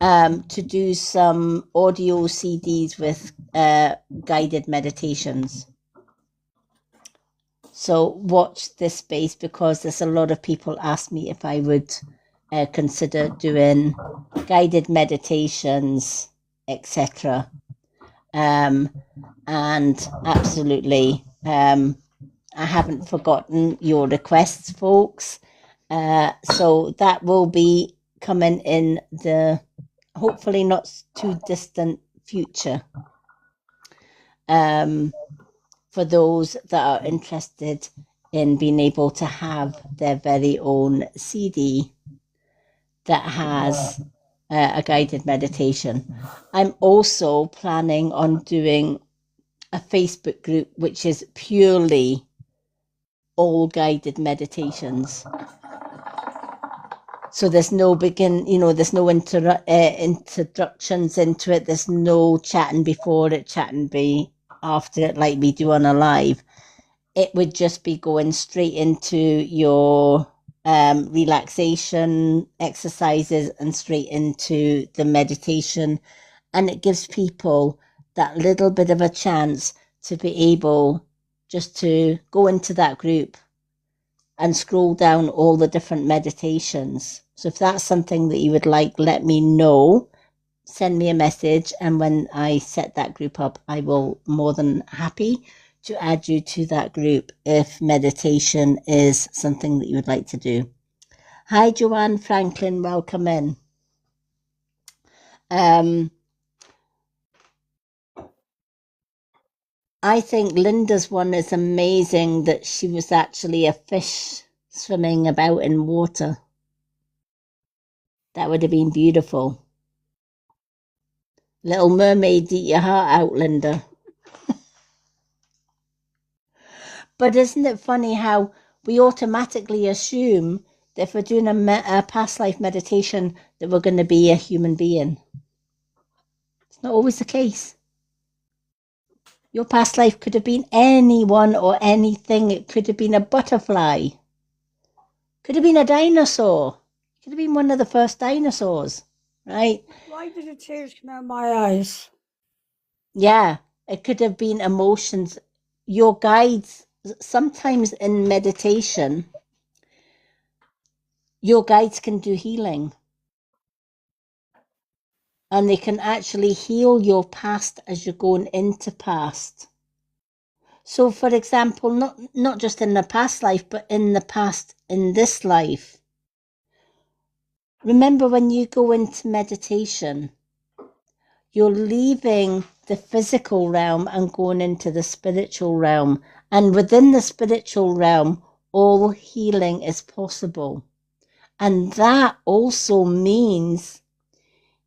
to do some audio CDs with guided meditations. So watch this space, because there's a lot of people ask me if I would consider doing guided meditations, etc. And absolutely, I haven't forgotten your requests, folks. So that will be coming in the hopefully not too distant future. For those that are interested in being able to have their very own CD that has a guided meditation. I'm also planning on doing a Facebook group which is purely all guided meditations. So there's no there's no introductions into it. There's no chatting before it, chatting after it like we do on a live. It would just be going straight into your relaxation exercises and straight into the meditation. And it gives people that little bit of a chance to be able just to go into that group and scroll down all the different meditations. So if that's something that you would like, let me know. Send me a message, and when I set that group up, I will more than happy to add you to that group if meditation is something that you would like to do. Hi, Joanne Franklin, welcome in. I think Linda's one is amazing, that she was actually a fish swimming about in water. That would have been beautiful. Little Mermaid, eat your heart out, Linda. But isn't it funny how we automatically assume that if we're doing a past life meditation that we're going to be a human being? It's not always the case. Your past life could have been anyone or anything. It could have been a butterfly. Could have been a dinosaur. Could have been one of the first dinosaurs, right? Why did the tears come out of my eyes? Yeah, it could have been emotions. Your guides, sometimes in meditation, your guides can do healing. And they can actually heal your past as you're going into past. So, for example, not just in the past life, but in the past, in this life. Remember, when you go into meditation, you're leaving the physical realm and going into the spiritual realm. And within the spiritual realm, all healing is possible. And that also means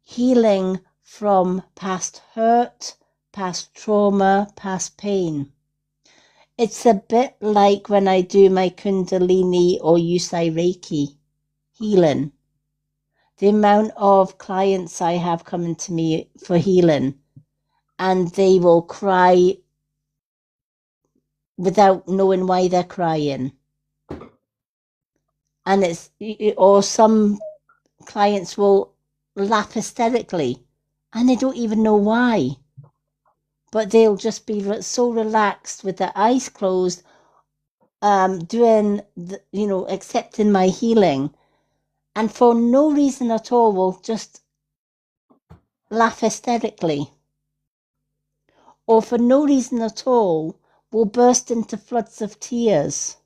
healing from past hurt, past trauma, past pain. It's a bit like when I do my Kundalini or Yusai Reiki healing. The amount of clients I have coming to me for healing, and they will cry without knowing why they're crying. And or some clients will laugh hysterically and they don't even know why. But they'll just be so relaxed with their eyes closed, doing, accepting my healing. And for no reason at all, will just laugh hysterically. Or for no reason at all, will burst into floods of tears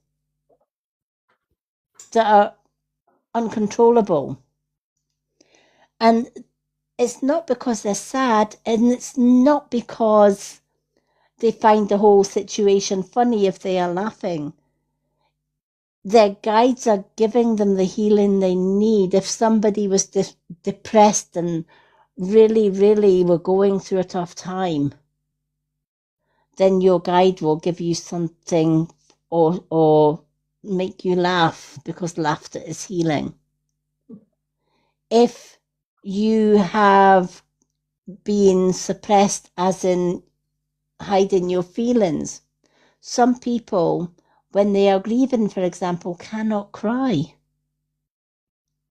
that are uncontrollable. And it's not because they're sad, and it's not because they find the whole situation funny if they are laughing. Their guides are giving them the healing they need. If somebody was depressed and really, really were going through a tough time, then your guide will give you something or make you laugh, because laughter is healing. If you have been suppressed, as in hiding your feelings, some people, when they are grieving, for example, cannot cry.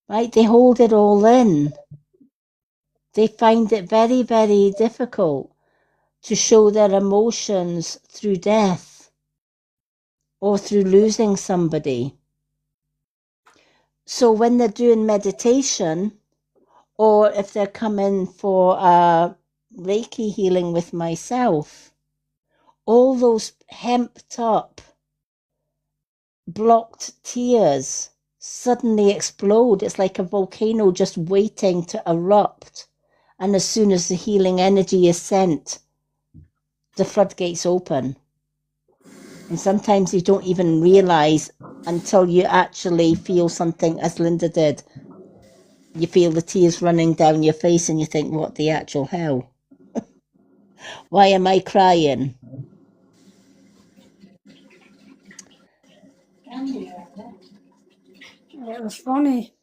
Right? They hold it all in. They find it very, very difficult to show their emotions through death or through losing somebody. So when they're doing meditation, or if they're coming for a Reiki healing with myself, all those hemped up, blocked tears suddenly explode. It's like a volcano just waiting to erupt. And as soon as the healing energy is sent, the floodgates open. And sometimes you don't even realize until you actually feel something, as Linda did. You feel the tears running down your face and you think, what the actual hell? Why am I crying? It was funny.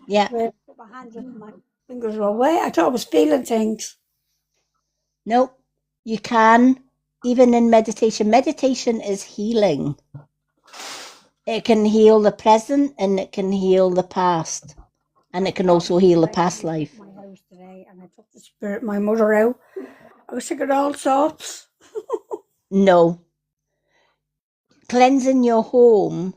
Yeah. Where I put my hands up and my fingers were away. I thought I was feeling things. Nope. You can, even in meditation. Meditation is healing. It can heal the present and it can heal the past. And it can also heal the past life. My house today, and I took the spirit, my mother out. I was sick of all sorts. No. Cleansing your home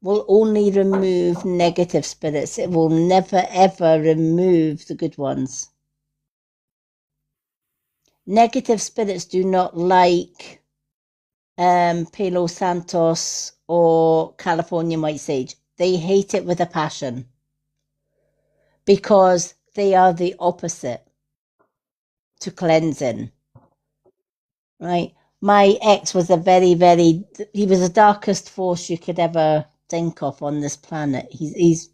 will only remove negative spirits. It will never, ever remove the good ones. Negative spirits do not like Palo Santos or California white sage. They hate it with a passion because they are the opposite to cleansing, right? My ex was he was the darkest force you could ever think of on this planet. He's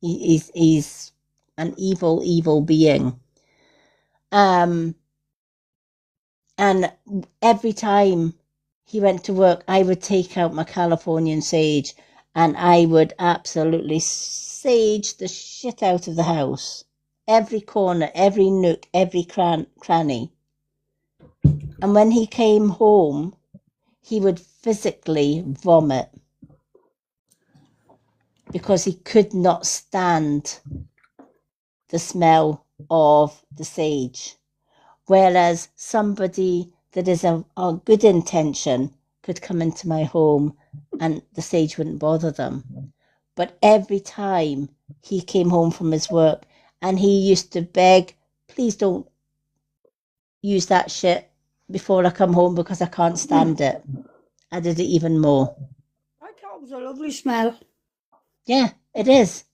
an evil being. And every time he went to work, I would take out my Californian sage and I would absolutely sage the shit out of the house. Every corner, every nook, every cranny. And when he came home, he would physically vomit because he could not stand the smell of the sage. Whereas somebody that is a good intention could come into my home and the sage wouldn't bother them. But every time he came home from his work and he used to beg, please don't use that shit before I come home because I can't stand it. I did it even more. I thought it was a lovely smell. Yeah, it is.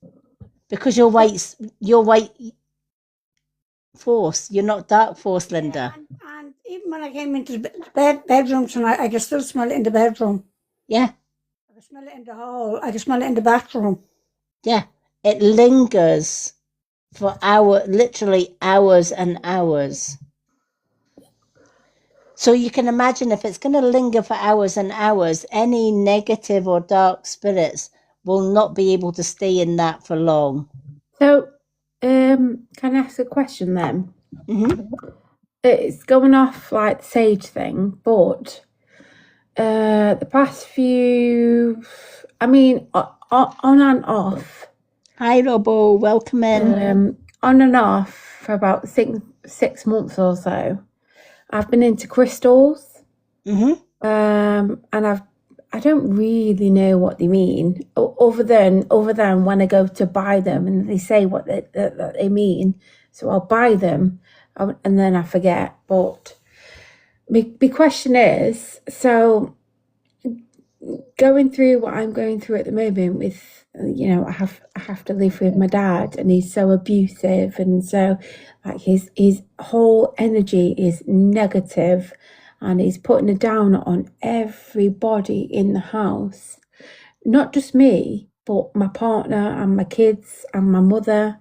Because you're white force. You're not dark force, Linda. And even when I came into the bedroom tonight, I could still smell it in the bedroom. Yeah. I could smell it in the hall. I could smell it in the bathroom. Yeah. It lingers for literally hours and hours. So you can imagine if it's going to linger for hours and hours, any negative or dark spirits will not be able to stay in that for long. So, can I ask a question then? Mm-hmm. it's going off like the sage thing, but the past few, I mean, on and off. Hi, Robbo. Welcome in. On and off for about 6 months or so. I've been into crystals. Mm-hmm. And I don't really know what they mean, other than when I go to buy them and they say what they mean. So I'll buy them, and then I forget. But my question is, so going through what I'm going through at the moment with, I have to live with my dad, and he's so abusive, and so like his whole energy is negative, and he's putting it down on everybody in the house, not just me, but my partner and my kids and my mother.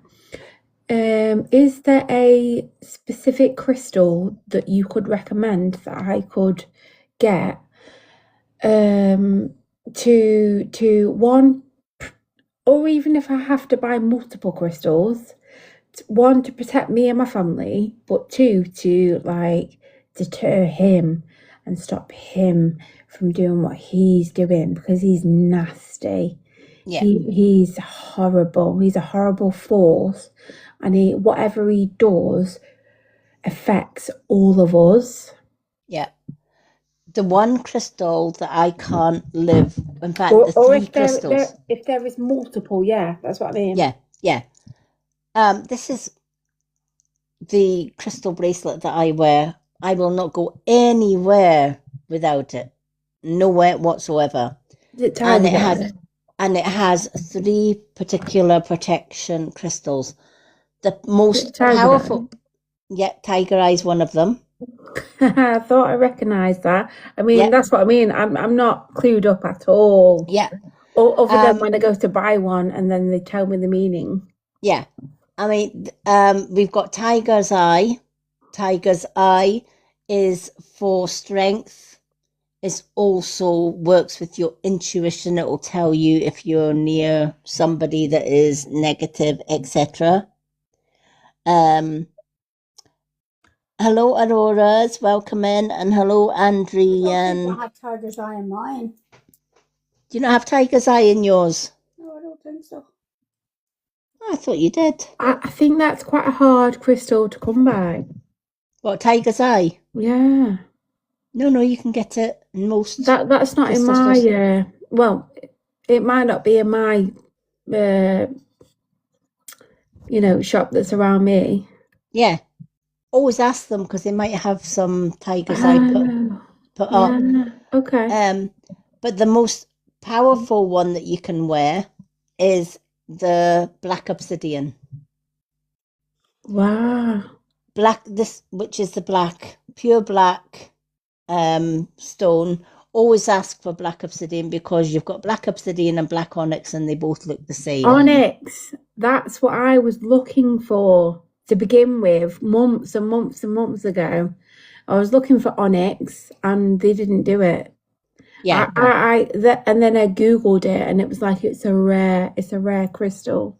Is there a specific crystal that you could recommend that I could get to one, or even if I have to buy multiple crystals, one, to protect me and my family, but two, to like deter him and stop him from doing what he's doing, because he's nasty. Yeah. He's horrible. He's a horrible force, and whatever he does affects all of us. Yeah. The one crystal that I can't live, in fact, the three crystals. If there is multiple, yeah, that's what I mean. Yeah. This is the crystal bracelet that I wear. I will not go anywhere without it. Nowhere whatsoever. And it has 3 particular protection crystals. The most powerful. Yeah, tiger eye is one of them. I thought I recognised that. I mean, that's what I mean. I'm not clued up at all. Yeah. Other than when I go to buy one and then they tell me the meaning. Yeah. I mean, we've got tiger's eye. Tiger's eye is for strength. It also works with your intuition. It will tell you if you're near somebody that is negative, etc. Hello, Auroras. Welcome in. And hello, Andrian. I have tiger's eye in mine. Do you not have tiger's eye in yours? No, I don't think so. I thought you did. I think that's quite a hard crystal to come by. What, tiger's eye? Yeah. No, you can get it in most. That's not in my. Well, it might not be in my. Shop that's around me. Yeah. Always ask them, because they might have some tiger's eye put up. Okay. But the most powerful one that you can wear is the black obsidian. Wow. Which is the pure black stone. Always ask for black obsidian, because you've got black obsidian and black onyx, and they both look the same. Onyx. That's what I was looking for to begin with, months and months and months ago. I was looking for onyx, and they didn't do it. Yeah. And then I googled it, and it was like it's a rare crystal.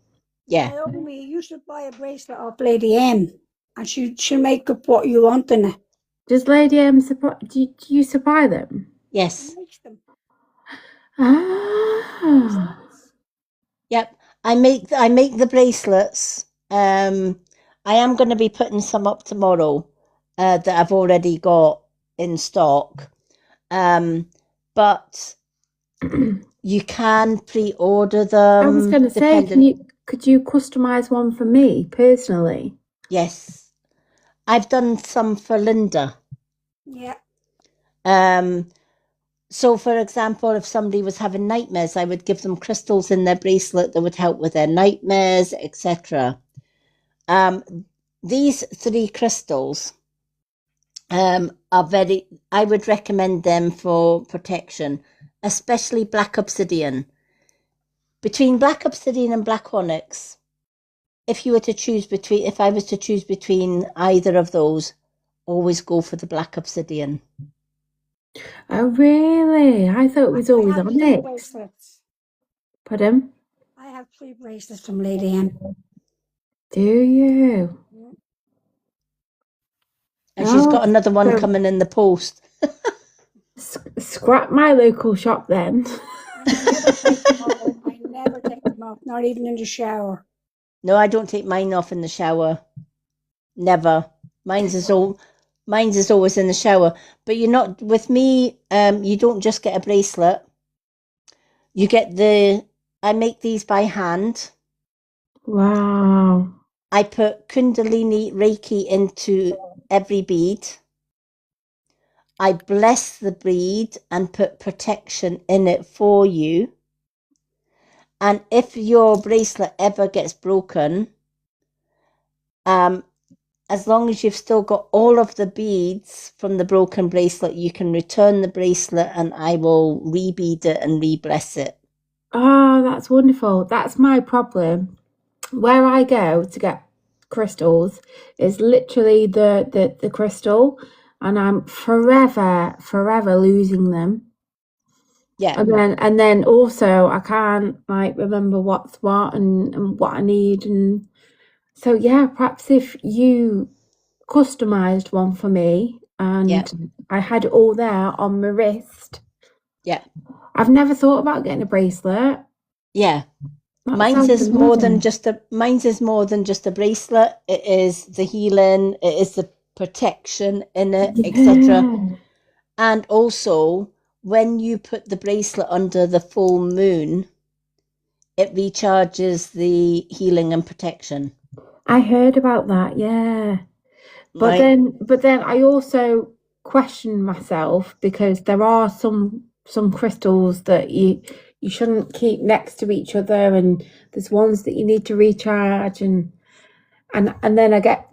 Yeah. Naomi, you should buy a bracelet off Lady M, and she'll make up what you want in it. Does Lady M supply? Do you supply them? Yes. She makes them. Ah. Yep. I make the bracelets. I am going to be putting some up tomorrow that I've already got in stock. But you can pre-order them. I was going to say, could you customize one for me personally? Yes. I've done some for Linda. Yeah. So, for example, if somebody was having nightmares, I would give them crystals in their bracelet that would help with their nightmares, etc. These 3 crystals I would recommend them for protection, especially black obsidian. Between black obsidian and black onyx, if I was to choose between either of those, always go for the black obsidian. Oh, really? I thought it was always onyx. Pardon? I have 3 bracelets from Lady M. Do you? And she's got another one so coming in the post. Scrap my local shop then. I never take them off, not even in the shower. No, I don't take mine off in the shower. Never. Mine's is always in the shower. But you're not with me. You don't just get a bracelet. You get I make these by hand. Wow. I put Kundalini Reiki into every bead. I bless the bead and put protection in it for you. And if your bracelet ever gets broken, as long as you've still got all of the beads from the broken bracelet, you can return the bracelet and I will re-bead it and re-bless it. Oh, that's wonderful. That's my problem. Where I go to get crystals is literally the crystal, and I'm forever losing them. Yeah. And then also I can't like remember what's what and what I need, and so yeah, perhaps if you customized one for me and I had it all there on my wrist. Yeah. I've never thought about getting a bracelet. Yeah. Mine's is more than just a bracelet. It is the healing, it is the protection in it, etc. And also, when you put the bracelet under the full moon, it recharges the healing and protection. I heard about that, yeah. But then I also question myself because there are some crystals that you shouldn't keep next to each other, and there's ones that you need to recharge, and then I get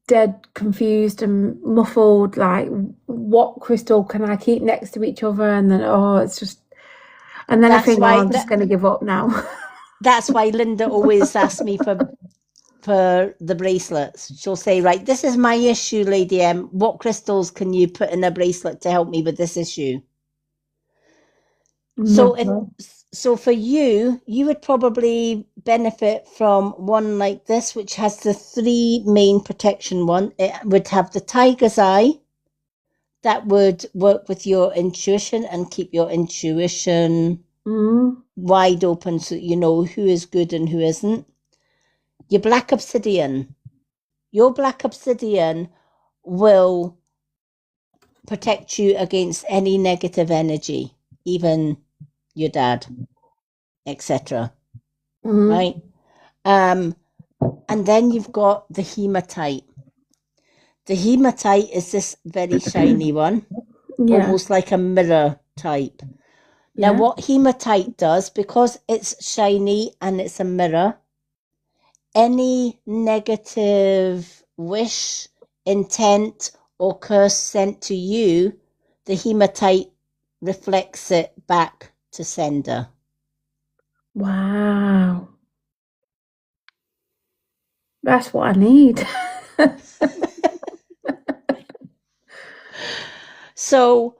dead confused and muffled, like what crystal can I keep next to each other, and then it's just, and then I think I'm just going to give up now. That's why Linda always asks me for the bracelets. She'll say, right, this is my issue, Lady M. What crystals can you put in a bracelet to help me with this issue? So for you would probably benefit from one like this, which has the 3 main protection one. It would have the tiger's eye. That would work with your intuition and keep your intuition wide open so you know who is good and who isn't. Your black obsidian. Your black obsidian will protect you against any negative energy, even your dad, etc. Right? And then you've got the hematite. The hematite is this very shiny one, almost like a mirror type. Now, what hematite does, because it's shiny and it's a mirror, any negative wish, intent, or curse sent to you, the hematite reflects it back to sender. Wow. That's what I need. So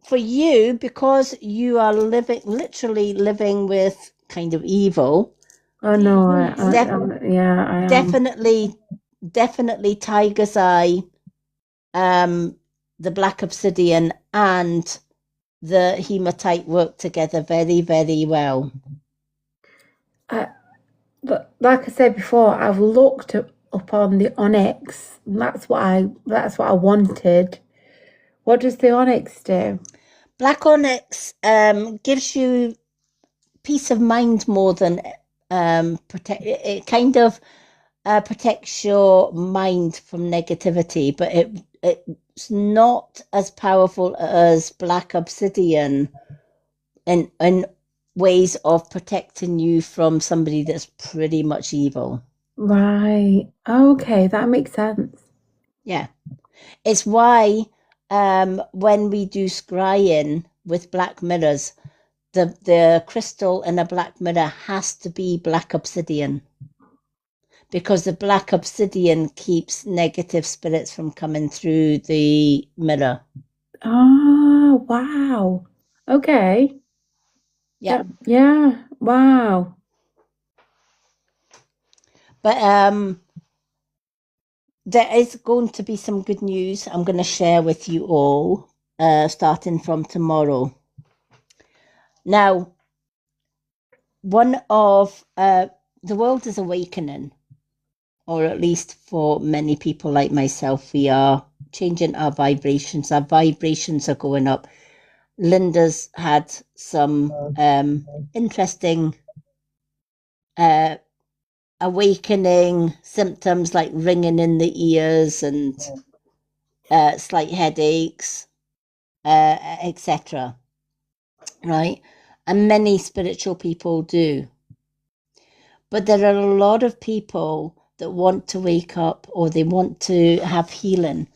for you, because you are literally living with kind of evil. Oh no, I am. Definitely tiger's eye, the black obsidian and the hematite work together very, very well. But like I said before, I've looked up on the onyx. And that's what I wanted. What does the onyx do? Black onyx gives you peace of mind more than protect. It kind of protects your mind from negativity, but it's not as powerful as black obsidian in ways of protecting you from somebody that's pretty much evil. Right. Okay, that makes sense. Yeah. It's why when we do scrying with black mirrors, the crystal in a black mirror has to be black obsidian, because the black obsidian keeps negative spirits from coming through the mirror. Oh, wow. Okay. Yeah. Yeah. Wow. But there is going to be some good news I'm going to share with you all, starting from tomorrow. Now, one of the world is awakening, or at least for many people like myself, we are changing our vibrations. Our vibrations are going up. Linda's had some interesting awakening symptoms like ringing in the ears and slight headaches, etc. Right? And many spiritual people do. But there are a lot of people that want to wake up or they want to have healing.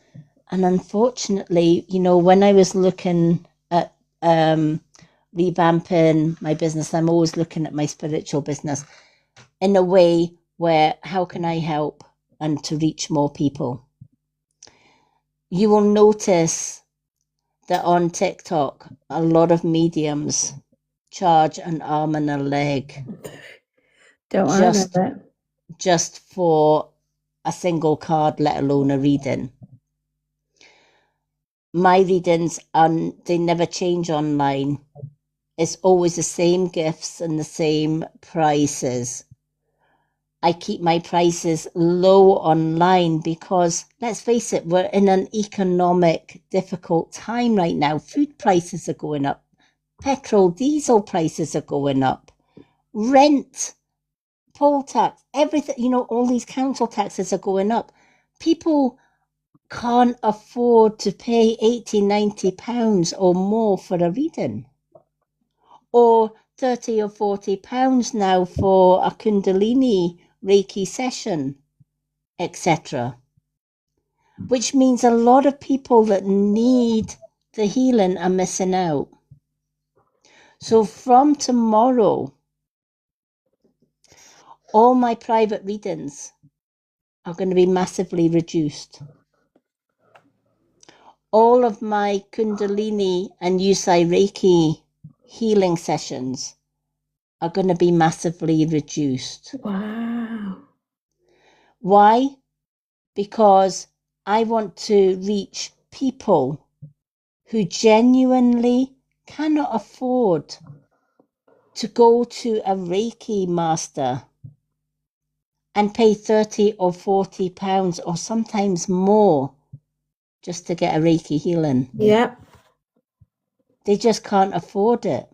And unfortunately, you know, when I was looking at revamping my business, I'm always looking at my spiritual business in a way where how can I help and to reach more people? You will notice that on TikTok, a lot of mediums charge an arm and a leg just for a single card, let alone a reading. My readings, they never change online. It's always the same gifts and the same prices. I keep my prices low online because, let's face it, we're in an economic difficult time right now. Food prices are going up. Petrol, diesel prices are going up. Rent, poll tax, everything, you know, all these council taxes are going up. People can't afford to pay 80, 90 pounds or more for a reading. Or 30 or 40 pounds now for a Kundalini Reiki session, etc. Which means a lot of people that need the healing are missing out. So from tomorrow, all my private readings are going to be massively reduced. All of my Kundalini and Yusai Reiki healing sessions are going to be massively reduced. Wow. Why? Because I want to reach people who genuinely cannot afford to go to a Reiki master and pay 30 or 40 pounds or sometimes more just to get a Reiki healing. Yep. They just can't afford it.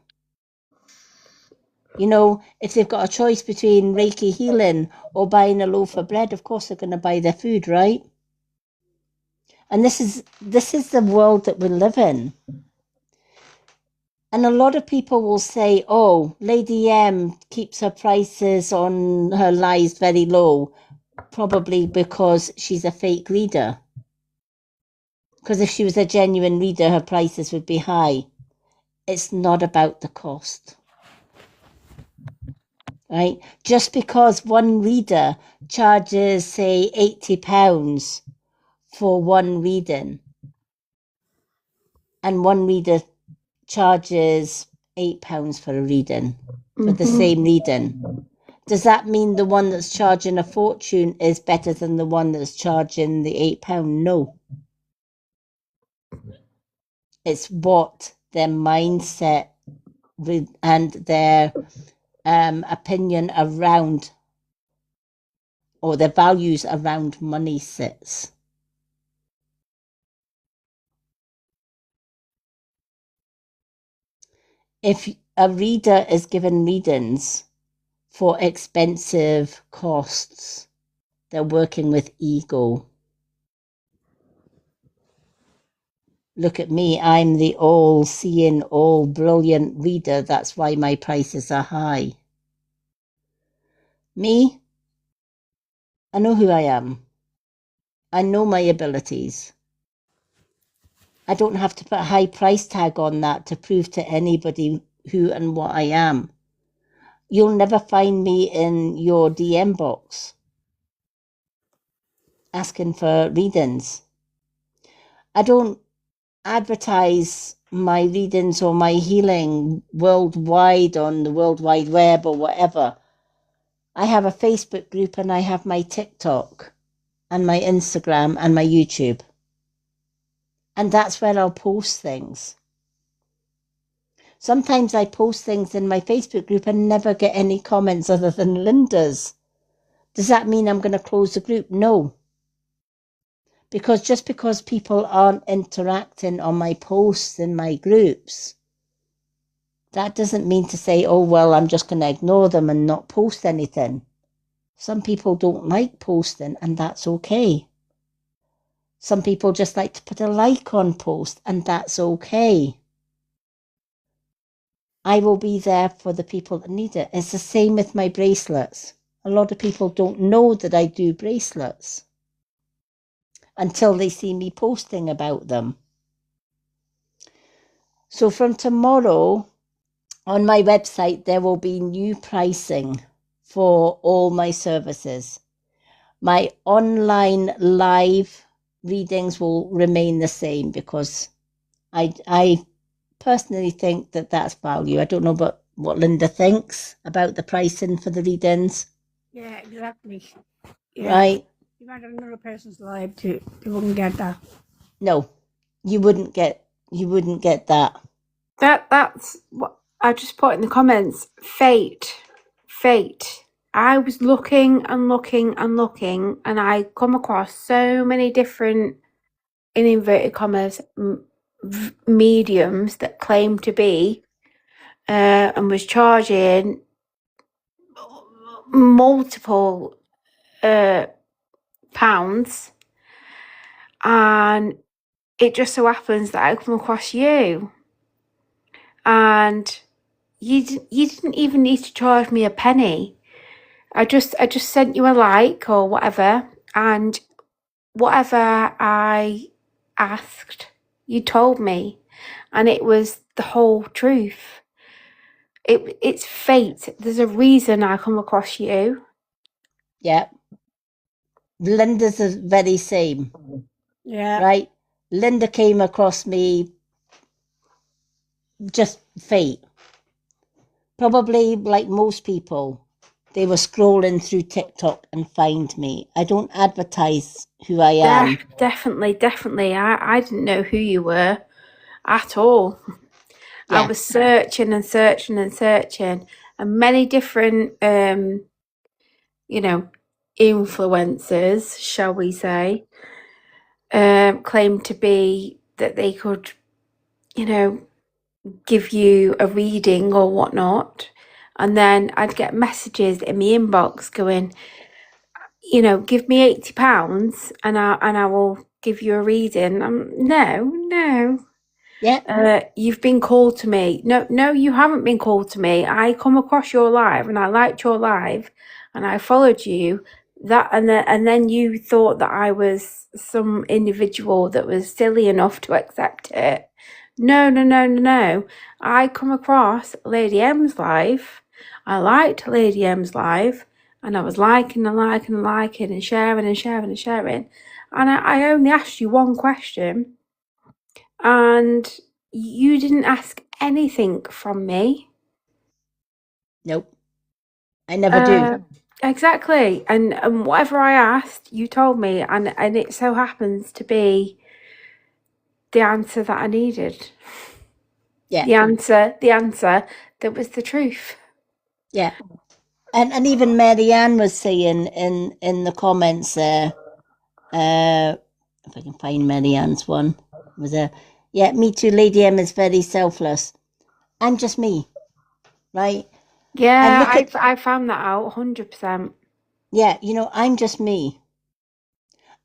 You know, if they've got a choice between Reiki healing or buying a loaf of bread, of course they're going to buy their food, right? And this is the world that we live in. And a lot of people will say, oh, Lady M keeps her prices on her lives very low, probably because she's a fake reader. Because if she was a genuine reader, her prices would be high. It's not about the cost. Right? Just because one reader charges, say, £80 for one reading, and one reader charges £8 for a reading, for the same reading, does that mean the one that's charging a fortune is better than the one that's charging the £8? No. It's what their mindset and their opinion around, or their values around money sits. If a reader is given readings for expensive costs, they're working with ego. Look at me, I'm the all-seeing, all-brilliant reader. That's why my prices are high. Me, I know who I am. I know my abilities. I don't have to put a high price tag on that to prove to anybody who and what I am. You'll never find me in your DM box asking for readings. I don't advertise my readings or my healing worldwide on the World Wide Web or whatever. I have a Facebook group and I have my TikTok. and my Instagram and my YouTube. And that's where I'll post things. Sometimes I post things in my Facebook group and never get any comments other than Linda's. Does that mean I'm going to close the group? No. Because just because people aren't interacting on my posts in my groups, that doesn't mean to say, oh, well, I'm just going to ignore them and not post anything. Some people don't like posting, and that's okay. Some people just like to put a like on post, and that's okay. I will be there for the people that need it. It's the same with my bracelets. A lot of people don't know that I do bracelets until they see me posting about them. So from tomorrow, on my website, there will be new pricing for all my services. My online live readings will remain the same because I personally think that that's value. I don't know what Linda thinks about the pricing for the readings. Yeah, exactly. Yeah. Right? You might have another person's live too. You wouldn't get that. No, you wouldn't get that. That's what I just put in the comments. Fate. I was looking and looking and looking, and I come across so many different, in inverted commas, mediums that claim to be and was charging multiple pounds, and it just so happens that I come across you, and you didn't even need to charge me a penny. I just sent you a like or whatever, and whatever I asked, you told me, and it was the whole truth. It's fate. There's a reason I come across you. Yeah. Linda's the very same. Yeah. Right? Linda came across me, just fate. Probably like most people, they were scrolling through TikTok and find me. I don't advertise who I am. Definitely. I didn't know who you were at all. Yeah. I was searching and searching and searching, and many different, influencers, shall we say, claimed to be that they could, give you a reading or whatnot. And then I'd get messages in my inbox going, give me £80 and I will give you a reading. No. Yeah. You've been called to me. No, you haven't been called to me. I come across your live and I liked your live and I followed you. And then you thought that I was some individual that was silly enough to accept it. No. I come across Lady M's live. I liked Lady M's live, and I was liking and sharing. And I only asked you one question, and you didn't ask anything from me. Nope. I never do. Exactly. And whatever I asked, you told me, and it so happens to be the answer that I needed. Yeah. The answer that was the truth. Yeah. And even Marianne was saying in the comments there, if I can find Marianne's one, was yeah, me too, Lady M is very selfless. I'm just me, right? Yeah, I found that out 100%. Yeah, I'm just me.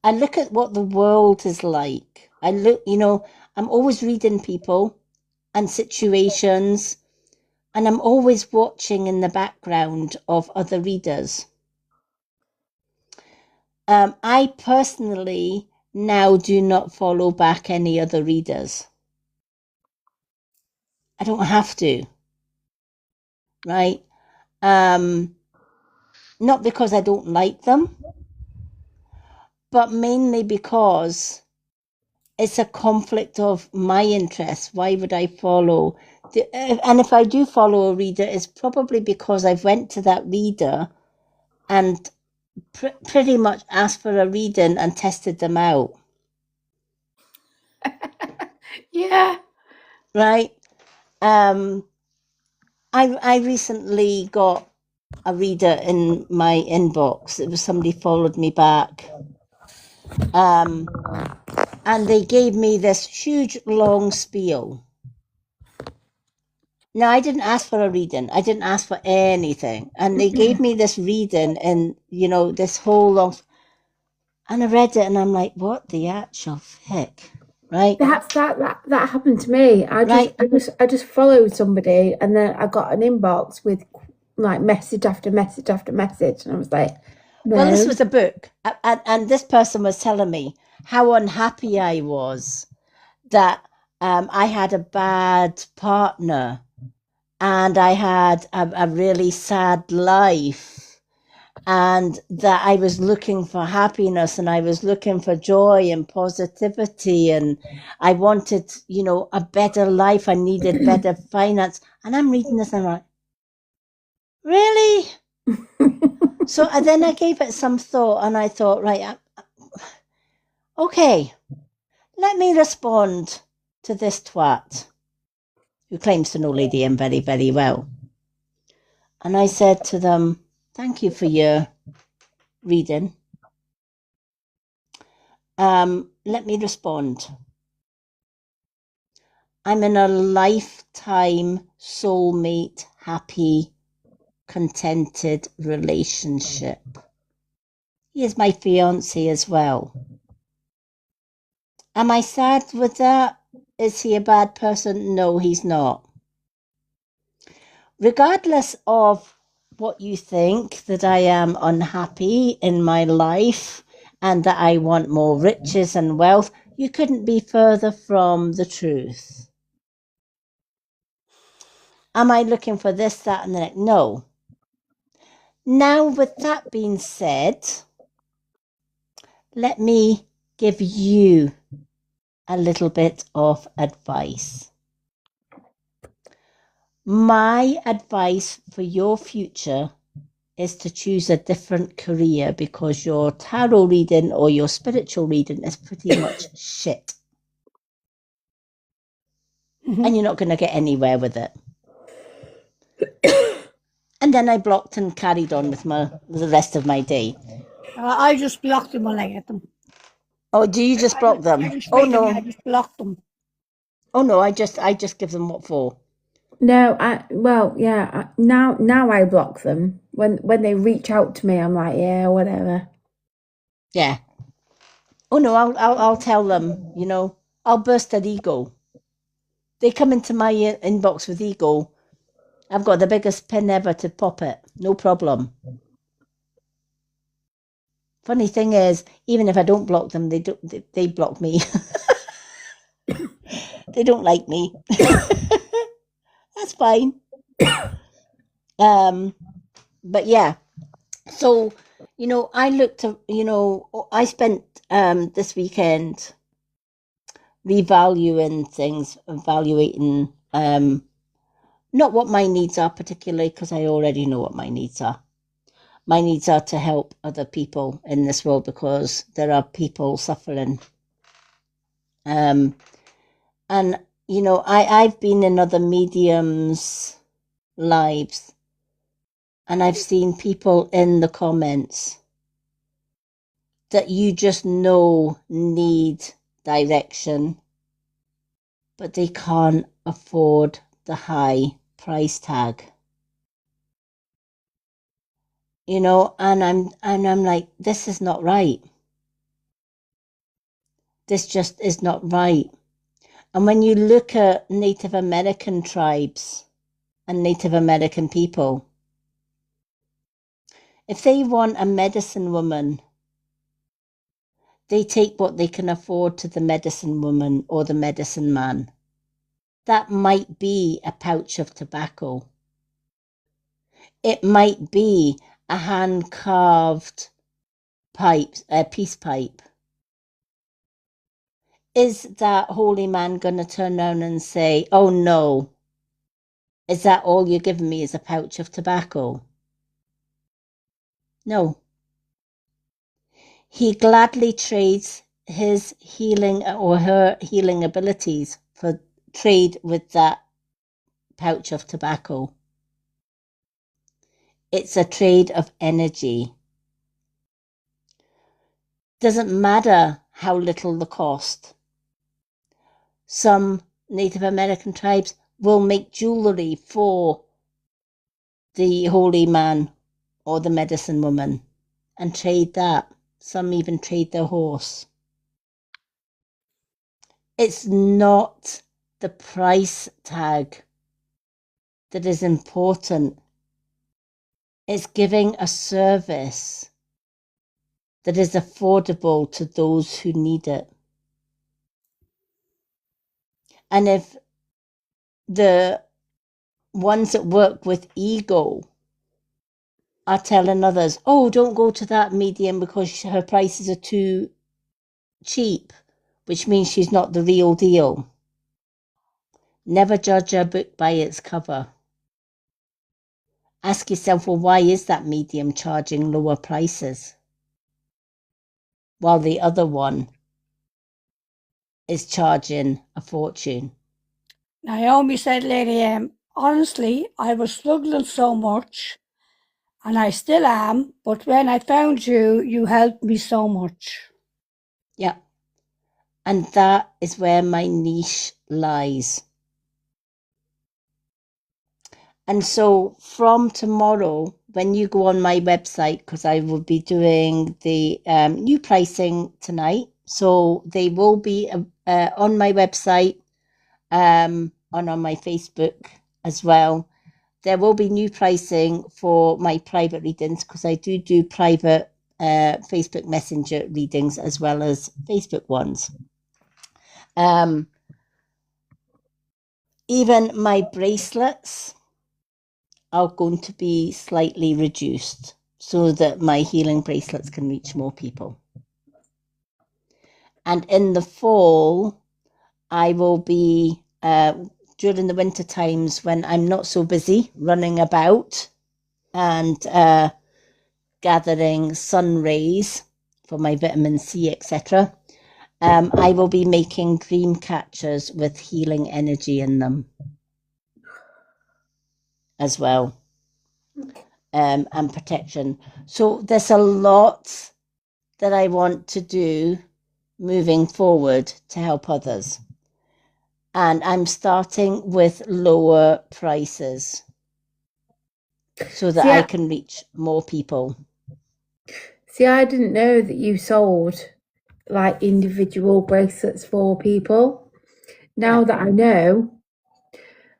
I look at what the world is like. I'm always reading people and situations, and I'm always watching in the background of other readers. I personally now do not follow back any other readers. I don't have to, right? Not because I don't like them, but mainly because it's a conflict of my interests. Why would I follow? And if I do follow a reader, it's probably because I've went to that reader and pretty much asked for a reading and tested them out. Yeah. Right. I recently got a reader in my inbox. It was somebody followed me back. And they gave me this huge long spiel. Now, I didn't ask for a reading. I didn't ask for anything. And they gave me this reading and, this whole long... And I read it and I'm like, what the actual heck? Right? That happened to me. I just followed somebody and then I got an inbox with like message after message after message. And I was like, no. Well, this was a book. And this person was telling me how unhappy I was that I had a bad partner and I had a really sad life and that I was looking for happiness and I was looking for joy and positivity and I wanted, a better life. I needed better finance. And I'm reading this and I'm like, really? So then I gave it some thought and I thought, right, okay, let me respond to this twat who claims to know Lady M very, very well. And I said to them, thank you for your reading. Let me respond. I'm in a lifetime soulmate, happy, contented relationship. He is my fiancé as well. Am I sad with that? Is he a bad person? No, he's not. Regardless of what you think, that I am unhappy in my life and that I want more riches and wealth, you couldn't be further from the truth. Am I looking for this, that, and the next? No. Now, with that being said, let me give you a little bit of advice. My advice for your future is to choose a different career because your tarot reading or your spiritual reading is pretty much shit. And you're not going to get anywhere with it. And then I blocked and carried on with the rest of my day. I just blocked them when I get them. Oh, do you just block them? Oh no, I just blocked them. Oh no, I just give them what for? No, now I block them. When they reach out to me, I'm like, yeah, whatever. Yeah. Oh no, I'll tell them, I'll burst their ego. They come into my inbox with ego. I've got the biggest pin ever to pop it. No problem. Funny thing is, even if I don't block them, they block me. They don't like me. That's fine. But yeah. So, I looked at, I spent this weekend revaluing things, evaluating not what my needs are particularly, because I already know what my needs are. My needs are to help other people in this world because there are people suffering. And, I've been in other mediums' lives and I've seen people in the comments that you just know need direction, but they can't afford the high price tag. And I'm like, this is not right. This just is not right. And when you look at Native American tribes and Native American people, if they want a medicine woman, they take what they can afford to the medicine woman or the medicine man. That might be a pouch of tobacco. It might be a hand-carved peace pipe. Is that holy man going to turn around and say, oh no, is that all you're giving me is a pouch of tobacco? No. he gladly trades his healing or her healing abilities for trade with that pouch of tobacco. It's a trade of energy. Doesn't matter how little the cost. Some Native American tribes will make jewelry for the holy man or the medicine woman and trade that. Some even trade their horse. It's not the price tag that is important. It's giving a service that is affordable to those who need it. And if the ones that work with ego are telling others, oh, don't go to that medium because her prices are too cheap, which means she's not the real deal. Never judge a book by its cover. Ask yourself, well, why is that medium charging lower prices while the other one is charging a fortune? Naomi said, Lady M, honestly, I was struggling so much, and I still am, but when I found you, you helped me so much. Yeah. And that is where my niche lies. And so from tomorrow, when you go on my website, because I will be doing the new pricing tonight, so they will be on my website and on my Facebook as well. There will be new pricing for my private readings because I do private Facebook Messenger readings as well as Facebook ones. Even my bracelets are going to be slightly reduced so that my healing bracelets can reach more people. And in the fall, I will be, during the winter times when I'm not so busy running about and gathering sun rays for my vitamin C, etc., I will be making dream catchers with healing energy in them as well, and protection. So there's a lot that I want to do moving forward to help others. And I'm starting with lower prices so that I can reach more people. See, I didn't know that you sold like individual bracelets for people. Now that I know,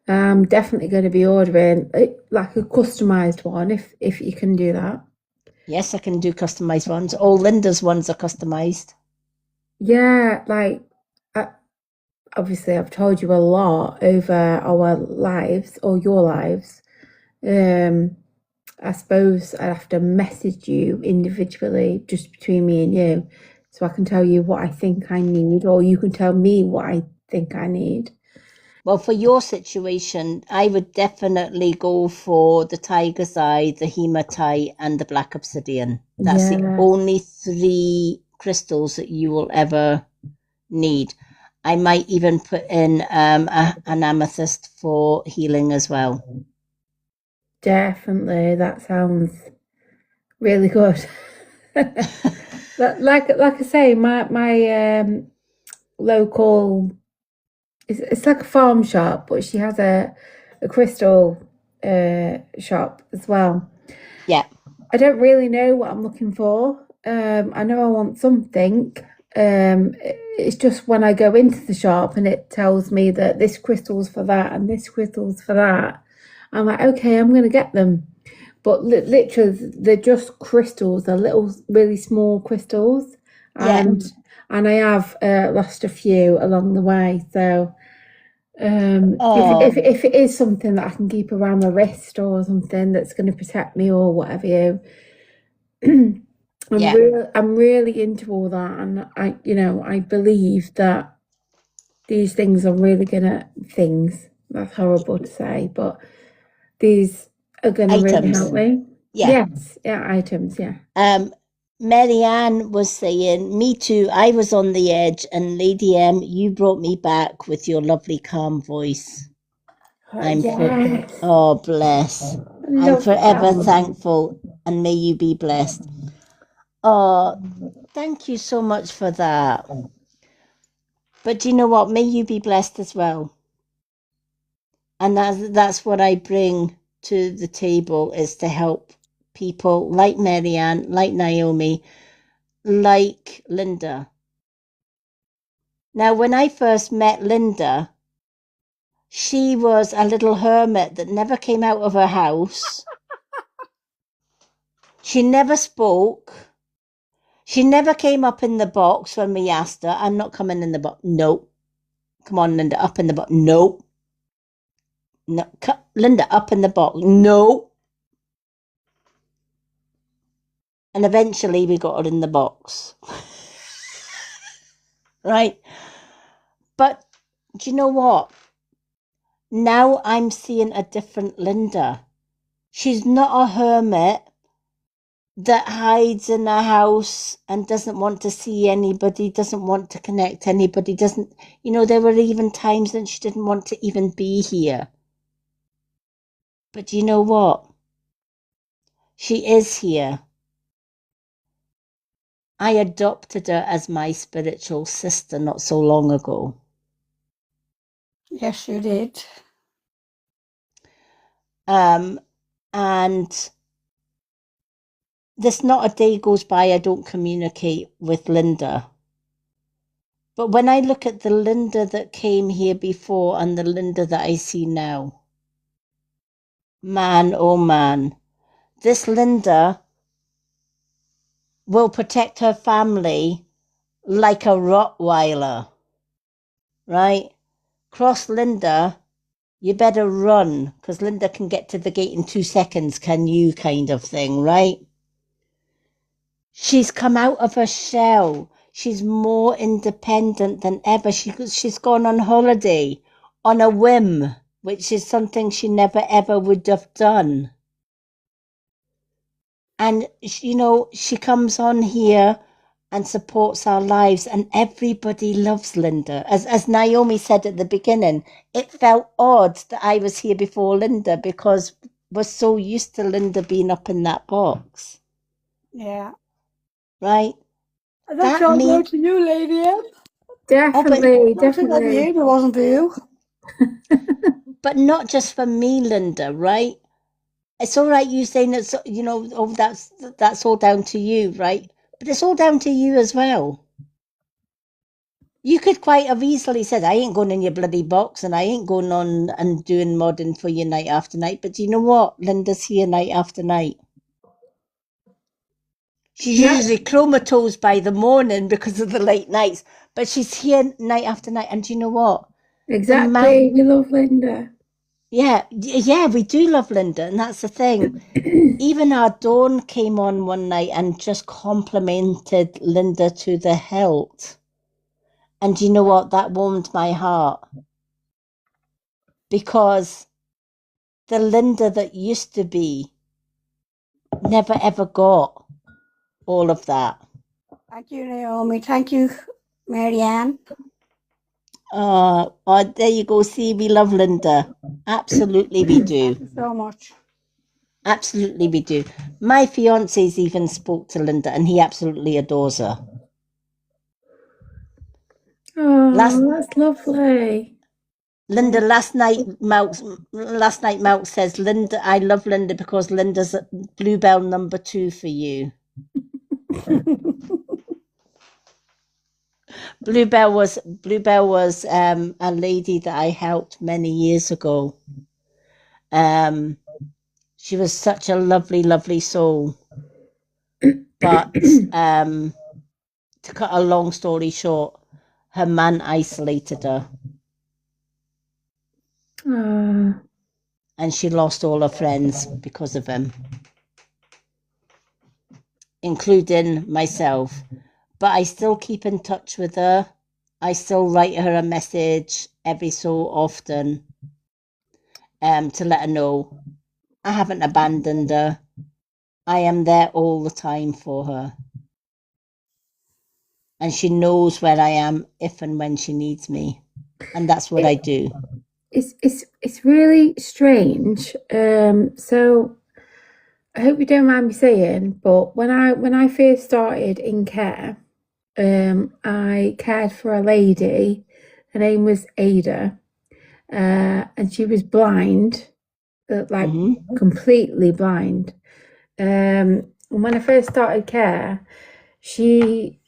I'm definitely going to be ordering like a customized one if you can do that. Yes, I can do customized ones. All Linda's ones are customized. Yeah, like obviously I've told you a lot over our lives or your lives. I suppose I have to message you individually just between me and you so I can tell you what I think I need, or you can tell me what I think I need. Well, for your situation, I would definitely go for the tiger's eye, the hematite, and the black obsidian. That's the only 3 crystals that you will ever need. I might even put in an amethyst for healing as well. Definitely, that sounds really good. like I say, my local, it's like a farm shop, but she has a crystal shop as well. Yeah. I don't really know what I'm looking for. I know I want something. It's just when I go into the shop and it tells me that this crystal's for that and this crystal's for that, I'm like, okay, I'm going to get them. But literally, they're just crystals. They're little, really small crystals. And I have lost a few along the way. So if it is something that I can keep around my wrist or something that's going to protect me or whatever, I'm really into all that, and I believe that these things are really gonna that's horrible to say, but these are gonna really help me. Yes, items, yeah. Marianne was saying, me too, I was on the edge, and Lady M, you brought me back with your lovely calm voice. Yes. Oh, bless. I'm Love forever that. thankful, and may you be blessed. Oh, thank you so much for that. But you know what? May you be blessed as well. And that's what I bring to the table, is to help people like Marianne, like Naomi, like Linda. Now, when I first met Linda, she was a little hermit that never came out of her house. She never spoke. She never came up in the box when we asked her, I'm not coming in the box. Nope. Come on, Linda, up in the box. Nope. No, Linda, up in the box. No. And eventually we got her in the box. Right? But do you know what? Now I'm seeing a different Linda. She's not a hermit that hides in a house and doesn't want to see anybody, doesn't want to connect anybody, doesn't, there were even times when she didn't want to even be here. But you know what? She is here. I adopted her as my spiritual sister not so long ago. Yes, you did. And there's not a day goes by I don't communicate with Linda. But when I look at the Linda that came here before and the Linda that I see now, man, oh man, this Linda will protect her family like a Rottweiler, right? Cross Linda, you better run, because Linda can get to the gate in 2 seconds, can you, kind of thing, right? She's come out of her shell. She's more independent than ever. She's gone on holiday on a whim, which is something she never ever would have done. And, she comes on here and supports our lives, and everybody loves Linda. As Naomi said at the beginning, it felt odd that I was here before Linda because we're so used to Linda being up in that box. Yeah. Right? That's all down to you, Lady M. Definitely, definitely. It wasn't for you. But not just for me, Linda, right? It's all right you saying it's, that's all down to you, right? But it's all down to you as well. You could quite have easily said, I ain't going in your bloody box and I ain't going on and doing modding for you night after night. But you know what? Linda's here night after night. She's usually comatose by the morning because of the late nights, but she's here night after night. And do you know what? Exactly. We love Linda. Yeah, we do love Linda, and that's the thing. Even our Dawn came on one night and just complimented Linda to the hilt. And you know what? That warmed my heart. Because the Linda that used to be never ever got all of that. Thank you, Naomi. Thank you, Marianne. Oh, there you go. See, we love Linda. Absolutely, we do. Thank you so much. Absolutely, we do. My fiance's even spoke to Linda, and he absolutely adores her. Oh, that's lovely. Linda, last night Malk says, Linda, I love Linda because Linda's Bluebell number 2 for you. Bluebell was a lady that I helped many years ago. She was such a lovely, lovely soul. But to cut a long story short, her man isolated her. And she lost all her friends because of him, including myself. But I still keep in touch with her. I still write her a message every so often to let her know I haven't abandoned her. I am there all the time for her. and she knows where I am if and when she needs me, and that's what I do. It's really strange. So I hope you don't mind me saying, but when I first started in care, I cared for a lady. Her name was Ada, and she was blind, like completely blind. And when I first started care, she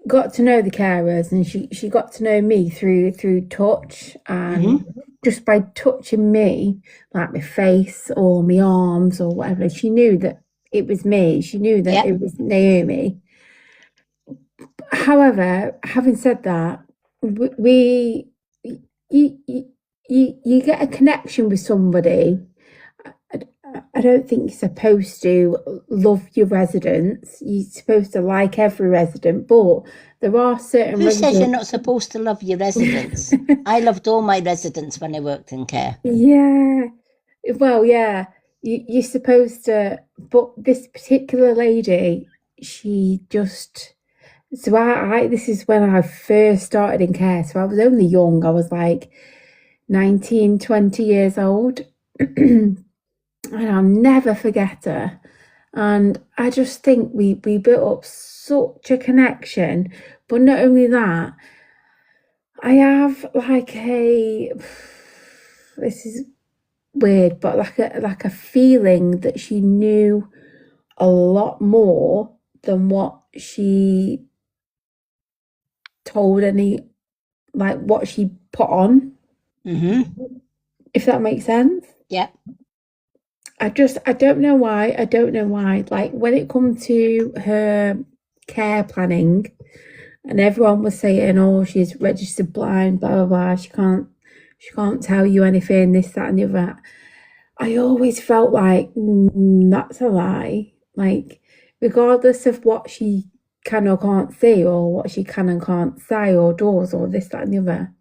got to know the carers, and she got to know me through touch, and just by touching me, like my face or my arms or whatever, she knew that it was me. She knew that it was Naomi. However, having said that, you get a connection with somebody. I don't think you're supposed to love your residents. You're supposed to like every resident, but there are certain Who residents... says you're not supposed to love your residents? I loved all my residents when I worked in care. Yeah. Well, yeah. You're supposed to, but this particular lady, she just... So I this is when I first started in care. So I was only young. I was like 19, 20 years old. And I'll never forget her. And I just think we built up such a connection. But not only that, I have like this is weird, but like a feeling that she knew a lot more than what she told like what she put on. If that makes sense. Yeah. I don't know why. Like when it comes to her care planning, and everyone was saying, "Oh, she's registered blind, blah blah blah. She can't tell you anything, this, that, and the other." I always felt like that's a lie. Like, regardless of what she can or can't see, or what she can and can't say, or does, or this, that, and the other,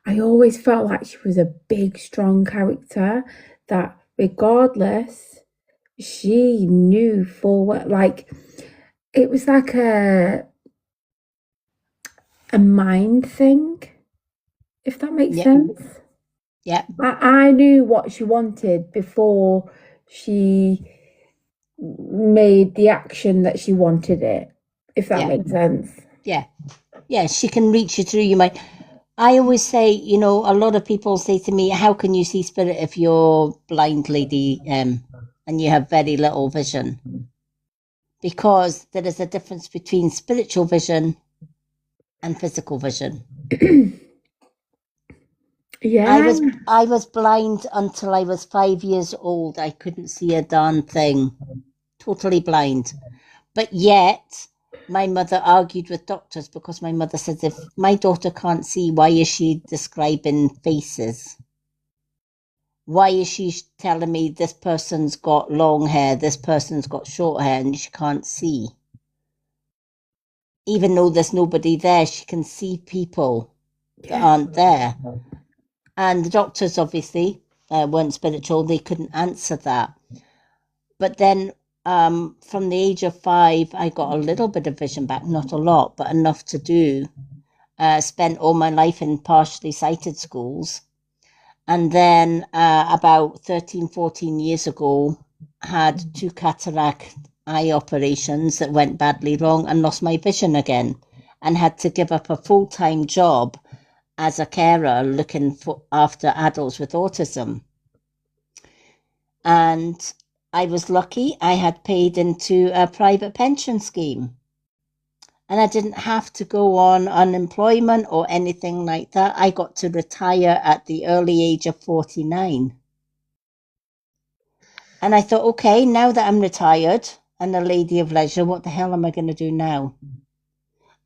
I always felt like she was a big, strong character that regardless, she knew full well. Like, it was like a mind thing, if that makes sense. Yeah. I knew what she wanted before she made the action that she wanted it, if that makes sense. Yeah. Yeah, she can reach you through your mind. I always say, you know, a lot of people say to me, how can you see spirit if you're blind, lady, and you have very little vision? Because there is a difference between spiritual vision and physical vision. Yeah. I was blind until I was 5 years old. I couldn't see a darn thing. Totally blind. But yet, my mother argued with doctors because my mother says, if my daughter can't see, why is she describing faces? Why is she telling me this person's got long hair, this person's got short hair, and she can't see? Even though there's nobody there, she can see people that aren't there. And the doctors obviously weren't spiritual. They couldn't answer that. But then from the age of 5, I got a little bit of vision back, not a lot, but enough to do. Spent all my life in partially sighted schools. And then about 13, 14 years ago, had 2 cataract eye operations that went badly wrong and lost my vision again, and had to give up a full-time job as a carer looking after adults with autism. And I was lucky. I had paid into a private pension scheme. And I didn't have to go on unemployment or anything like that. I got to retire at the early age of 49. And I thought, okay, now that I'm retired and a lady of leisure, what the hell am I going to do now?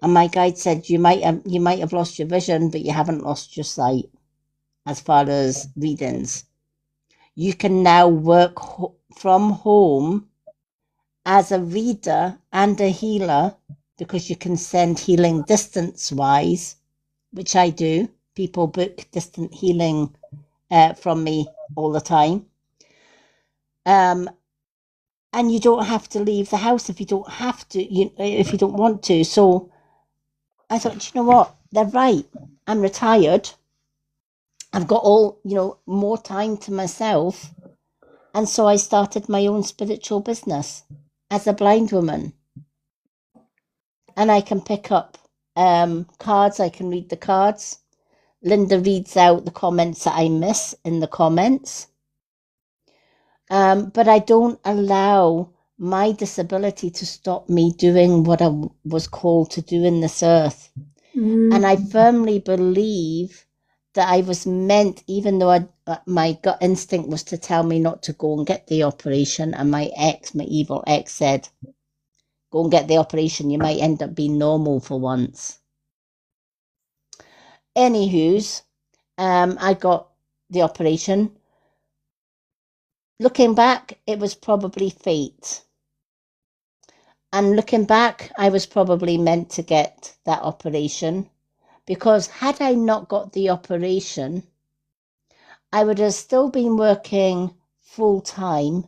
And my guide said, you might have lost your vision, but you haven't lost your sight as far as readings. You can now work from home as a reader and a healer, because you can send healing distance-wise, which I do. People book distant healing from me all the time. And you don't have to leave the house if you don't have to, if you don't want to. So I thought, you know what? They're right. I'm retired. I've got more time to myself. And so I started my own spiritual business as a blind woman. And I can pick up cards. I can read the cards. Linda reads out the comments that I miss in the comments. But I don't allow my disability to stop me doing what I was called to do in this earth. And I firmly believe that I was meant, even though my gut instinct was to tell me not to go and get the operation, and my evil ex said, go and get the operation, you might end up being normal for once. Anywho's, I got the operation. Looking back, it was probably fate. And looking back, I was probably meant to get that operation, because had I not got the operation, I would have still been working full-time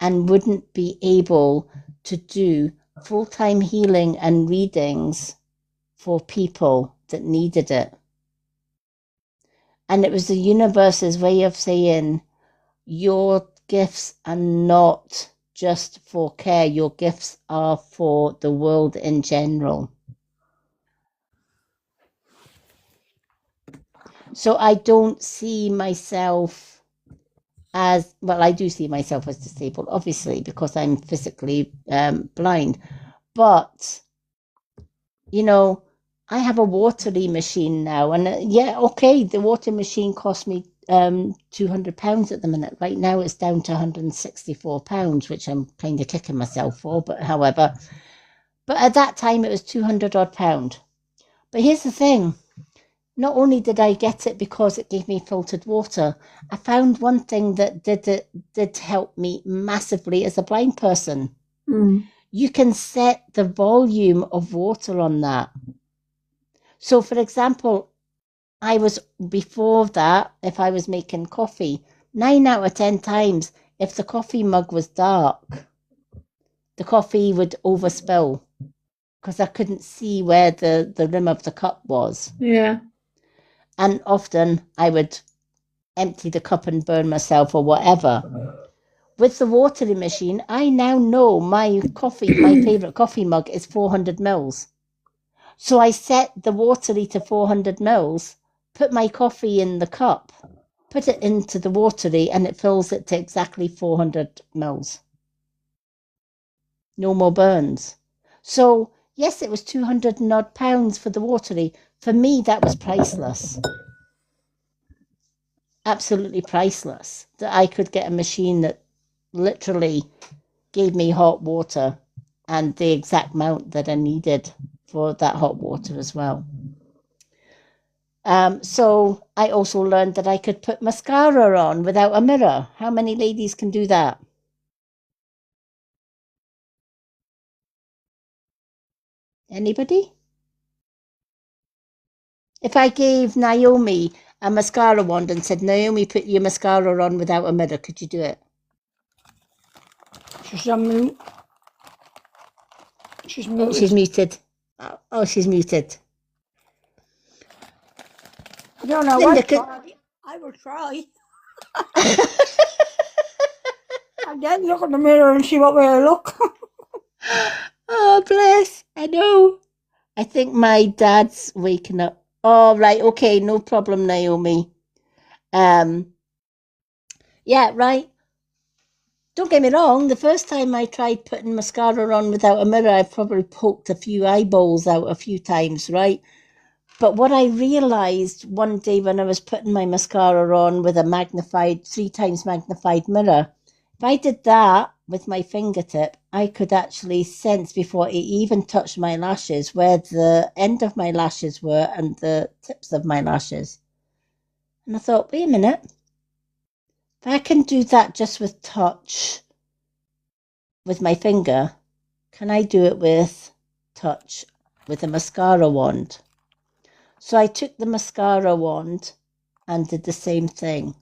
and wouldn't be able to do full-time healing and readings for people that needed it. And it was the universe's way of saying, your gifts are not just for care, your gifts are for the world in general. So I don't see myself as, well, I do see myself as disabled, obviously, because I'm physically blind. But, I have a watering machine now. And the watering machine cost me £200 at the minute. Right now it's down to £164, which I'm kind of kicking myself for, but however. But at that time it was £200 odd. But here's the thing. Not only did I get it because it gave me filtered water, I found one thing that did help me massively as a blind person. You can set the volume of water on that. So, for example, before that, if I was making coffee, 9 out of 10 times, if the coffee mug was dark, the coffee would overspill because I couldn't see where the rim of the cup was. Yeah. And often I would empty the cup and burn myself or whatever. With the watering machine, I now know my favourite coffee mug is 400 mils. So I set the watery to 400 mils, put my coffee in the cup, put it into the watery, and it fills it to exactly 400 mils. No more burns. So, yes, it was 200 and odd pounds for the watery. For me, that was priceless. Absolutely priceless. That I could get a machine that literally gave me hot water and the exact amount that I needed for that hot water as well. So I also learned that I could put mascara on without a mirror. How many ladies can do that? Anybody? If I gave Naomi a mascara wand and said, Naomi, put your mascara on without a mirror, could you do it? She's on mute. She's muted. Oh, she's muted. Oh, she's muted. I don't know. Linda, I will try. And then look in the mirror and see what way I look. Oh, bless. I know. I think my dad's waking up. Oh, right. Okay. No problem, Naomi. Yeah, right. Don't get me wrong. The first time I tried putting mascara on without a mirror, I probably poked a few eyeballs out a few times, right? But what I realised one day when I was putting my mascara on with a 3 times magnified mirror, if I did that with my fingertip, I could actually sense before it even touched my lashes where the end of my lashes were and the tips of my lashes. And I thought, wait a minute. If I can do that just with touch with my finger, can I do it with touch with a mascara wand? So I took the mascara wand and did the same thing.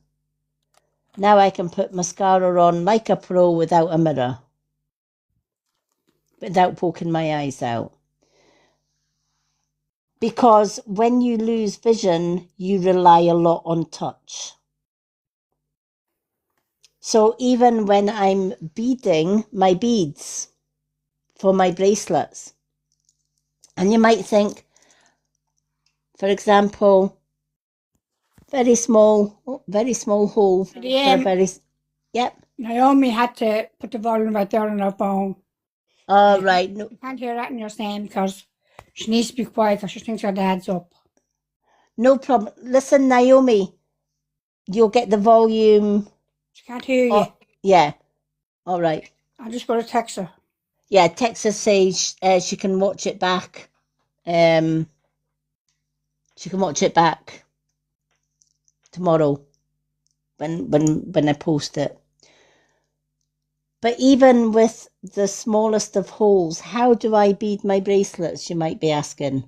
Now I can put mascara on like a pro without a mirror, without poking my eyes out. Because when you lose vision, you rely a lot on touch. So even when I'm beading my beads for my bracelets, and you might think, for example, very small hole for a very, yep. Naomi had to put the volume right there on her phone. All right. No, You can't hear that in your saying because she needs to be quiet because she thinks her dad's up. no problem. Listen, Naomi, you'll get the volume. She can't hear you. Yeah. All right. I'm just going to text her. Yeah, text her, say she can watch it back. She can watch it back tomorrow when I post it. But even with the smallest of holes, how do I bead my bracelets, you might be asking,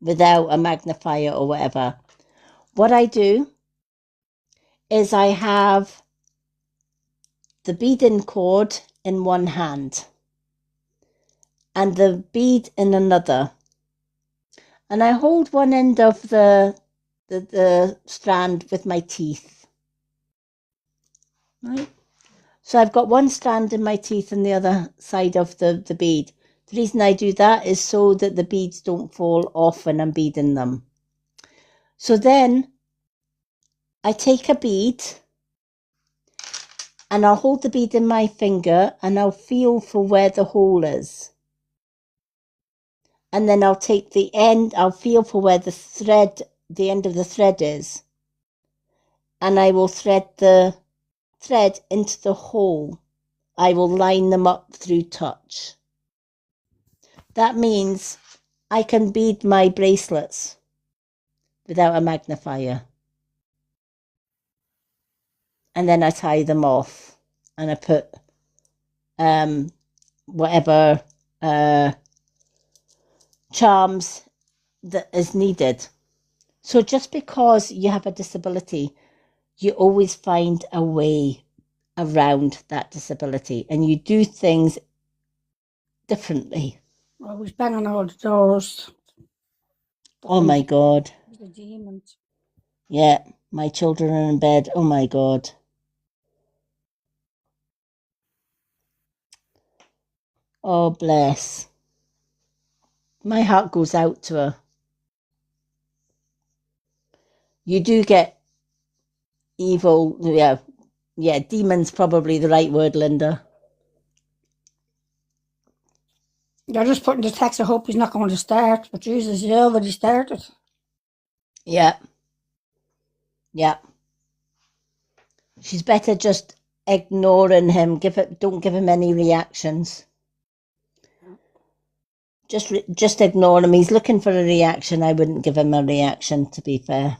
without a magnifier or whatever? What I do is I have the beading cord in one hand and the bead in another. And I hold one end of the strand with my teeth. Right? So I've got one strand in my teeth and the other side of the bead. The reason I do that is so that the beads don't fall off when I'm beading them. So then I take a bead and I'll hold the bead in my finger and I'll feel for where the hole is. And then I'll take the end, I'll feel for where the end of the thread is. And I will thread the thread into the hole. I will line them up through touch. That means I can bead my bracelets without a magnifier. And then I tie them off and I put whatever charms that is needed. So just because you have a disability, you always find a way around that disability and you do things differently. I was banging all the doors. Oh my God. The demons. Yeah, my children are in bed. Oh my God. Oh, bless. My heart goes out to her. You do get evil, yeah, demon's probably the right word, Linda. You're just putting the text. I hope he's not going to start. But Jesus, he already started. Yeah. Yeah. She's better just ignoring him. Don't give him any reactions. Just ignore him. He's looking for a reaction. I wouldn't give him a reaction, to be fair.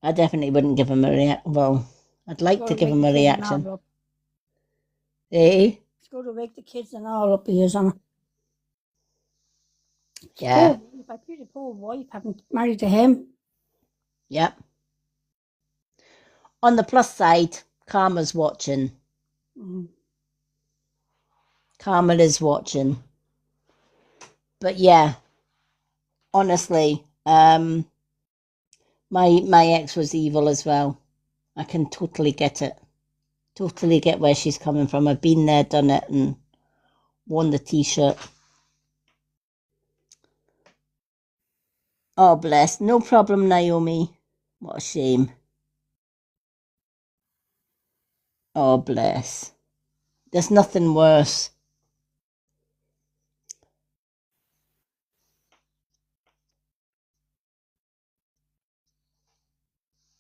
I definitely wouldn't give him a reaction. Well, I'd like to give him a reaction. Eh? It's going to wake the kids and all up here, son. Yeah. I feel the poor wife having married to him. Yep. On the plus side, Karma's watching. Karma is watching. But yeah, honestly, my ex was evil as well. I can totally get it. Totally get where she's coming from. I've been there, done it, and worn the t-shirt. Oh, bless. No problem, Naomi. What a shame. Oh, bless. There's nothing worse.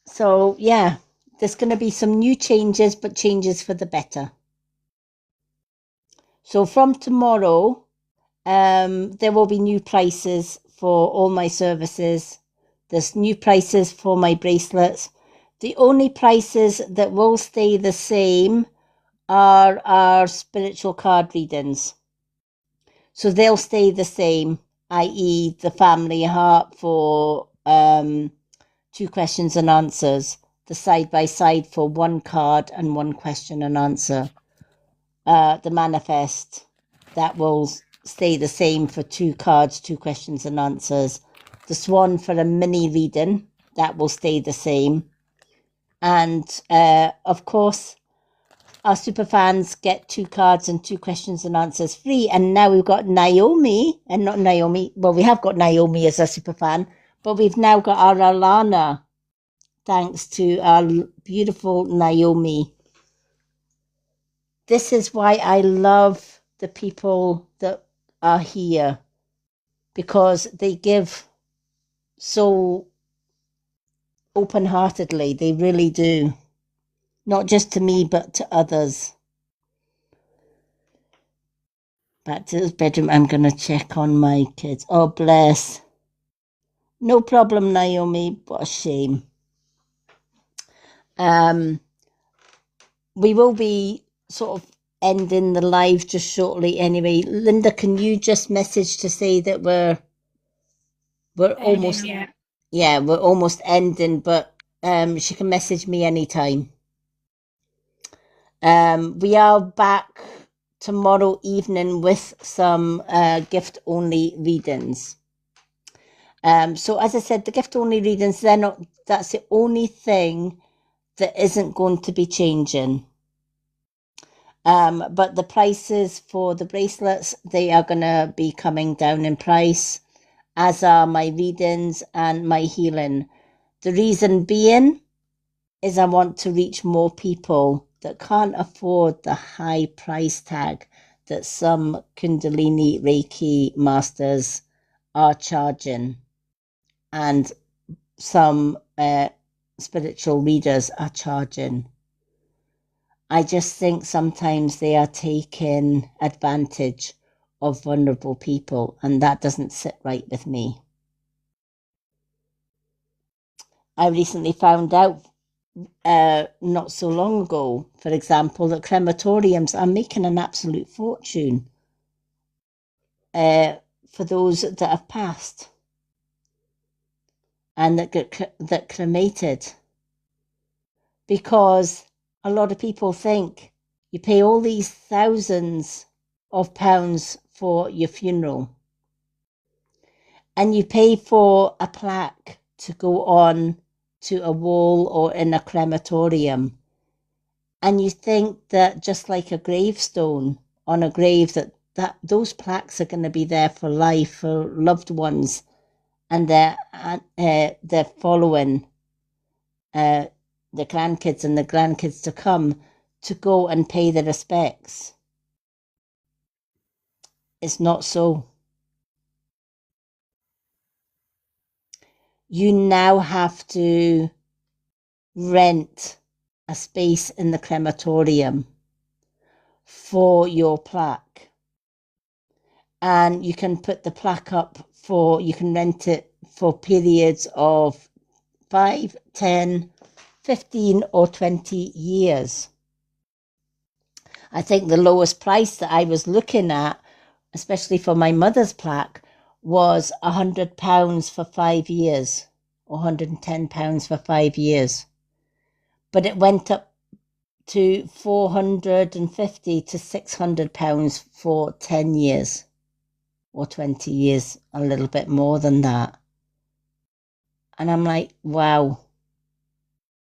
So, yeah, there's going to be some new changes, but changes for the better. So from tomorrow, there will be new prices for all my services. There's new prices for my bracelets. The only prices that will stay the same are our spiritual card readings. So they'll stay the same, i.e. the family heart for 2 questions and answers, the side-by-side for 1 card and 1 question and answer. The manifest, that will stay the same for 2 cards, 2 questions and answers. The swan for a mini reading, that will stay the same. And of course, our super fans get 2 cards and 2 questions and answers free. And now we've got Naomi, and not Naomi, well, we have got Naomi as a super fan, but we've now got our Alana, thanks to our beautiful Naomi. This is why I love the people that are here, because they give so open-heartedly. They really do. Not just to me, but to others. Back to his bedroom. I'm going to check on my kids. Oh, bless. No problem, Naomi. What a shame. We will be sort of ending the live just shortly anyway. Linda, can you just message to say that we're almost... Yeah, we're almost ending, but she can message me anytime. We are back tomorrow evening with some gift-only readings. So as I said, the gift-only readings, that's the only thing that isn't going to be changing. But the prices for the bracelets, they are going to be coming down in price, as are my readings and my healing. The reason being is I want to reach more people that can't afford the high price tag that some Kundalini Reiki masters are charging, and some spiritual readers are charging. I just think sometimes they are taking advantage of vulnerable people, and that doesn't sit right with me. I recently found out not so long ago, for example, that crematoriums are making an absolute fortune for those that have passed and that cremated, because a lot of people think you pay all these thousands of pounds for your funeral and you pay for a plaque to go on to a wall or in a crematorium. And you think that just like a gravestone on a grave, that those plaques are going to be there for life, for loved ones, and they're following the grandkids and the grandkids to come to go and pay their respects. It's not so. You now have to rent a space in the crematorium for your plaque, and you can put the plaque up you can rent it for periods of 5, 10, 15 or 20 years. I think the lowest price that I was looking at, especially for my mother's plaque, was £100 for 5 years, or £110 for 5 years. But it went up to £450 to £600 for 10 years, or 20 years, a little bit more than that. And I'm like, wow,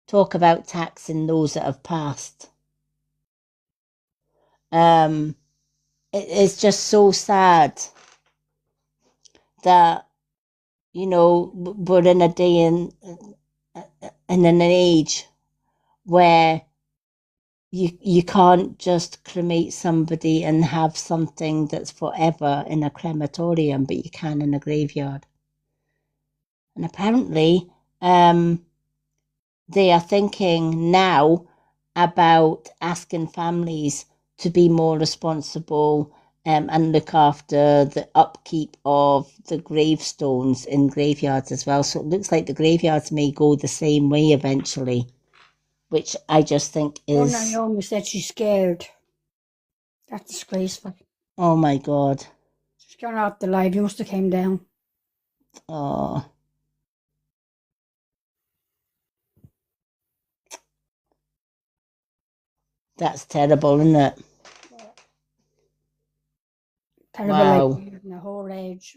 talk about taxing those that have passed. It is just so sad that, you know, we're in a day and in an age where you can't just cremate somebody and have something that's forever in a crematorium, but you can in a graveyard. And apparently, they are thinking now about asking families to be more responsible and look after the upkeep of the gravestones in graveyards as well. So it looks like the graveyards may go the same way eventually, which I just think is... Oh, Naomi said she's scared. That's disgraceful. Oh my God. She's gone off the live. You must have came down. Oh. That's terrible, isn't it? terrible, Wow. like in a whole age,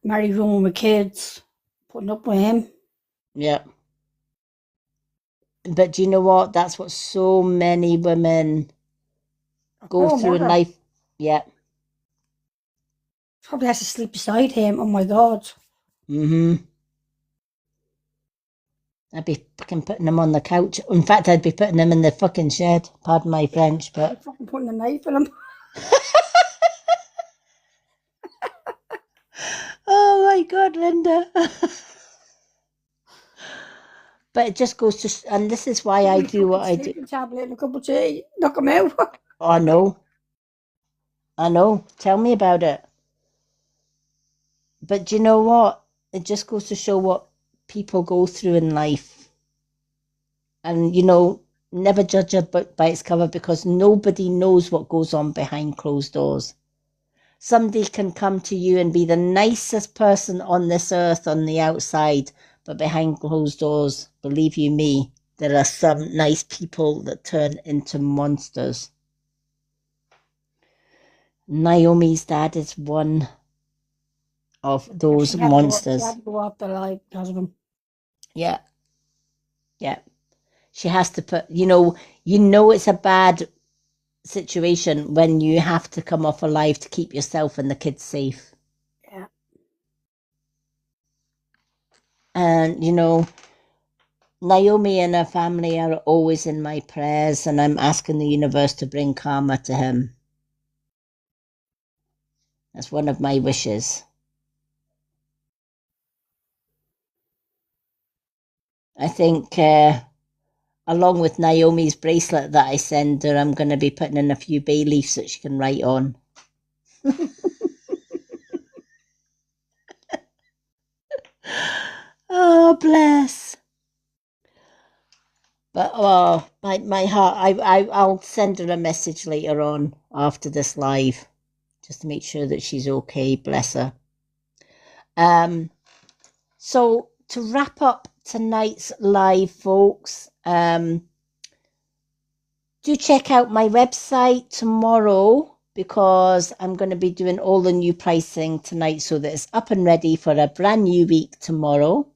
married woman with kids, putting up with him. Yeah. But do you know what? That's what so many women go through in life. Yeah. Probably has to sleep beside him. Oh my God. Mm-hmm. I'd be fucking putting him on the couch. In fact, I'd be putting him in the fucking shed. Pardon my French, but... I'd be fucking putting a knife in him. Oh my God, Linda. But it just goes to... And this is why I do what I do. Sleeping tablet and a cup of tea. Knock him out. Oh, I know. I know. Tell me about it. But do you know what? It just goes to show what people go through in life. And, you know, never judge a book by its cover, because nobody knows what goes on behind closed doors. Somebody can come to you and be the nicest person on this earth on the outside, but behind closed doors, believe you me, there are some nice people that turn into monsters. Naomi's dad is one of those monsters. She had to go off the life because of him. Yeah. Yeah. She has to put, you know it's a bad situation when you have to come off alive to keep yourself and the kids safe. Yeah. And, you know, Naomi and her family are always in my prayers, and I'm asking the universe to bring karma to him. That's one of my wishes. I think along with Naomi's bracelet that I send her, I'm going to be putting in a few bay leaves that she can write on. Oh, bless. But my heart, I'll send her a message later on after this live, just to make sure that she's okay. Bless her. So to wrap up tonight's live, folks, do check out my website tomorrow, because I'm going to be doing all the new pricing tonight so that it's up and ready for a brand new week tomorrow.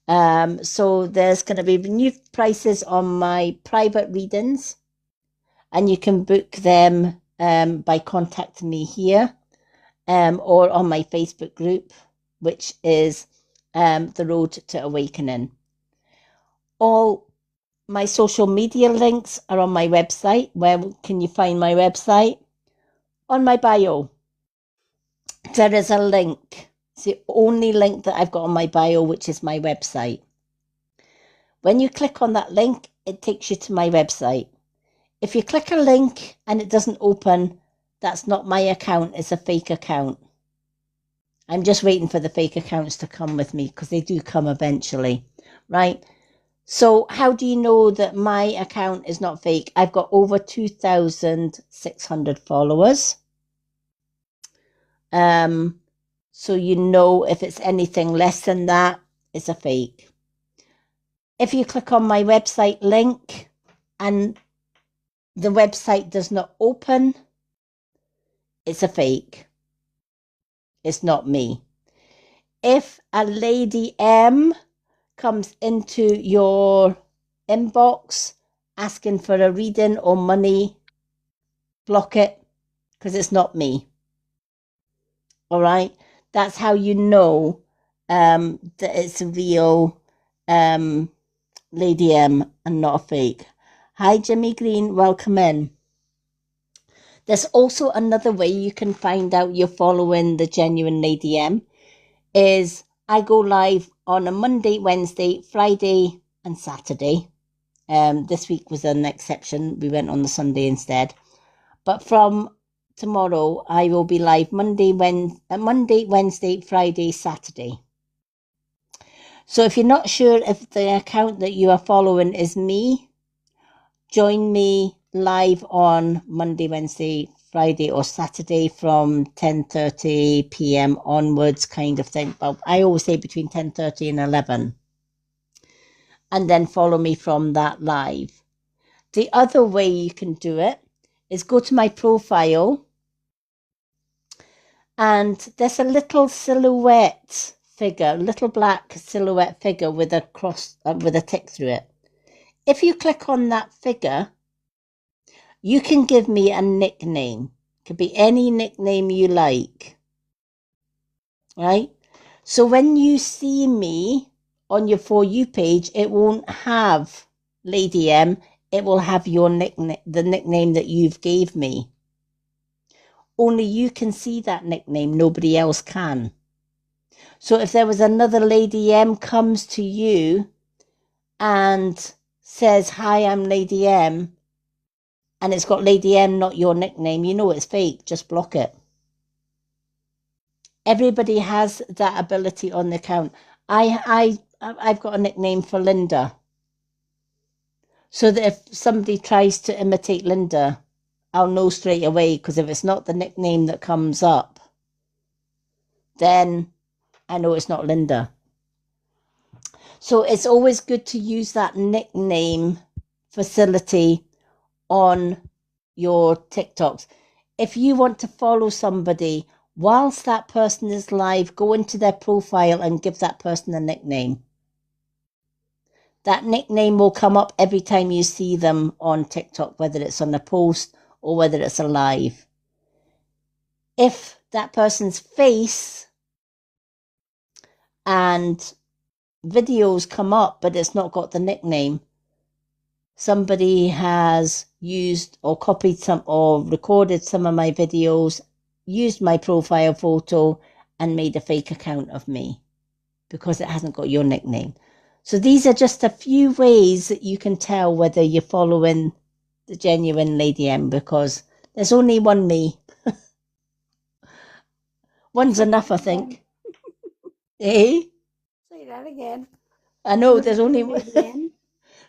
So there's going to be new prices on my private readings, and you can book them by contacting me here or on my Facebook group, which is The Road to Awakening. All my social media links are on my website. Where can you find my website? On my bio. There is a link. It's the only link that I've got on my bio, which is my website. When you click on that link, it takes you to my website. If you click a link and it doesn't open, that's not my account, it's a fake account. I'm just waiting for the fake accounts to come with me, because they do come eventually, right? So how do you know that my account is not fake? I've got over 2,600 followers. So you know if it's anything less than that, it's a fake. If you click on my website link and the website does not open, it's a fake. It's not me. If a Lady M comes into your inbox asking for a reading or money, block it, because it's not me. All right? That's how you know that it's a real Lady M and not a fake. Hi, Jimmy Green. Welcome in. There's also another way you can find out you're following the genuine Lady M, is I go live on a Monday, Wednesday, Friday, and Saturday. This week was an exception. We went on the Sunday instead. But from tomorrow, I will be live Monday, Wednesday, Friday, Saturday. So if you're not sure if the account that you are following is me, join me live on Monday, Wednesday, Friday or Saturday from 10:30 p.m. onwards, kind of thing. But I always say between 10:30 and 11. And then follow me from that live. The other way you can do it is go to my profile And there's a little silhouette figure, little black silhouette figure with a cross, with a tick through it. If you click on that figure, you can give me a nickname. It could be any nickname you like. Right? So when you see me on your For You page, it won't have Lady M. It will have your nickname, the nickname that you've gave me. Only you can see that nickname. Nobody else can. So if there was another Lady M comes to you and says, "Hi, I'm Lady M," and it's got Lady M, not your nickname, you know it's fake. Just block it. Everybody has that ability on the account. I've got a nickname for Linda. So that if somebody tries to imitate Linda, I'll know straight away, because if it's not the nickname that comes up, then I know it's not Linda. So it's always good to use that nickname facility on your TikToks. If you want to follow somebody whilst that person is live, go into their profile and give that person a nickname. That nickname will come up every time you see them on TikTok, whether it's on a post or whether it's a live. If that person's face and videos come up, but it's not got the nickname, somebody has used or copied some or recorded some of my videos, used my profile photo, and made a fake account of me because it hasn't got your nickname. So these are just a few ways that you can tell whether you're following the genuine Lady M, because there's only one me. One's enough, I think. Eh? Say that again. I know there's only one.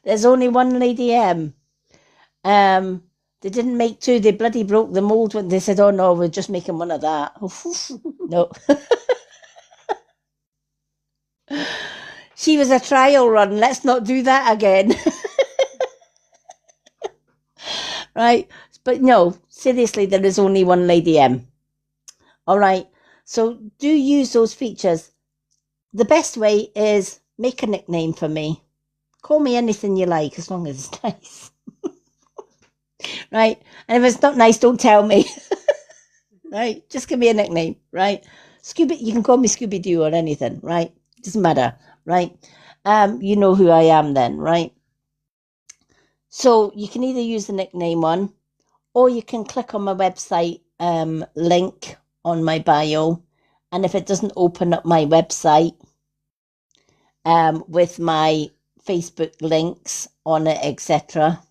There's only one Lady M. They didn't make two. They bloody broke the mold when they said, "Oh no, we're just making one of that." No. She was a trial run. Let's not do that again. Right? But no, seriously, there is only one Lady M. All right. So do use those features. The best way is make a nickname for me. Call me anything you like, as long as it's nice. Right? And if it's not nice, don't tell me. Right? Just give me a nickname. Right? You can call me Scooby-Doo or anything. Right? Doesn't matter. Right? You know who I am then. Right? So you can either use the nickname one, or you can click on my website link on my bio. And if it doesn't open up my website with my Facebook links on it, etc.,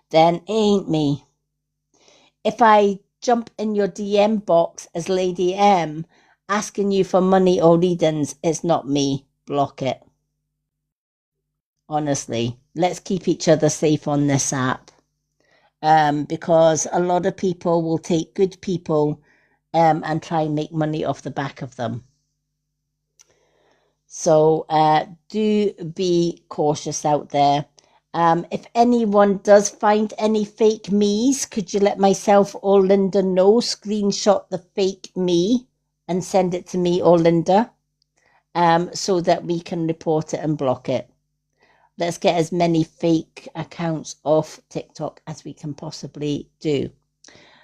then it ain't me. If I jump in your DM box as Lady M asking you for money or readings, it's not me. Block it. Honestly, let's keep each other safe on this app, because a lot of people will take good people and try and make money off the back of them. So do be cautious out there. If anyone does find any fake me's, could you let myself or Linda know? Screenshot the fake me and send it to me or Linda, so that we can report it and block it. Let's get as many fake accounts off TikTok as we can possibly do.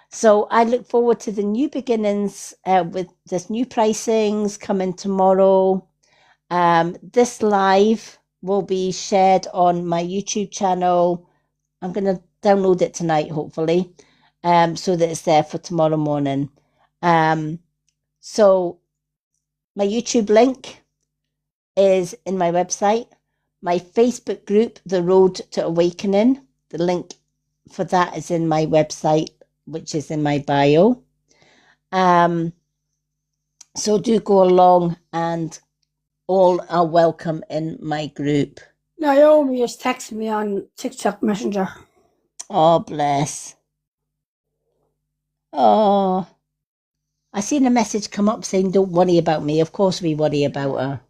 So I look forward to the new beginnings with this new pricings coming tomorrow. This live will be shared on my YouTube channel. I'm going to download it tonight, hopefully, so that it's there for tomorrow morning. So my YouTube link is in my website. My Facebook group, The Road to Awakening, the link for that is in my website, which is in my bio. So do go along, and all are welcome in my group. Naomi just texted me on TikTok Messenger. Oh, bless. Oh, I seen a message come up saying, "Don't worry about me." Of course we worry about her.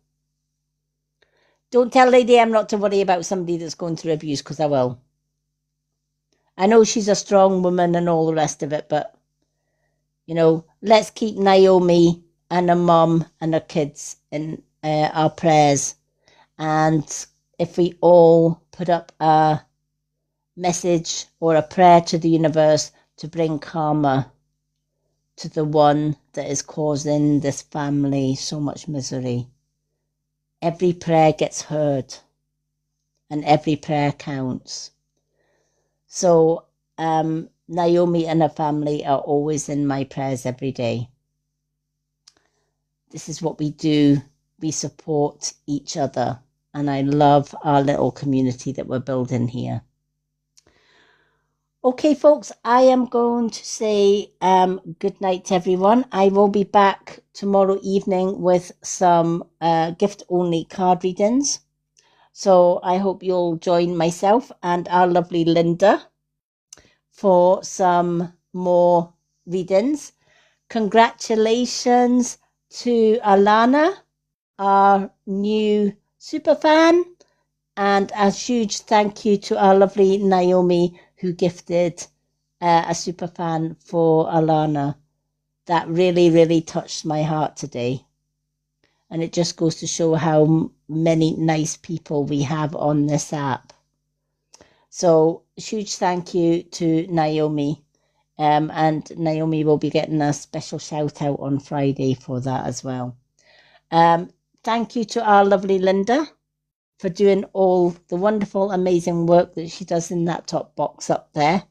Don't tell Lady M not to worry about somebody that's going through abuse, because I will. I know she's a strong woman and all the rest of it, but You know, let's keep Naomi and her mum and her kids in our prayers. And if we all put up a message or a prayer to the universe to bring karma to the one that is causing this family so much misery, every prayer gets heard and every prayer counts. So Naomi and her family are always in my prayers every day. This is what we do. We support each other. And I love our little community that we're building here. Okay, folks, I am going to say good night to everyone. I will be back tomorrow evening with some gift-only card readings. So I hope you'll join myself and our lovely Linda for some more readings. Congratulations to Alana, our new superfan, and a huge thank you to our lovely Naomi, who gifted a superfan for Alana. That really, really touched my heart today. And it just goes to show how many nice people we have on this app. So huge thank you to Naomi. And Naomi will be getting a special shout out on Friday for that as well. Thank you to our lovely Linda for doing all the wonderful, amazing work that she does in that top box up there,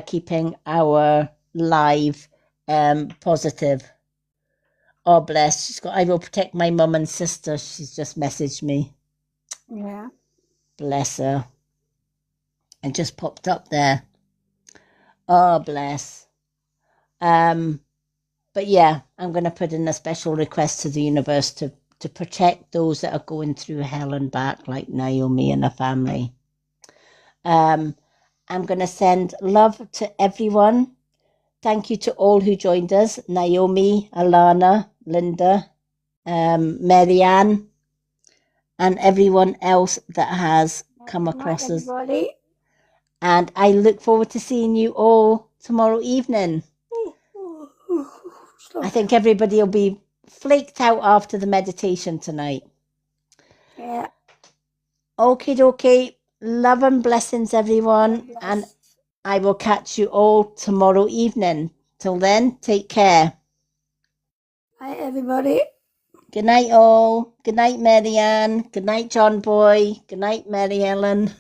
keeping our live positive. Oh, bless. She's got, I will protect my mum and sister. She's just messaged me. Yeah. Bless her. And just popped up there. Oh, bless. But yeah, I'm going to put in a special request to the universe to protect those that are going through hell and back, like Naomi and her family. I'm going to send love to everyone. Thank you to all who joined us. Naomi, Alana, Linda, Marianne, and everyone else that has come across us. Everybody. And I look forward to seeing you all tomorrow evening. I think everybody will be flaked out after the meditation tonight. Yeah. Okay. Love and blessings, everyone. Yes. And I will catch you all tomorrow evening. Till then, take care. Hi, everybody. Good night, all. Good night, Marianne. Good night, John Boy. Good night, Mary Ellen.